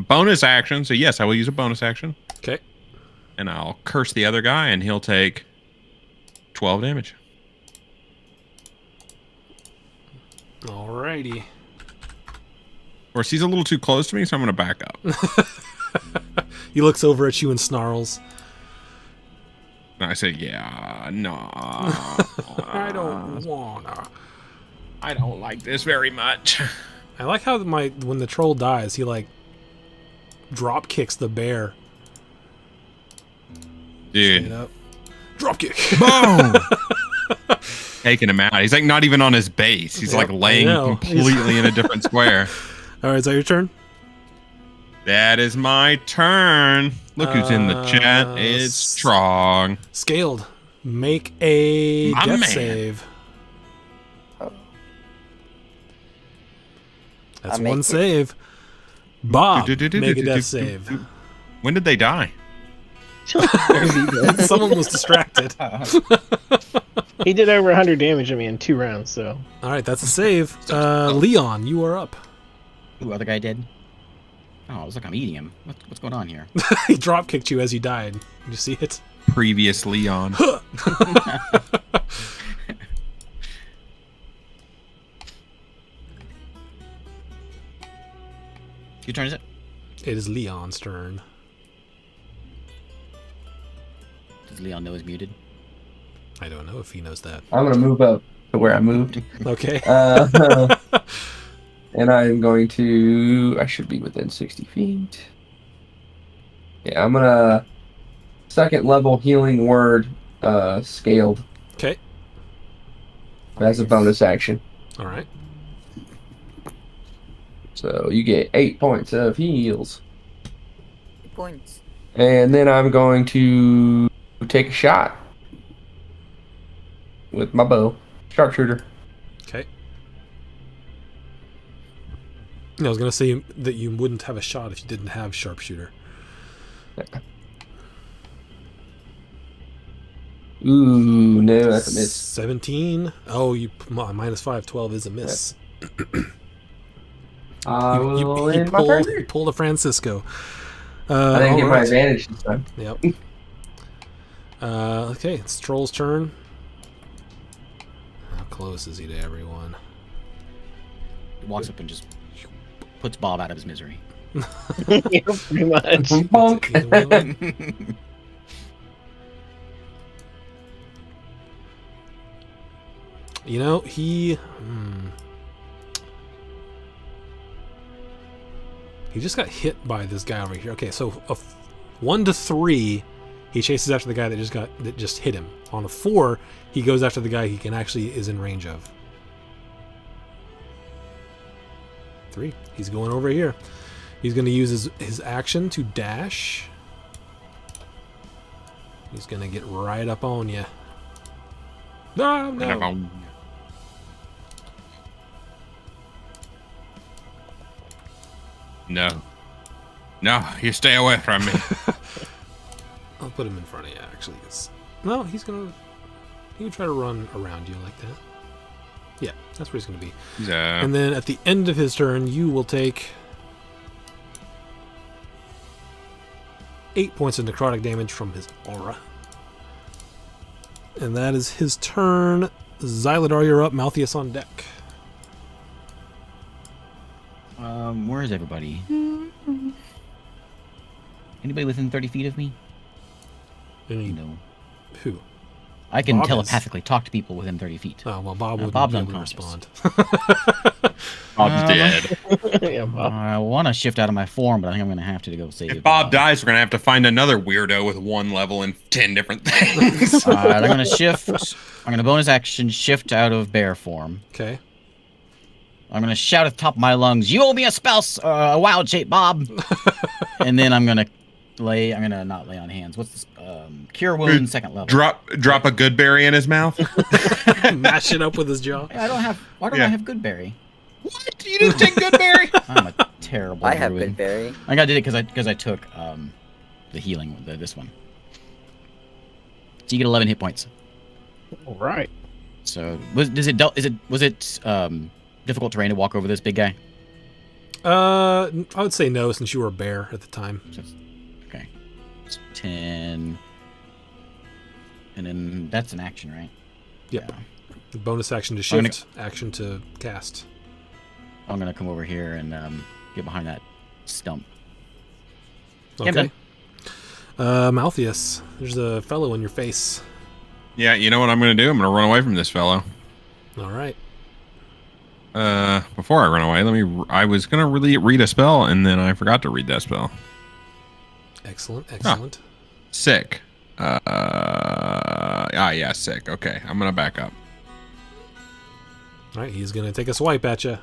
Bonus action. So yes, I will use a bonus action. Okay. And I'll curse the other guy, and he'll take 12 damage. Alrighty. Of course, he's a little too close to me, so I'm going to back up. He looks over at you and snarls. And I say, yeah, no. I don't wanna. I don't like this very much. I like how when the troll dies, he like drop kicks the bear. Dude. Straight up. Drop kick. Boom! Taking him out. He's like not even on his base. He's Yep, like laying I know. completely in a different square. All right, is that your turn? That is my turn. Look who's in the chat. It's strong. Scaled. Make a My death man. save. That's I make one it. save. Bob, make a death save. When did they die? Someone was distracted. He did over 100 damage to me in 2 rounds, so. All right, that's a save. Leon, you are up. Who other guy did? Oh, it was like I'm eating him. What's going on here? He drop kicked you as you died. Did you see it? Previous Leon. Whose turn is it? It is Leon's turn. Does Leon know he's muted? I don't know if he knows that. I'm gonna move up to where I moved. Okay. And I'm going to. I should be within 60 feet. Yeah, I'm gonna. Second level healing word, scaled Okay. as a bonus action. All right. So you get 8 points of heals. 8 points. And then I'm going to take a shot with my bow. Sharpshooter. Okay. I was gonna say that you wouldn't have a shot if you didn't have sharpshooter. Ooh, no, that's a miss. 17. Oh, you minus 5. 12 is a miss. I will end my you turn. pulled a Francisco. I didn't get my alright. advantage this time. Yep. Okay, it's Troll's turn. How close is he to everyone? He walks up and just puts Bob out of his misery. Yeah, pretty much. Bonk. He's willing. You know, he just got hit by this guy over here. Okay, so 1 to 3, he chases after the guy that just hit him. On a 4, he goes after the guy he can actually is in range of. 3, he's going over here. He's going to use his action to dash. He's going to get right up on you. No, no. No. No, you stay away from me. I'll put him in front of you, actually. No, he would try to run around you like that. Yeah, that's where he's going to be. Yeah. And then at the end of his turn, you will take 8 points of necrotic damage from his aura. And that is his turn. Xyladar, you're up. Malthius on deck. Where is everybody? Anybody within 30 feet of me? Any, No. Who? I can Bob is. telepathically talk to people within 30 feet. Oh, well, Bob would Bob's be able to unconscious. respond. Bob's dead. Yeah, Bob. I want to shift out of my form, but I think I'm going to have to go save If Bob dies, we're gonna have to find another weirdo with 1 level and 10 different things. Alright, I'm going to shift. I'm going to bonus action shift out of bear form. Okay. I'm going to shout at the top of my lungs, "You owe me a spouse, a wild shape, Bob!" And then I'm going to not lay on hands. What's this? Cure wound, second level. Drop a good berry in his mouth. Mash it up with his jaw. Hey, why don't I have Goodberry? What? You didn't take good berry? I'm a terrible I have druid. Goodberry. I did it because I took the healing, this one. So you get 11 hit points. All right. So was it difficult terrain to walk over this big guy? I would say no, since you were a bear at the time. Okay. It's 10. And then that's an action, right? Yep. Yeah. Bonus action to I'm gonna- shift, action to cast. I'm gonna come over here and get behind that stump. Okay. done. Malthius, there's a fellow in your face. Yeah, you know what I'm gonna do? I'm gonna run away from this fellow. All right. Before I run away, I was gonna really read a spell, and then I forgot to read that spell. Excellent, excellent. Sick. Yeah, sick. Okay, I'm gonna back up. All right, he's gonna take a swipe at you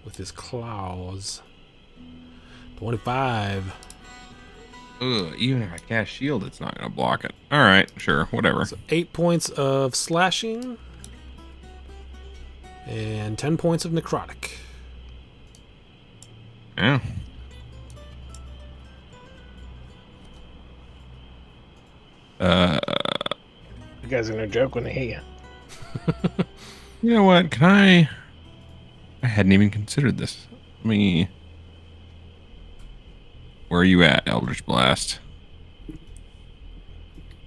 with his claws. 25. Ugh, even if I cast shield, it's not gonna block it. All right, sure, whatever. So 8 points of slashing and 10 points of necrotic. Yeah. You guys are no joke when they hit you. You know what? Can I hadn't even considered this. Let me. Where are you at, Eldritch Blast?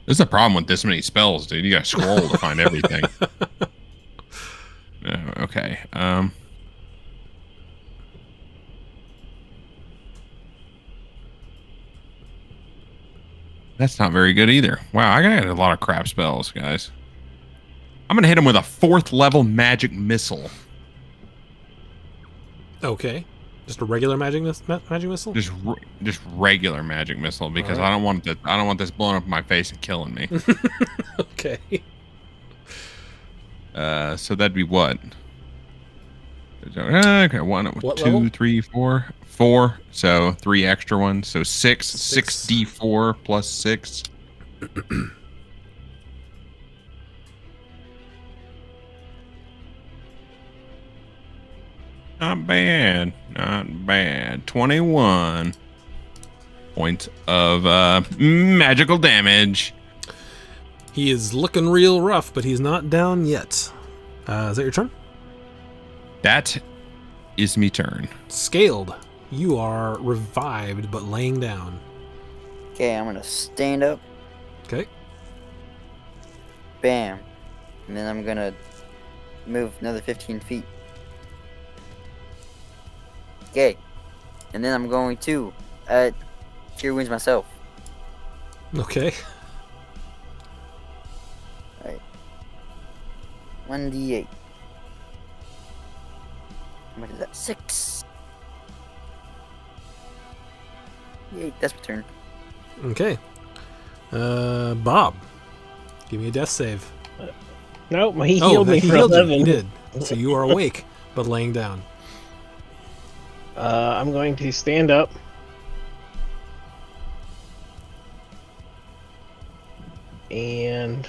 This is a problem with this many spells, dude. You gotta scroll to find everything. Okay. That's not very good either. Wow, I got a lot of crap spells, guys. I'm gonna hit him with a 4th level magic missile. Okay. Just a regular magic missile? Just regular magic missile because Alright. I don't want this blowing up in my face and killing me. Okay. So that'd be what? Okay, What 2, level? 3, 4. 4. So 3 extra ones. So 6. Six. 6d4 plus 6. Not bad. Not bad. 21 points of magical damage. He is looking real rough, but he's not down yet. Is that your turn? That is me turn. Scaled. You are revived, but laying down. Okay, I'm gonna stand up. Okay. Bam. And then I'm gonna move another 15 feet. Okay. And then I'm going to cure wounds myself. Okay. 1d8. What is that? 6. 8. That's my turn. Okay. Bob. Give me a death save. Nope, he healed me he for healed you. 11. He did. So you are awake, but laying down. I'm going to stand up. And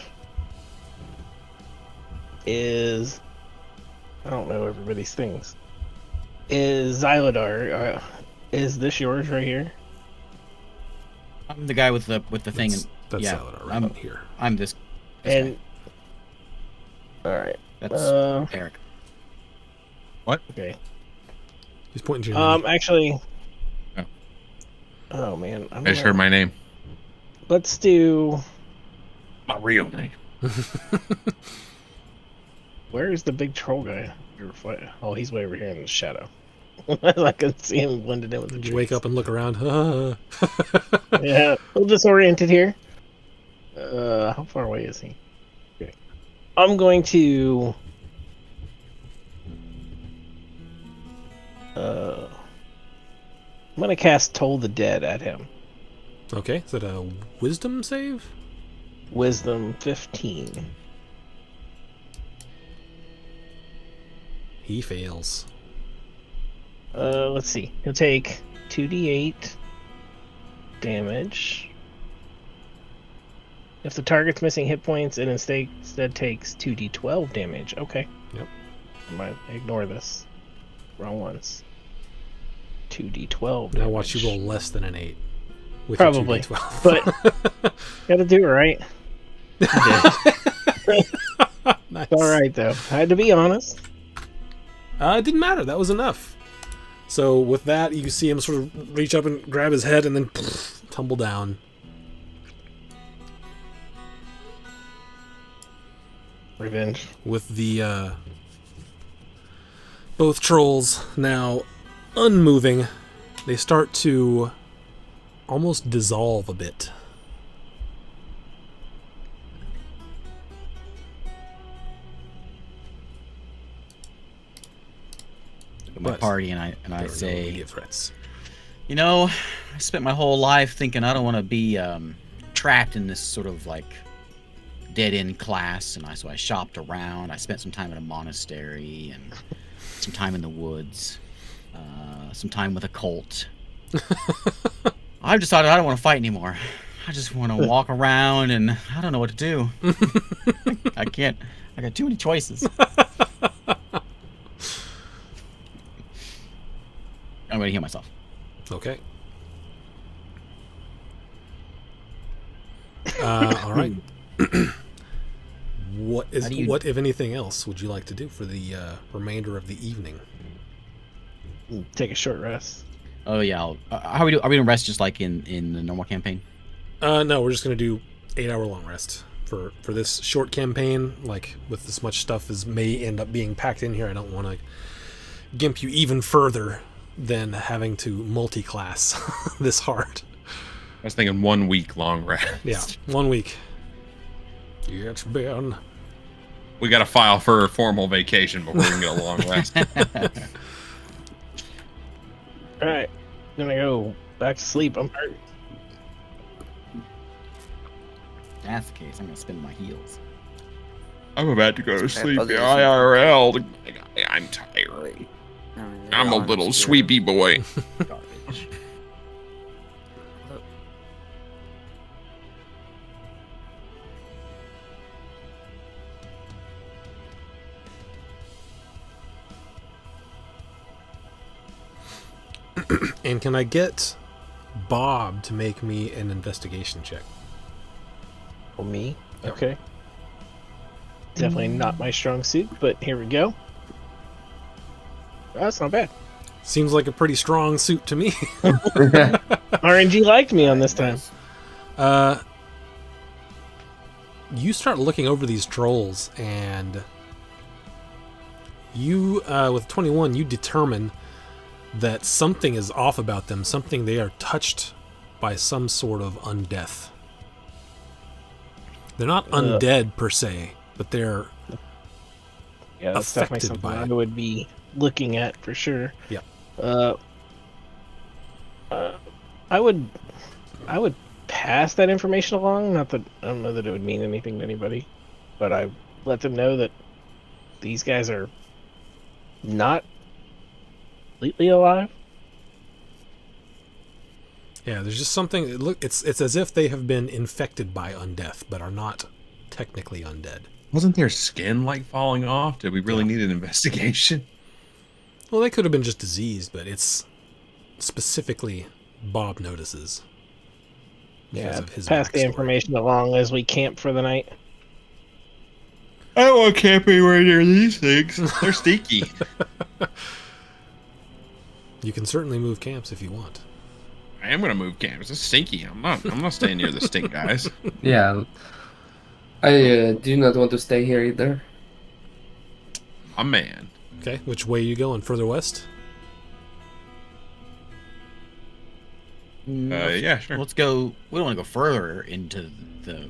I don't know everybody's things. Is Xyladar, is this yours right here? I'm the guy with the thing. That's yeah, Saladar right I'm- here. I'm this. And all right, That's Eric. okay. He's pointing to your Actually, Oh. oh man, I just heard my name. let's do. My real name. Where is the big troll guy? Oh, he's way over here in the shadow. I can see him blended in with the You trees. wake up and look around. Yeah, a little disoriented here. How far away is he? Okay. I'm going to. I'm gonna cast Toll the Dead at him. Okay. Is that a wisdom save? Wisdom 15. He fails. Let's see. He'll take 2d8 damage. If the target's missing hit points, it instead takes 2d12 damage. Okay. Yep. I might ignore this. Wrong ones. 2d12 damage. Now watch you roll less than an 8. With Probably. Your 2d12. But gotta do it right. Nice. Alright though. I had to be honest. It didn't matter. That was enough. So with that, you see him sort of reach up and grab his head and then tumble down. Revenge. With the both trolls now unmoving, they start to almost dissolve a bit. my But party, and I there are no say, immediate threats. you know, I spent my whole life thinking I don't want to be trapped in this sort of like dead end class, and so I shopped around. I spent some time at a monastery and some time in the woods, some time with a cult. I've decided I don't want to fight anymore. I just want to walk around, and I don't know what to do. I can't. I got too many choices. I'm gonna heal myself. Okay. All right. What if anything else, would you like to do for the remainder of the evening? Take a short rest. Oh yeah. How we do? Are we gonna rest just like in the normal campaign? No, we're just gonna do 8-hour long rest for this short campaign. Like with as much stuff as may end up being packed in here, I don't want to gimp you even further than having to multi-class this hard. I was thinking 1 week long rest. Yeah, 1 week. It's been. We got to file for a formal vacation before we can get a long rest. All right, gonna go back to sleep. I'm hurt. If that's the case, I'm gonna spin my heels. I'm about to go to sleep puzzles. IRL. I'm tired. Wait. I'm a little sweepy boy. Garbage. And can I get Bob to make me an investigation check? For me? Yep. Okay. Definitely not my strong suit, but here we go. That's not bad. Seems like a pretty strong suit to me. RNG liked me on this time. You start looking over these trolls, and you, with 21, you determine that something is off about them. Something, they are touched by some sort of undeath. They're not undead per se, but they're Yeah, that's definitely affected something by I it. would be looking at for sure. Yeah. I would pass that information along. Not that I don't know that it would mean anything to anybody, but I let them know that these guys are not completely alive. Yeah, there's just something. It's as if they have been infected by undeath, but are not technically undead. Wasn't their skin like falling off? Did we really need an investigation? Well, they could have been just diseased, but it's specifically Bob notices. Because Yeah, of his pass the backstory. information along as we camp for the night. I don't want to camp anywhere near these things. They're stinky. You can certainly move camps if you want. I am gonna move camps. It's stinky. I'm not staying near the stink guys. Yeah. I do not want to stay here either. A man. Okay, which way are you going? Further west? Yeah, sure. Let's go. We don't want to go further into the.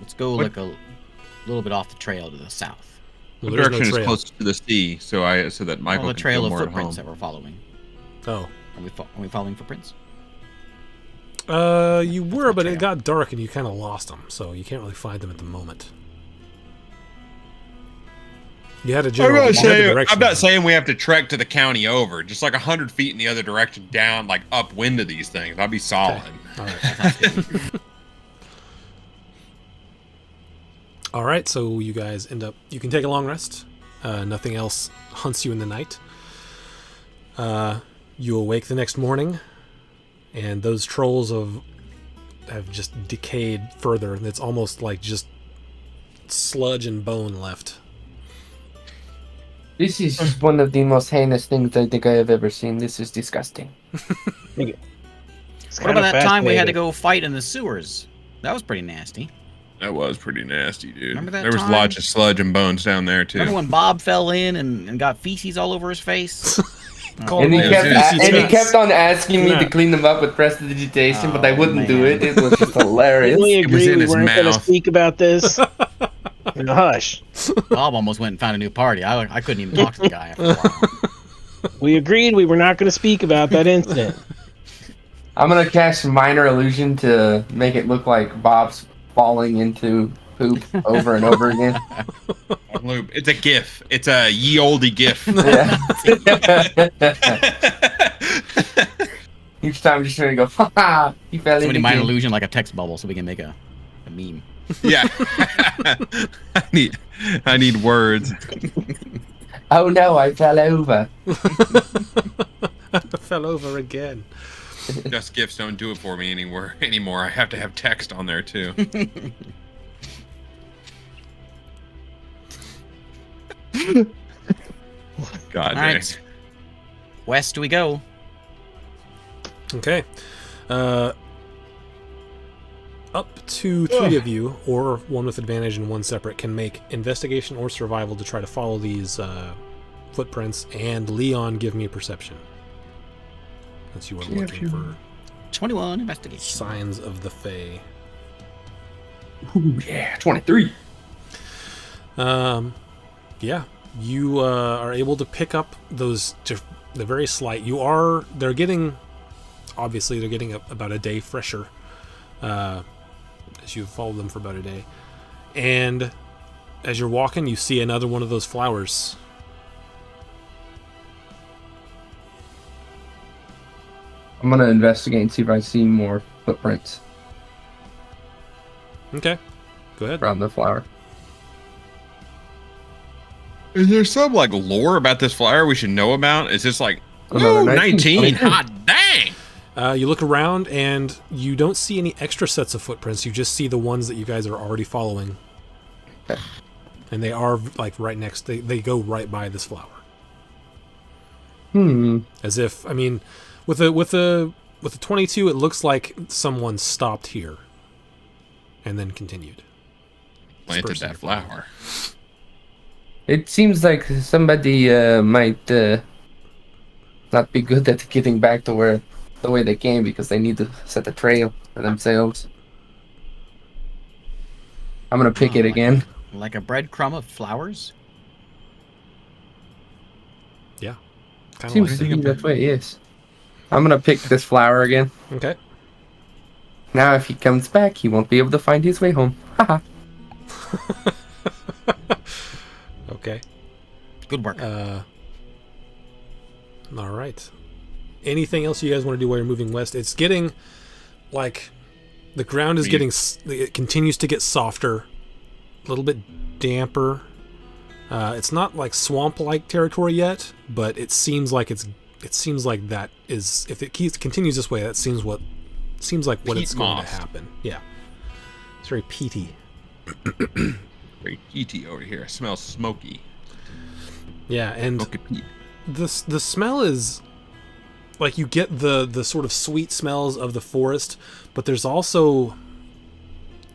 Let's go What- like a little bit off the trail to the south. Well, The there's direction no is trail. closest to the sea, so that Michael On the can trail feel of more at footprints home. that we're following. Oh. Are we following footprints? You were, but it trail. got dark and you kind of lost them, so you can't really find them at the moment. You had a general. you had the direction I'm not of them. saying we have to trek to the county over. Just like 100 feet in the other direction, down, like upwind of these things. I'll be solid. All right. All right, so you guys end up. You can take a long rest. Nothing else hunts you in the night. You awake the next morning, and those trolls have just decayed further. It's almost like just sludge and bone left. This is one of the most heinous things I think I have ever seen. This is disgusting. It's What about kinda that time we had to fascinating. go fight in the sewers? That was pretty nasty. That was pretty nasty, dude. Remember that there was time? lots of sludge and bones down there too. Remember when Bob fell in and got feces all over his face? Call And he him kept out. and he kept on asking me Yeah. to clean them up with prestidigitation, but I Oh, wouldn't do man. it. It was just hilarious. We It was agreed in we his weren't going to mouth. speak about this. We Now hush. Bob almost went and found a new party. I couldn't even talk to the guy after a while. We agreed we were not going to speak about that incident. I'm gonna cast minor illusion to make it look like Bob's falling into poop over and over again. Lube. It's a GIF. It's a ye olde GIF. Yeah. Each time I'm just trying to go, ha ha, he fell in Somebody mind again. illusion like a text bubble so we can make a meme. Yeah. I need words. Oh no, I fell over. I fell over again. Just GIFs don't do it for me anymore. I have to have text on there too. God All dang. right. West we go. Okay. Up to 3 of you, or one with advantage and one separate, can make investigation or survival to try to follow these footprints. And Leon, give me a perception. Since you are looking for 21 investigation. signs of the Fae. Ooh, yeah, 23. Yeah, you are able to pick up those. They're very slight. They're getting about a day fresher. As you follow them for about a day, and as you're walking, you see another one of those flowers. I'm gonna investigate and see if I see more footprints Okay, go ahead. around the flower. Is there some like lore about this flower we should know about? Is this like Another ooh, 19? 19? Hot dang! You look around and you don't see any extra sets of footprints. You just see the ones that you guys are already following, Okay. and they are like right next. They go right by this flower, as if with a 22, it looks like someone stopped here, and then continued. Planted Dispersing that the flower. flower. It seems like somebody might not be good at getting back to the way they came because they need to set a trail for themselves. I'm gonna pick it again. Like a breadcrumb of flowers? Yeah, kind of Seems like to be that way, yes. I'm gonna pick this flower again. that. Okay. Now if he comes back, he won't be able to find his way home. Haha. Okay. Good work. All right. Anything else you guys want to do while you're moving west? It's getting like the ground is getting. It continues to get softer, a little bit damper. It's not like swamp-like territory yet, but it seems like it seems like that is, if it continues this way, that seems like what Peat it's going moss. to happen. Yeah. It's very peaty. Very peaty over here. Smells smoky. Yeah, and Smoky peat. the smell is like you get the sort of sweet smells of the forest, but there's also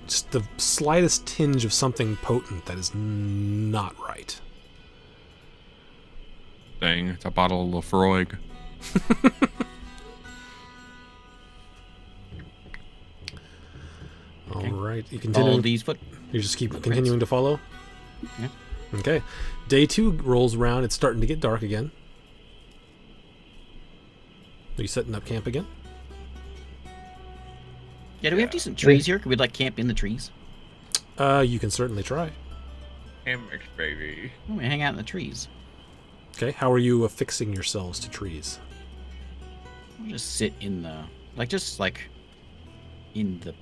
just the slightest tinge of something potent that is not right. Dang, it's a bottle of Lafroig. All right, you All continue. these foot. You just keep continuing to follow. Yeah. Okay, day 2 rolls around. It's starting to get dark again. Are you setting up camp again? Yeah, do we have decent trees here? Could we like camp in the trees? You can certainly try. Hammocks, baby. Oh, we hang out in the trees. Okay, how are you affixing yourselves to trees? We'll just sit in the in the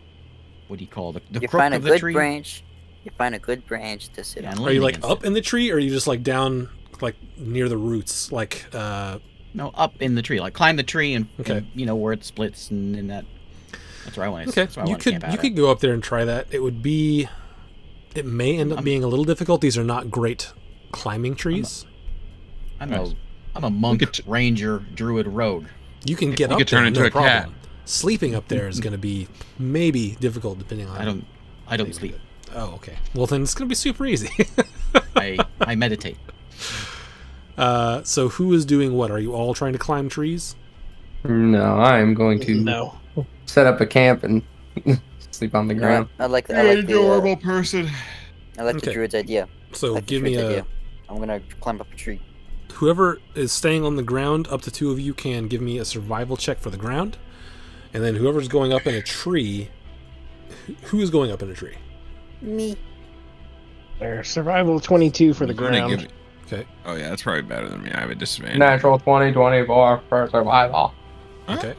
what do you call the You crook find a of the good tree? branch. You find a good branch to sit Yeah, on. and Are you lean like against up it. in the tree, or are you just like down, like near the roots? Like, No, up in the tree. Like climb the tree and, Okay. and, you know where it splits and in that. That's where I want to. okay, That's where I you want to could camp out you at. could go up there and try that. It may end up being a little difficult. These are not great climbing trees. I'm Nice. a monk, could t- ranger, druid, rogue. You can get You up could turn there, into no a cat. problem. Sleeping up there is going to be maybe difficult depending on. I don't sleep. Oh, okay. Well, then it's going to be super easy. I meditate. So who is doing what? Are you all trying to climb trees? No, I am going to No. set up a camp and sleep on the You know ground. what? I like You're an the adorable person. I like Okay. the druid's idea. So Like the give me druid's a. idea. I'm gonna climb up a tree. Whoever is staying on the ground, up to 2 of you can give me a survival check for the ground, and then whoever's going up in a tree. Who is going up in a tree? Me. There's survival 22 for the I'm gonna ground. give it- Okay. Oh yeah, that's probably better than me. I have a disadvantage. Natural 20, 24 for survival. Okay.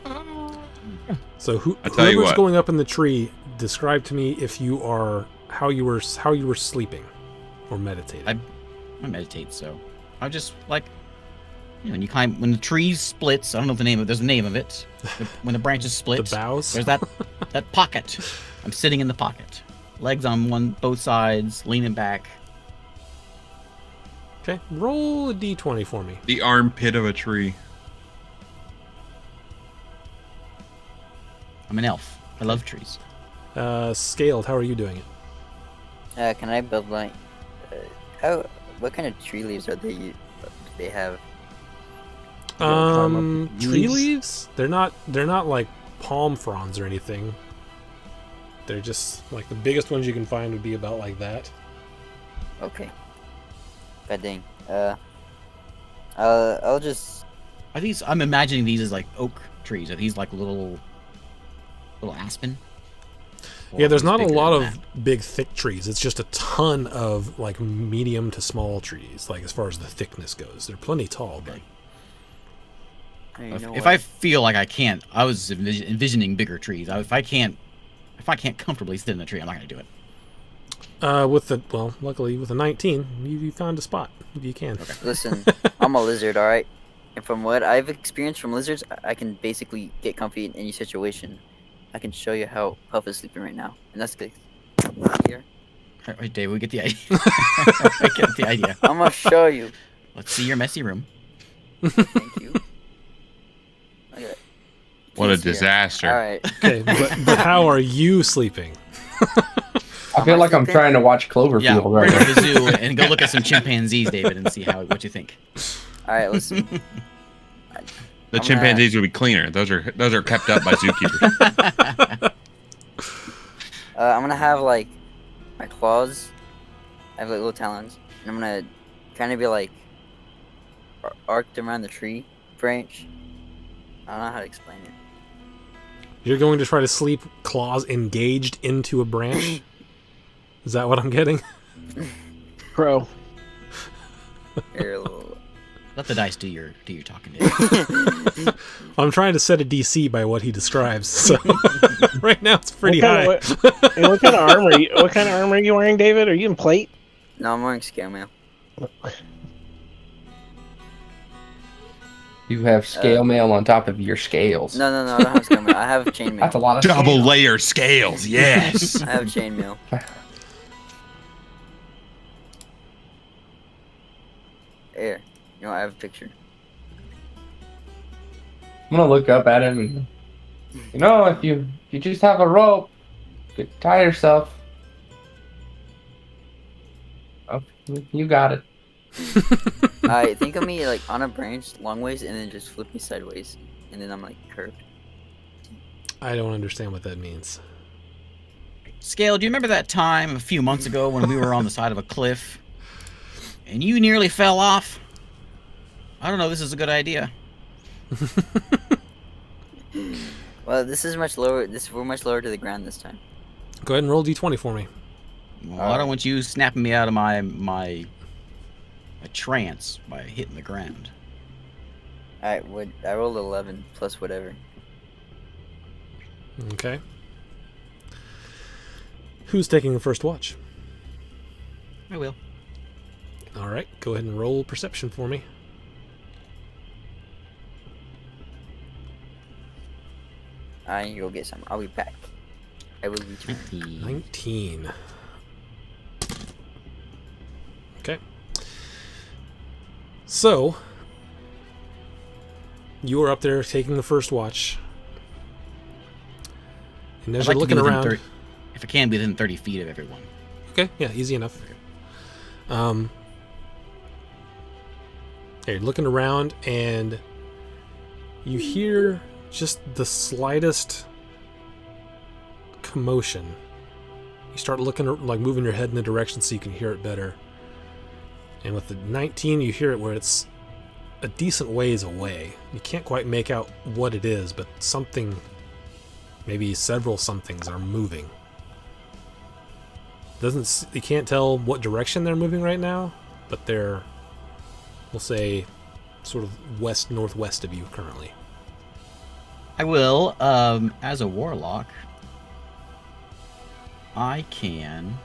So I'll tell you whoever's what. going up in the tree, describe to me if you are how you were sleeping or meditating. I meditate, so I just like, when you climb, when the tree splits. I don't know the name of. There's a name of it. When the branches split, the boughs. there's that pocket. I'm sitting in the pocket, legs on both sides, leaning back. Okay. Roll a d20 for me. The armpit of a tree. I'm an elf. I love trees. Scaled. How are you doing it? Can I build like? What kind of tree leaves are they? They have. climb up Tree leaves? leaves? They're not like palm fronds or anything. They're just like the biggest ones you can find would be about like that. Okay. God dang. I'll just. Are these? I'm imagining these as like oak trees. Are these like little aspen? Or Yeah, are there's these not a bigger lot than of that? big thick trees. It's just a ton of like medium to small trees, like as far as the thickness goes. They're plenty tall, but You know If what? I feel like I can't, I was envisioning bigger trees. If I can't comfortably sit in a tree, I'm not gonna do it. luckily with a 19, you found a spot. You can. Listen, I'm a lizard, all right. And from what I've experienced from lizards, I can basically get comfy in any situation. I can show you how Puff is sleeping right now, and that's good. Here, All right, Dave, we get the idea. I get the idea. I'm gonna show you. Let's see your messy room. Thank you. Look at it. What a Keys here. disaster. All right. Okay, but how are you sleeping? I feel like I'm trying to watch Cloverfield Yeah, right bring now. her to the zoo and go look at some chimpanzees, David, and see what you think. All right. Listen. The I'm chimpanzees would be cleaner. Those are kept up by zookeepers. I'm gonna have like my claws. I have like little talons, and I'm gonna kind of be like arced around the tree branch. I don't know how to explain it. You're going to try to sleep claws engaged into a branch? Is that what I'm getting? Crow. Here, a little- Let the dice do your talking, David. I'm trying to set a DC by what he describes, so right now it's pretty high. What kind of armor? What kind of armor are you wearing, David? Are you in plate? No, I'm wearing scale mail. You have scale mail on top of your scales. No, I don't have scale mail. I have chainmail. That's a lot of Double scale. layer scales. Yes. I have chainmail. Here, you know, I have a picture. I'm gonna look up at him and, if you just have a rope, you could tie yourself. Oh, you got it. I think of me like on a branch long ways and then just flip me sideways. And then I'm like curved. I don't understand what that means. Scale, do you remember that time a few months ago when we were on the side of a cliff and you nearly fell off? I don't know. This is a good idea. Well, this is much lower. We're much lower to the ground this time. Go ahead and roll D20 for me. Well, I don't want you snapping me out of my trance by hitting the ground. Alright, I rolled 11 plus whatever. Okay. Who's taking the first watch? I will. All right, go ahead and roll perception for me. I need to go get some. I'll be back. I will return. 19. Okay. So, you are up there taking the first watch. And as I'd you're like to looking be within around... if I can, be within 30 feet of everyone. Okay, yeah, easy enough. Yeah, you're looking around and you hear just the slightest commotion. You start looking, like moving your head in the direction so you can hear it better. And with the 19, you hear it where it's a decent ways away. You can't quite make out what it is, but something, maybe several somethings are moving. You can't tell what direction they're moving right now, but they're, we'll say, sort of west-northwest of you currently. I will, as a warlock, I can,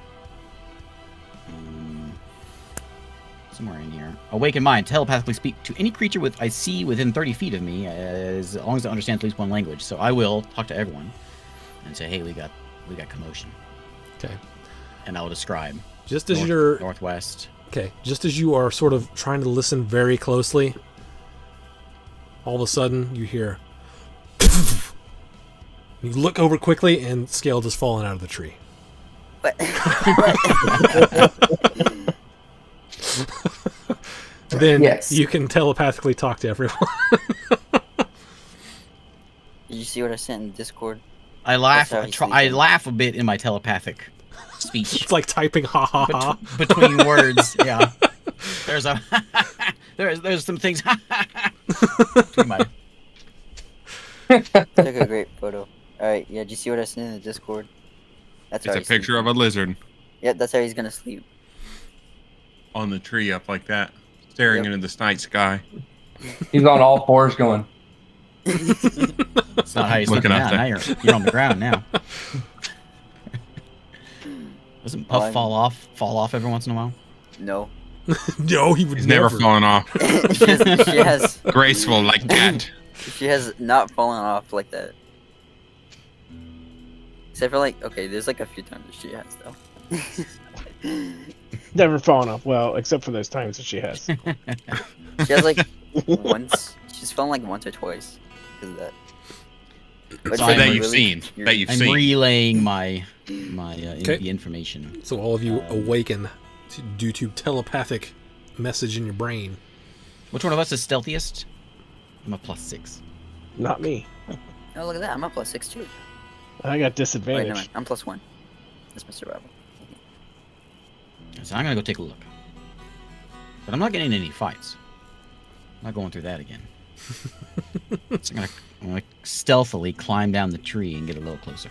somewhere in here, awaken mind, telepathically speak to any creature I see within 30 feet of me, as long as it understands at least one language. So I will talk to everyone and say, hey, we got commotion. Okay. And I'll describe. Just as you're northwest. Okay, just as you are sort of trying to listen very closely, all of a sudden you hear. You look over quickly, and Scale just fallen out of the tree. What? Then Yes. you can telepathically talk to everyone. Did you see what I sent in Discord? I laugh. That's how he's I thinking. laugh a bit in my telepathic speech It's like typing ha ha ha. between words. Yeah, there's there's some things. between my- Took a great photo. Alright, yeah, did you see what I sent in the Discord? That's It's how a he's picture of sleeping. a lizard Yep, that's how he's gonna sleep. on the tree up like that, staring Yep. into the night sky. He's on all fours going. It's not how you're Looking looking up now. there. Now you're on the ground now. Doesn't Puff I'm- fall off every once in a while? No. No, he would He's never fallen off. she has Graceful like that. she has not fallen off like that. Except for like, okay, there's like a few times that she has though. Never fallen off. Well, except for those times that she has. She has like once. She's fallen like once or twice because of that. But So it's, like, that you've really seen. cute. That you've I'm seen. relaying my Okay. the information. So all of you awaken due to telepathic message in your brain. Which one of us is stealthiest? I'm a +6. Not me. Oh, look at that! I'm a +6 too. I got Wait, no, disadvantage. I'm +1. That's my survival. So I'm gonna go take a look. But I'm not getting any fights. I'm not going through that again. So I'm gonna stealthily climb down the tree and get a little closer.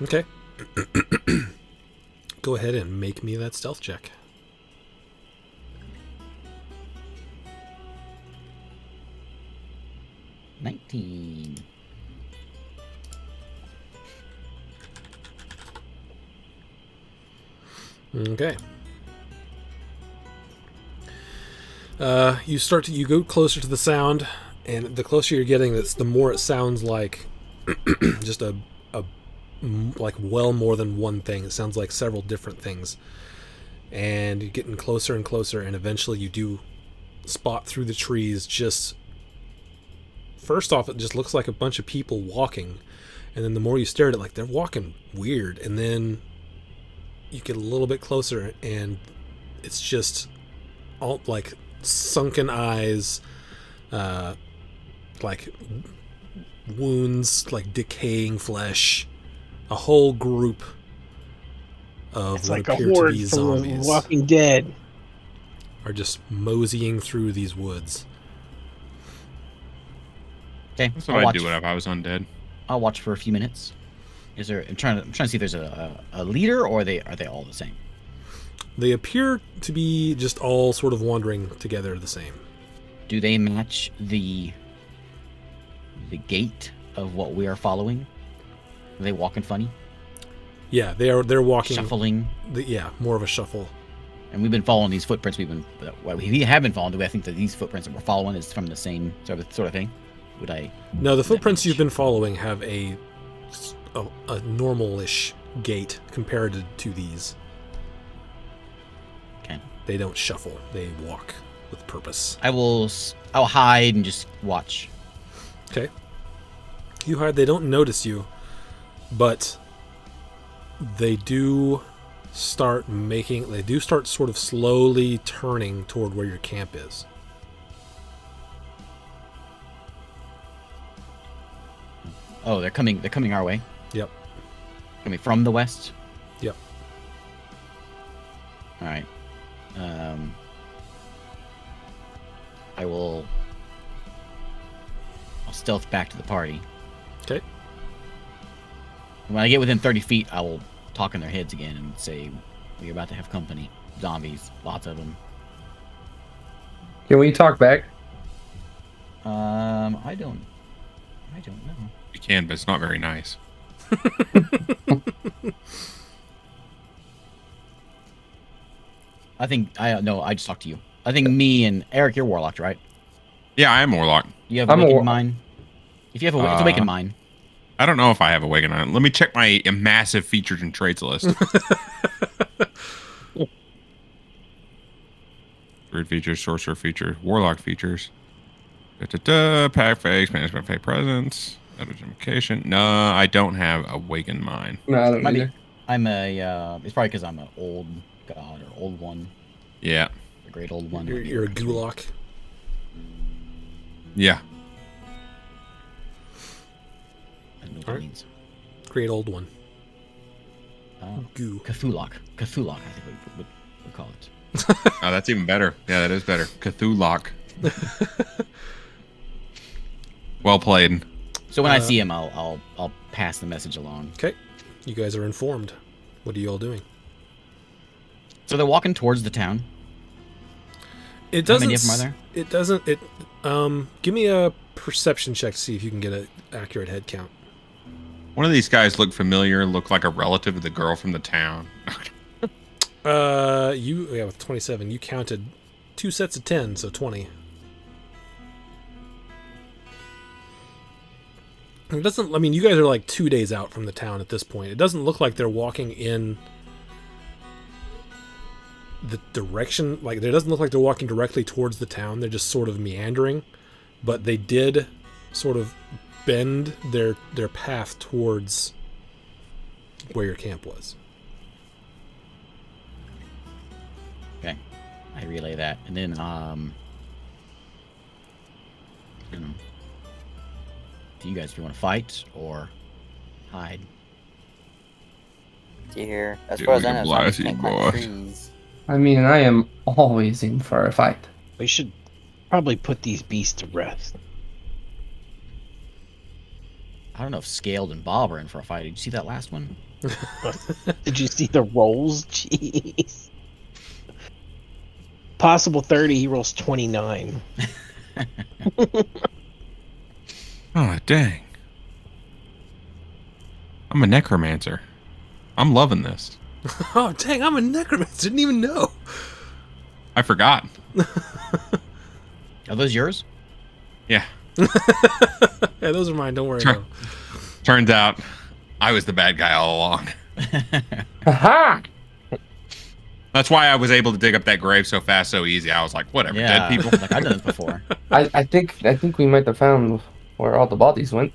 Okay. Go ahead and make me that stealth check. $19. Okay. You go closer to the sound, and the closer you're getting, the more it sounds like just like well more than one thing. It sounds like several different things, and you're getting closer and closer, and eventually you do spot through the trees. Just first off, it just looks like a bunch of people walking, and then the more you stare at it, like they're walking weird, and then you get a little bit closer, and it's just all like sunken eyes, like wounds, like decaying flesh, a whole group of It's what like a appear to horde be from The zombies Walking Dead. are just moseying through these woods. Okay, That's what I'd do if I was undead. I'll watch for a few minutes. I'm trying to see if there's a leader, or are they all the same? They appear to be just all sort of wandering together the same. Do they match the gait of what we are following? Are they walking funny? Yeah, they're walking. Shuffling? Yeah, more of a shuffle. And we've been following these footprints. We have been following. Do I think that these footprints that we're following is from the same sort of thing? Would I? No, the that footprints match? you've been following have a normal-ish gait compared to these. Okay. They don't shuffle. They walk with purpose. I'll hide and just watch. Okay. You hide. They don't notice you, but they do start sort of slowly turning toward where your camp is. Oh, they're coming our way. Yep. Coming from the west. Yep. All right. I'll stealth back to the party. Okay. When I get within 30 feet, I will talk in their heads again and say, "We're about to have company. Zombies, lots of them." Can we talk back? I don't know. You can, but it's not very nice. I just talked to you. I think me and Eric, you're warlocked, right? Yeah, I am Warlock. You have I'm a awakened war- mind. If you have it's awakened mind. I don't know if I have Awaken on it. Let me check my massive features and traits list. Druid features, Sorcerer features, Warlock features. Pack face, management fake presence, identification. No, I don't have Awakened Mind. No, I don't Might be- either. I'm a. It's probably because I'm an old god or old one, Yeah. a great old one. You're a Gulak. Yeah. I don't know what Alright. that means. Great old one. Goo. Cthulhu, I think we would call it. Oh, that's even better. Yeah, that is better. Cthulhu. Well played. So when I see him, I'll pass the message along. Okay. You guys are informed. What are you all doing? So they're walking towards the town. It How doesn't. many of them are there? It doesn't. It. Give me a perception check to see if you can get an accurate head count. One of these guys looked familiar, looked like a relative of the girl from the town. With 27, you counted 2 sets of 10, so 20. It doesn't. I mean, you guys are like 2 days out from the town at this point. It doesn't look like they're walking in the direction. Like, it doesn't look like they're walking directly towards the town. They're just sort of meandering, but they did sort of bend their path towards where your camp was. Okay, I relay that, and then you know, do you guys if you want to fight or hide? See here. As Dude, far as we I can know, blast zombies you, can't climb boy. trees. I mean, I am always in for a fight. We should probably put these beasts to rest. I don't know if Scaled and Bob are in for a fight. Did you see that last one? Did you see the rolls? Jeez. Possible 30, he rolls 29. Oh, dang. I'm a necromancer. I'm loving this. Oh, dang, I'm a necromancer. Didn't even know. I forgot. Are those yours? Yeah. Yeah, those are mine. Don't worry Sure. about them. Turns out I was the bad guy all along. Aha! That's why I was able to dig up that grave so fast, so easy. I was like, whatever, Yeah, dead people. like I've done this before. I think we might have found where all the bodies went.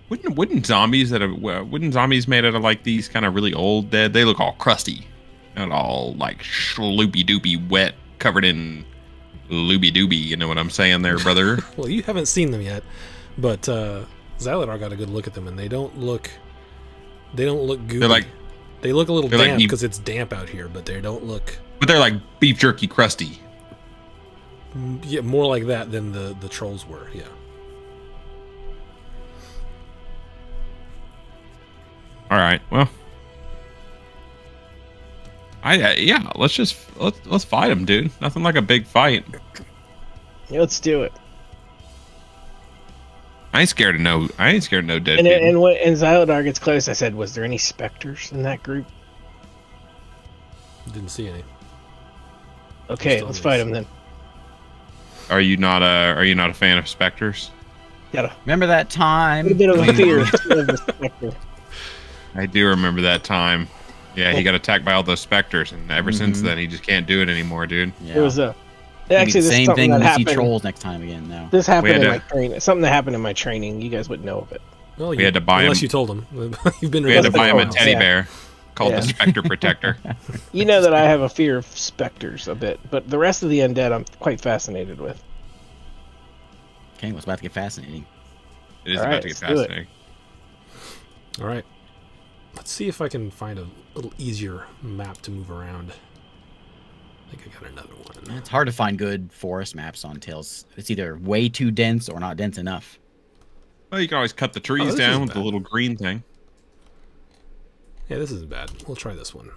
Wouldn't zombies made out of like these kind of really old dead? They look all crusty and all like loopy doopy wet, covered in looby dooby. You know what I'm saying there, brother? Well, you haven't seen them yet, but Xyladar got a good look at them, and they don't look gooey. They're like, they look a little they're like damp beef- because it's damp out here, but they don't look but they're like beef jerky crusty. more like that than the trolls were. Yeah. All right, well, yeah, let's fight them, dude. Nothing like a big fight. Yeah, let's do it. I ain't scared of no dead And people. when Xyladar gets close, I said, "Was there any specters in that group?" Didn't see any. Okay, Still let's is. fight them then. Are you not a fan of specters? Gotta Remember that time? a bit of a fear of the specter. I do remember that time. Yeah, he got attacked by all those specters, and ever since Mhm. then, he just can't do it anymore, dude. Yeah. There was a Maybe actually the this is same something thing that when we see happened. trolls next time again. Now. This happened had in to- my training. Something that happened in my training. You guys wouldn't know of it. Well, We had to buy unless him- you told them. You've been. We had to released buy him a for teddy Yeah. bear called Yeah. the Spectre Protector. You know that I have a fear of specters a bit, but the rest of the undead I'm quite fascinated with. Okay, well, it's about to get fascinating. It is All about right, to get let's do it. fascinating. All right. Let's see if I can find a little easier map to move around. I think I got another one. It's hard to find good forest maps on Tales. It's either way too dense or not dense enough. Well, you can always cut the this trees isn't down with bad. the little green thing. Yeah, this isn't bad. We'll try this one.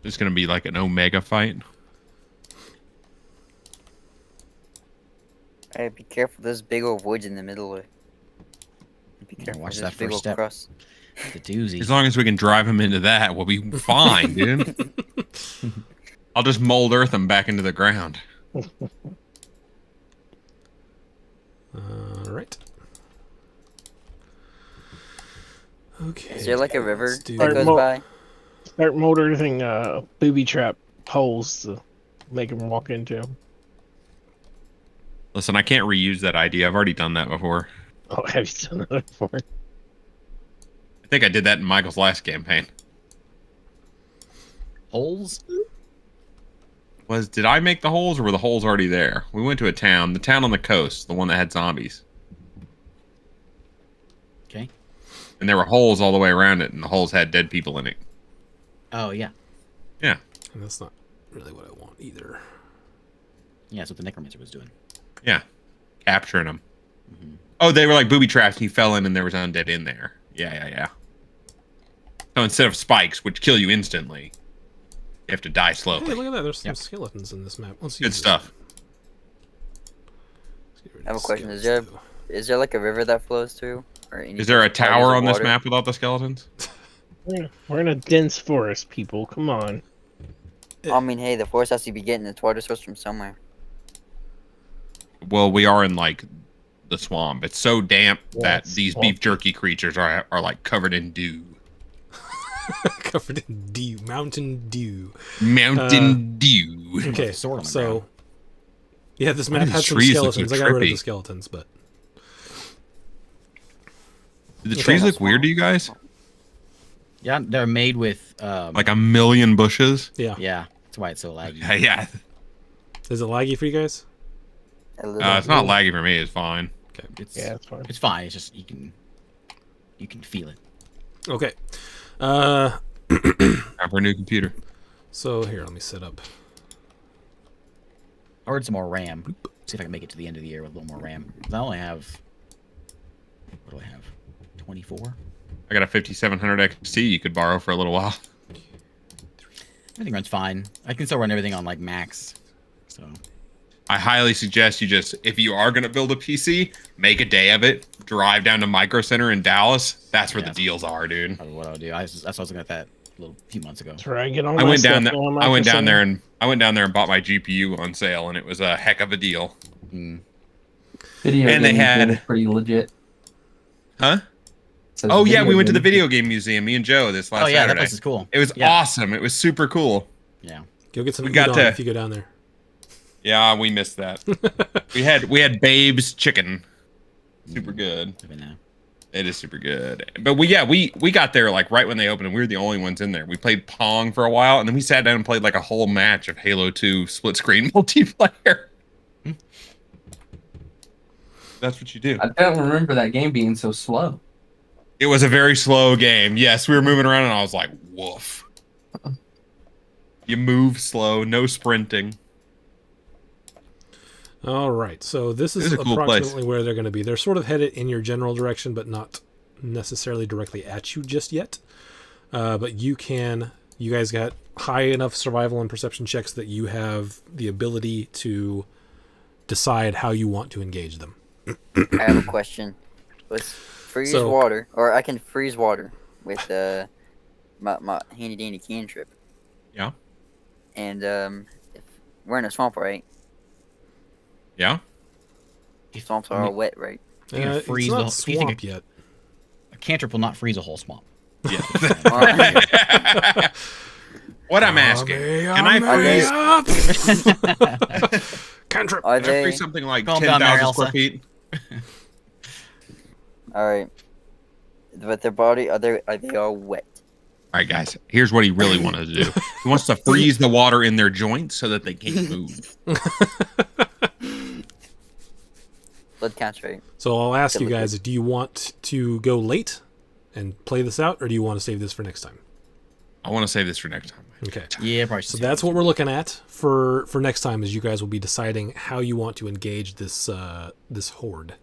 It's gonna be like an Omega fight. Hey, be careful. There's big old woods in the middle of it. Be careful. watch there's that big first old step. crust. The doozy. As long as we can drive him into that, we'll be fine, dude. I'll just mold earth him back into the ground. All right. Okay. Is there like a river let's do- that goes Mo- by? Start motoring booby trap holes to make them walk into. Listen, I can't reuse that idea. I've already done that before. Oh, have you done that before? I think I did that in Michael's last campaign. Holes? Did I make the holes or were the holes already there? We went to a town, the town on the coast, the one that had zombies. Okay. And there were holes all the way around it, and the holes had dead people in it. Oh, yeah. Yeah. And that's not really what I want either. Yeah, that's what the Necromancer was doing. Yeah. Capturing them. Mhm. Oh, they were like booby traps. He fell in and there was undead in there. Yeah. So instead of spikes, which kill you instantly, you have to die Hey, slowly. look at that. There's some Yep. skeletons in this map. Let's Good use stuff. I have a question. Is there like a river that flows through? Or Is there a bodies of tower on this water? map without the skeletons? We're in a dense forest, people. Come on. I mean, hey, the forest has to be getting its water source from somewhere. Well, we are in like the swamp. It's so damp Yeah, that it's these swampy. beef jerky creatures are like covered in dew. Covered in dew, mountain dew. Mountain dew. Okay, a sword on the so ground. yeah, this Why map do has these some trees look so skeletons. I got rid of the trippy? skeletons, but Do the Okay. trees look weird to you guys? Yeah, they're made with Like a million bushes? yeah. yeah, that's why it's so laggy. Yeah. Is it laggy for you guys? A little It's not laggy for me. It's fine. It's Yeah, it's fine. it's fine. It's just you can feel it. Okay. Time for a new computer. So here, let me set up. I ordered some more RAM. See if I can make it to the end of the year with a little more RAM. 'Cause I only have what do I have? 24. I got a 5700 XT you could borrow for a little while. Everything runs fine. I can still run everything on like max. So I highly suggest you just, if you are going to build a PC, make a day of it. Drive down to Micro Center in Dallas. That's where Yeah. the deals are, dude. probably what I'll do. That's why I was looking at that a little few months ago. Try and get on I my went down stuff there. on I went down Microsoft. there and bought my GPU on sale, and it was a heck of a deal. Mm. Video And they game had- is pretty legit. Huh? Says Oh yeah, video we went to the game. video game museum. Me and Joe this last Oh yeah, that Saturday. place is cool. It was Yeah. awesome. It was super cool. Yeah. Go get some We got udon to- if you go down there. Yeah, we missed that. we had Babe's chicken. Super good. I've been there. It is super good. But we got there like right when they opened, and we were the only ones in there. We played Pong for a while, and then we sat down and played like a whole match of Halo 2 split screen multiplayer. That's what you do. I don't remember that game being so slow. It was a very slow game. Yes, we were moving around, and I was like, woof. You move slow, no sprinting. All right, so this is This is a cool place. approximately where they're going to be. They're sort of headed in your general direction, but not necessarily directly at you just yet. But you guys got high enough survival and perception checks that you have the ability to decide how you want to engage them. I have a question. Let's freeze So- water, or I can freeze water with my handy dandy cantrip. Yeah. And if we're in a swamp, right? Yeah. Swamps are all wet, right? You're gonna It's freeze not the- if you think swamp yet. A cantrip will not freeze a whole swamp. Yeah. Alright. What I'm asking, can I freeze? Cantrip. Are Can I they? freeze something like Calm down there, 10,000 square Elsa. feet? All right. But their body are they all wet? All right, guys. Here's what he really wanted to do. He wants to freeze the water in their joints so that they can't move. blood counts, right? So I'll ask Good you look guys: do you want to go late and play this out, or do you want to save this for next time? I want to save this for next time. Okay. Yeah, probably. So that's what we're looking at for next time. Is you guys will be deciding how you want to engage this this horde.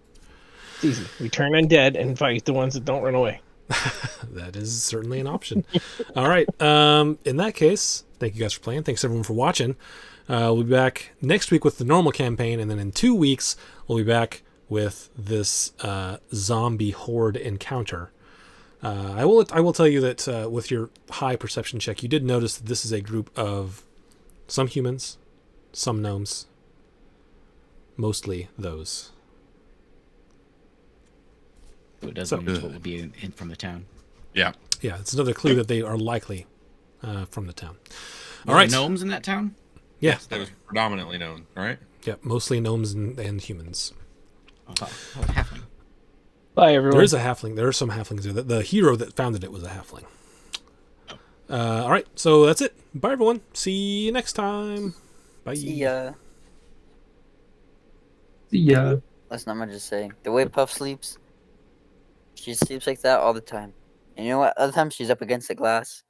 It's easy. We turn undead and fight the ones that don't run away. That is certainly an option. All right. In that case, thank you guys for playing. Thanks everyone for watching. We'll be back next week with the normal campaign, and then in 2 weeks we'll be back with this zombie horde encounter. I will tell you that with your high perception check, you did notice that this is a group of some humans, some gnomes, mostly those. So it does So- mean what would be in from the town. Yeah. Yeah, it's another clue that they are likely from the town. Were All right. there gnomes in that town? Yeah, That was predominantly known, right? yeah, mostly gnomes and humans. Oh, halfling. Bye, everyone. There is a halfling. There are some halflings there. The hero that founded it was a halfling. All right, so that's it. Bye, everyone. See you next time. Bye. See ya. Yeah. That's not much to say. The way Puff sleeps, she sleeps like that all the time. And you know what? Other times she's up against the glass.